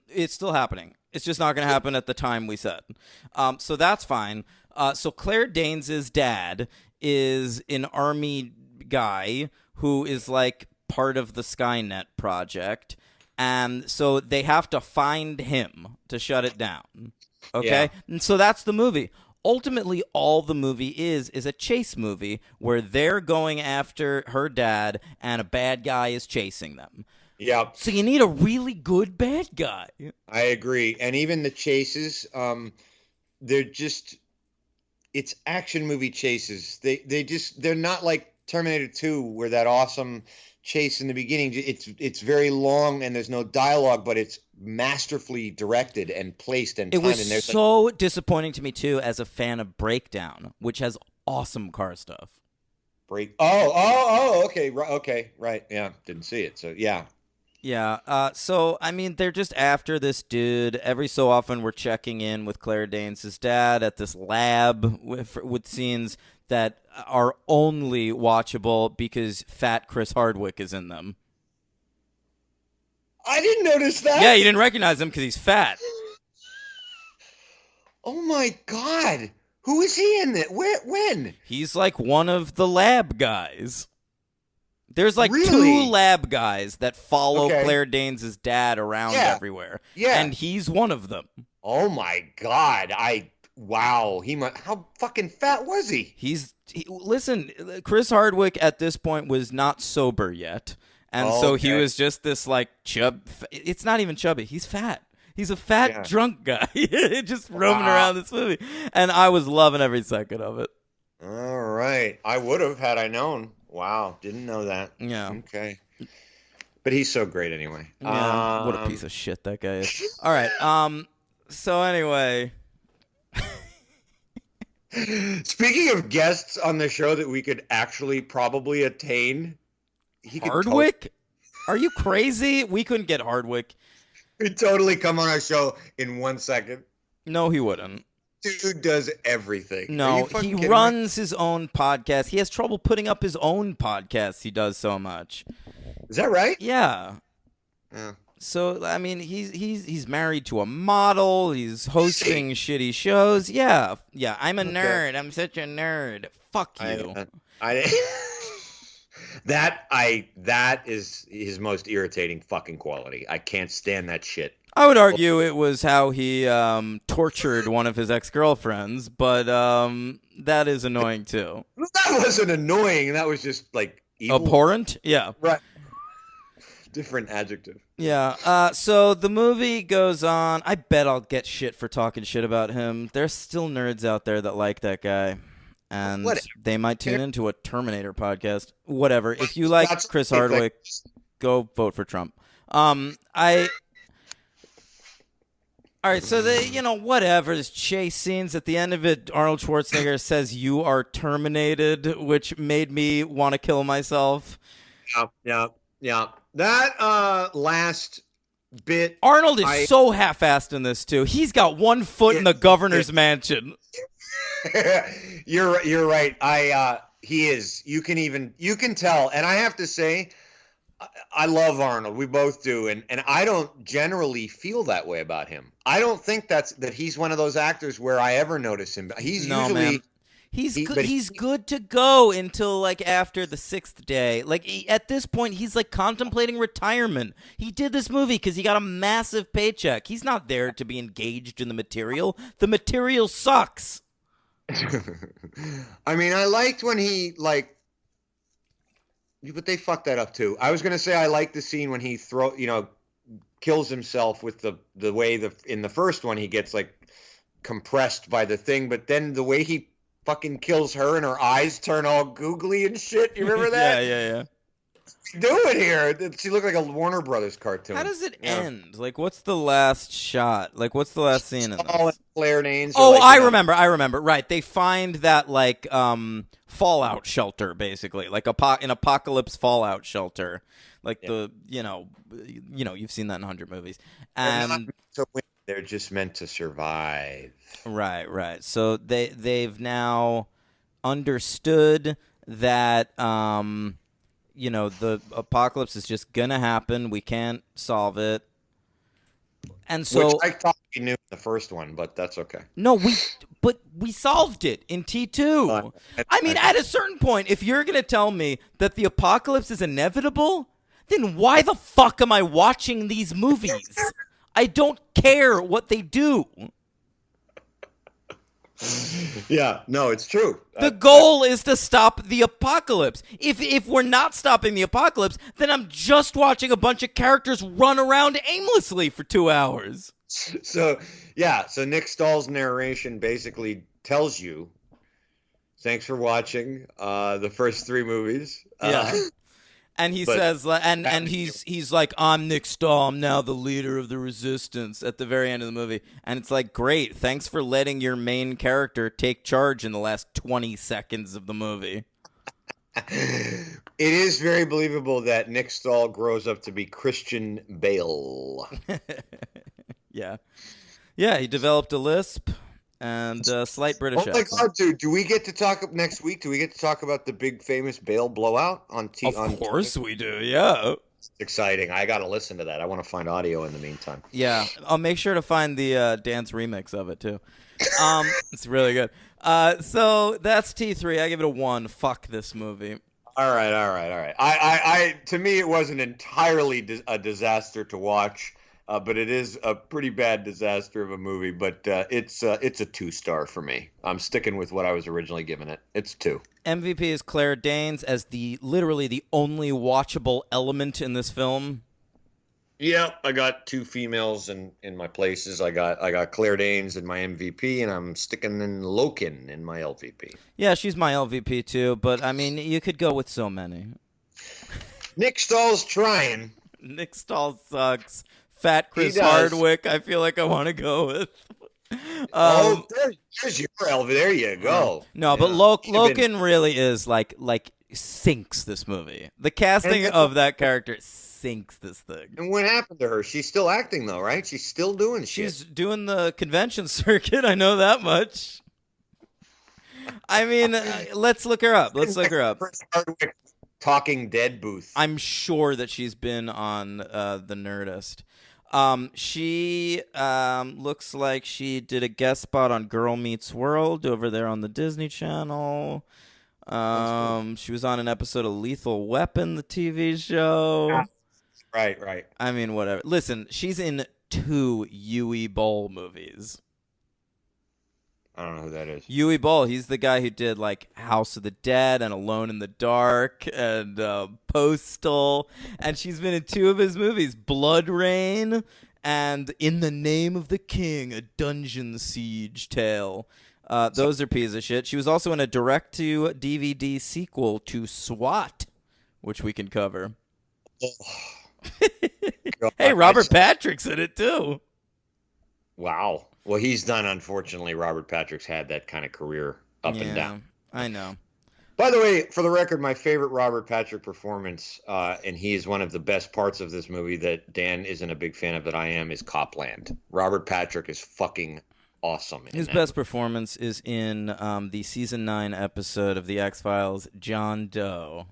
It's still happening. It's just not going to happen at the time we said. So that's fine. So Claire Danes' dad is an army guy who is like part of the Skynet project. And so they have to find him to shut it down. Okay? Yeah. And so that's the movie. Ultimately, all the movie is a chase movie where they're going after her dad and a bad guy is chasing them. Yeah. So you need a really good bad guy. I agree. And even the chases, it's action movie chases. They're not like Terminator 2, where that awesome chase in the beginning, it's very long and there's no dialogue, but it's masterfully directed and placed and timed. It was so disappointing to me too, as a fan of Breakdown, which has awesome car stuff. Okay, right, yeah, didn't see it, so yeah. So I mean, they're just after this dude. Every so often, we're checking in with Claire Danes' dad at this lab with scenes that are only watchable because fat Chris Hardwick is in them. I didn't notice that. Yeah, you didn't recognize him because he's fat. Oh my God. Who is he in it? When? He's like one of the lab guys. There's like really? 2 lab guys that follow Claire Danes' dad around everywhere. Yeah. And he's one of them. Oh my God. Wow. How fucking fat was he? Listen, Chris Hardwick at this point was not sober yet. And so he was just this like it's not even chubby. He's fat. He's a fat drunk guy just roaming around this movie. And I was loving every second of it. All right. I would have had I known. Wow. Didn't know that. Yeah. Okay. But he's so great anyway. Yeah. What a piece of shit that guy is. All right. So anyway. Speaking of guests on the show that we could actually probably attain. Hardwick? Are you crazy? We couldn't get Hardwick. He'd totally come on our show in 1 second. No, he wouldn't. Dude does everything. No, he runs his own podcast. He has trouble putting up his own podcast. He does so much. Is that right? Yeah. So I mean, he's married to a model. He's hosting shitty shows. Yeah. I'm a nerd. I'm such a nerd. Fuck you. I that is his most irritating fucking quality. I can't stand that shit. I would argue it was how he tortured one of his ex-girlfriends, but that is annoying too. That wasn't annoying. That was just like evil. Abhorrent? Yeah. Right. Different adjective. Yeah. So the movie goes on. I bet I'll get shit for talking shit about him. There's still nerds out there that like that guy. And they might tune into a Terminator podcast. Whatever. If you like Chris Hardwick, go vote for Trump. All right, so whatever. There's chase scenes. At the end of it, Arnold Schwarzenegger says, "You are terminated," which made me want to kill myself. Yeah. That last bit. Arnold is so half-assed in this, too. He's got one foot in the governor's mansion. You're right. He is. You can tell. And I have to say, I love Arnold. We both do, and I don't generally feel that way about him. I don't think that he's one of those actors where I ever notice him. He's usually. Man. He's good to go until like after the 6th day. Like at this point, he's like contemplating retirement. He did this movie because he got a massive paycheck. He's not there to be engaged in the material. The material sucks. I mean, I liked when he but they fucked that up too. I was gonna say I liked the scene when he kills himself with the way in the first one he gets like compressed by the thing, but then the way he fucking kills her and her eyes turn all googly and shit. You remember that? Yeah. What's he doing here? She looked like a Warner Brothers cartoon. How does it end? Like, what's the last shot? Like, what's the last scene in this? Claire Danes. Oh, I remember. Right. They find that, like, fallout shelter, basically. Like, an apocalypse fallout shelter. Like, you've seen that in 100 movies. And they're just meant to survive. Right. So they've now understood that the apocalypse is just gonna happen. We can't solve it, and so which I thought we knew in the first one, but that's okay. No, we solved it in T2. I mean, at a certain point, if you're gonna tell me that the apocalypse is inevitable, then why the fuck am I watching these movies? I don't care what they do. Yeah, no, it's true. The goal is to stop the apocalypse. If we're not stopping the apocalypse, then I'm just watching a bunch of characters run around aimlessly for 2 hours. So Nick Stahl's narration basically tells you, thanks for watching the first 3 movies. Yeah. And he says, and he's like, I'm Nick Stahl. I'm now the leader of the resistance at the very end of the movie. And it's like, great. Thanks for letting your main character take charge in the last 20 seconds of the movie. It is very believable that Nick Stahl grows up to be Christian Bale. Yeah. Yeah, he developed a lisp and slight British accent. Oh my God, dude! Do we get to talk next week? Do we get to talk about the big famous Bale blowout on TV? Of course we do. Yeah, it's exciting. I got to listen to that. I want to find audio in the meantime. Yeah, I'll make sure to find the dance remix of it too. It's really good. So that's T3. I give it a 1. Fuck this movie. All right. I to me, it wasn't entirely a disaster to watch. But it is a pretty bad disaster of a movie. But it's a 2-star for me. I'm sticking with what I was originally giving it. It's 2. MVP is Claire Danes as literally the only watchable element in this film. Yeah, I got 2 females in my places. I got Claire Danes in my MVP, and I'm sticking in Loken in my LVP. Yeah, she's my LVP too. But I mean, you could go with so many. Nick Stahl's trying. Nick Stahl sucks. Fat Chris Hardwick, I feel like I want to go with. There's your LV. There you go. No, but Loken really is like sinks this movie. The casting of that character sinks this thing. And what happened to her? She's still acting though, right? She's still doing shit. She's doing the convention circuit. I know that much. I mean, let's look her up. Chris Hardwick Talking Dead booth. I'm sure that she's been on the Nerdist. She looks like she did a guest spot on Girl Meets World over there on the Disney Channel. Cool. She was on an episode of Lethal Weapon, the TV show. Right. I mean, whatever. Listen, she's in 2 Yui Bowl movies. I don't know who that is. Yui Bowl, he's the guy who did like House of the Dead and Alone in the Dark and Postal, and she's been in 2 of his movies, Blood Rain and In the Name of the King, a dungeon siege tale. Those are pieces of shit. She was also in a direct-to-DVD sequel to SWAT, which we can cover. Hey, Robert Patrick's in it too. Wow. Well, he's done, unfortunately. Robert Patrick's had that kind of career up and down. I know. By the way, for the record, my favorite Robert Patrick performance, and he is one of the best parts of this movie that Dan isn't a big fan of that I am, is Copland. Robert Patrick is fucking awesome. His best performance is in the season 9 episode of The X-Files, John Doe.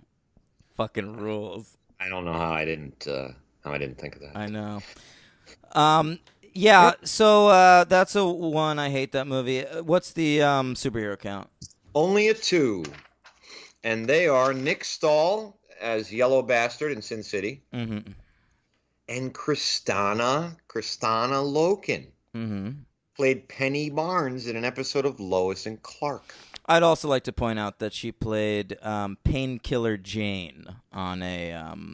Fucking rules. I don't know how I didn't think of that. I know. Yeah, so that's a 1. I hate that movie. What's the superhero count? Only a 2. And they are Nick Stahl as Yellow Bastard in Sin City. Mm-hmm. And Kristana Loken. Mm-hmm. Played Penny Barnes in an episode of Lois and Clark. I'd also like to point out that she played Painkiller Jane on a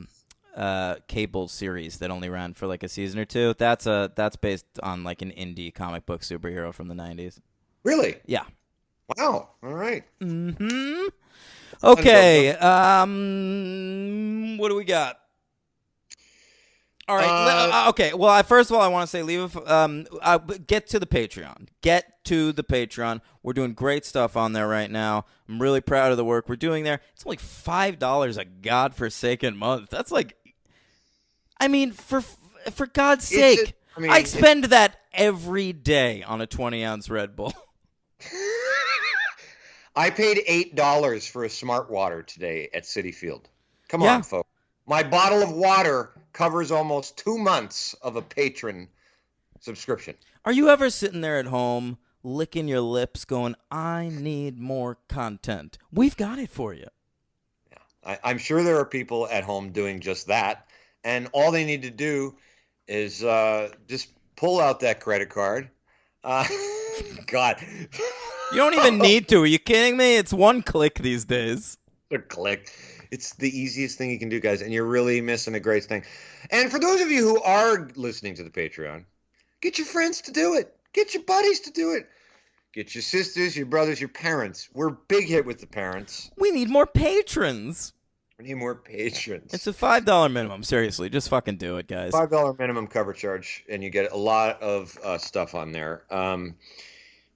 cable series that only ran for like a season or 2. That's based on like an indie comic book superhero from the 90s. Really? Yeah. Wow. All right. Mm-hmm. Okay. What do we got? All right. Okay. Well, first of all, I want to say get to the Patreon. Get to the Patreon. We're doing great stuff on there right now. I'm really proud of the work we're doing there. It's only $5 a godforsaken month. That's like, I mean, for God's sake, I spend that every day on a 20-ounce Red Bull. I paid $8 for a Smart Water today at Citi Field. Come on, folks. My bottle of water covers almost 2 months of a patron subscription. Are you ever sitting there at home, licking your lips, going, I need more content? We've got it for you. Yeah, I'm sure there are people at home doing just that. And all they need to do is just pull out that credit card. God. You don't even need to. Are you kidding me? It's 1 click these days. A click. It's the easiest thing you can do, guys, and you're really missing a great thing. And for those of you who are listening to the Patreon, get your friends to do it. Get your buddies to do it. Get your sisters, your brothers, your parents. We're big hit with the parents. We need more patrons. We need more patrons. It's a $5 minimum. Seriously, just fucking do it, guys. $5 minimum cover charge, and you get a lot of stuff on there.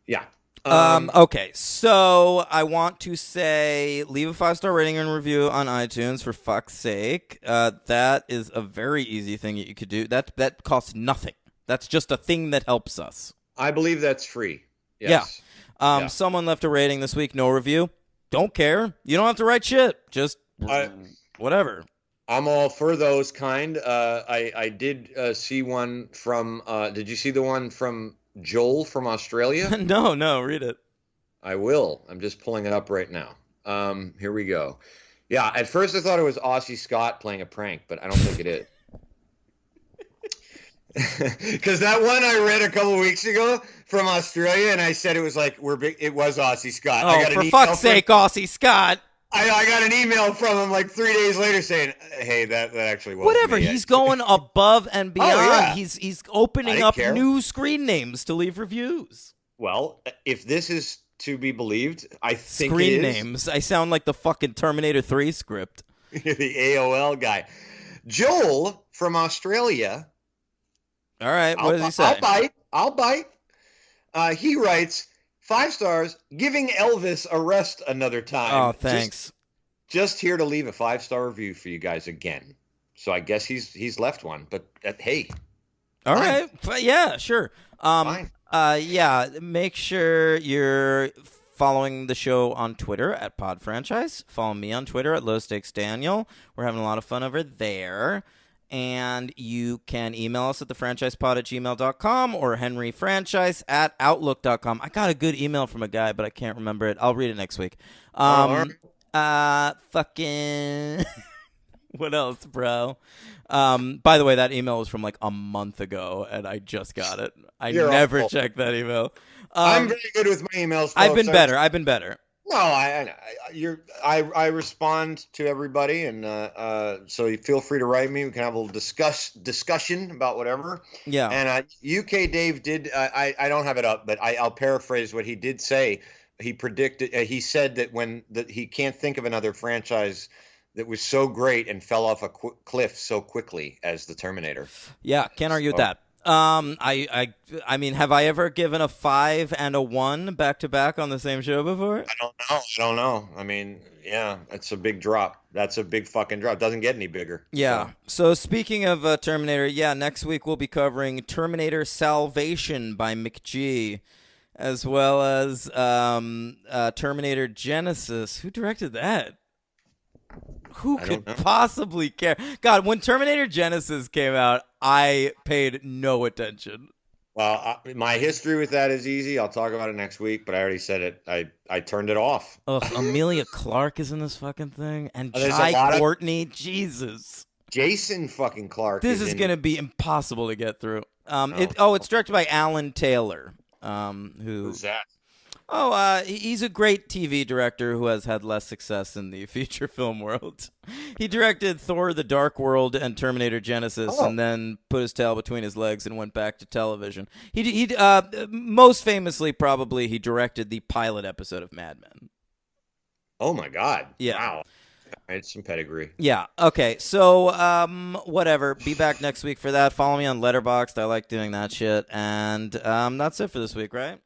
Yeah. Okay, so I want to say leave a 5-star rating and review on iTunes, for fuck's sake. That is a very easy thing that you could do. That costs nothing. That's just a thing that helps us. I believe that's free. Yes. Yeah. Someone left a rating this week, no review. Don't care. You don't have to write shit. Just whatever. I'm all for those kind. I did see one from. Did you see the one from Joel from Australia? No, read it. I will. I'm just pulling it up right now. Here we go. Yeah, at first I thought it was Aussie Scott playing a prank, but I don't think it is. Because that one I read a couple weeks ago from Australia, and I said it was like it was Aussie Scott. Oh, for fuck's sake, Aussie Scott! I got an email from him like 3 days later saying, "Hey, that actually was whatever." Me. He's going above and beyond. Oh, yeah. He's opening up new screen names to leave reviews. Well, if this is to be believed, I think screen it is. Names. I sound like the fucking Terminator 3 script. The AOL guy, Joel from Australia. All right, what does he say? I'll bite. He writes 5 stars, giving Elvis a rest another time. Oh, thanks. Just here to leave a 5-star review for you guys again. So I guess he's left one, but hey. All right, yeah, sure. Fine. Yeah, make sure you're following the show on Twitter at PodFranchise. Follow me on Twitter at LowStakesDaniel. We're having a lot of fun over there. And you can email us at thefranchisepod@gmail.com or henryfranchise@outlook.com. I got a good email from a guy, but I can't remember it. I'll read it next week. Fucking... What else, bro? By the way, that email was from like a month ago, and I just got it. You're never awful. Checked that email. I'm very good with my emails. Folks. I've been better. No, I respond to everybody, and so you feel free to write me. We can have a little discussion about whatever. Yeah. And UK Dave did. I don't have it up, but I'll paraphrase what he did say. He predicted. He said that he can't think of another franchise that was so great and fell off a cliff so quickly as the Terminator. Yeah, can't argue with that. I mean, have I ever given a 5 and a 1 back to back on the same show before? I don't know. I mean, yeah, it's a big drop. That's a big fucking drop. Doesn't get any bigger. Yeah. So speaking of Terminator, next week we'll be covering Terminator Salvation by McG, as well as Terminator Genesis. Who directed that? Who could possibly care? God, when Terminator Genesis came out, I paid no attention. Well, my history with that is easy. I'll talk about it next week, but I already said it. I turned it off. Ugh, Amelia Clarke is in this fucking thing. And Jai Courtney. Jesus. Jason fucking Clarke. This is going to be impossible to get through. It's directed by Alan Taylor. Who's that? He's a great TV director who has had less success in the feature film world. He directed Thor: The Dark World and Terminator Genesis, and then put his tail between his legs and went back to television. He most famously, probably, he directed the pilot episode of Mad Men. Oh my God! Yeah. Wow. It's some pedigree. Yeah. Okay. So, whatever. Be back next week for that. Follow me on Letterboxd. I like doing that shit. And that's it for this week, right?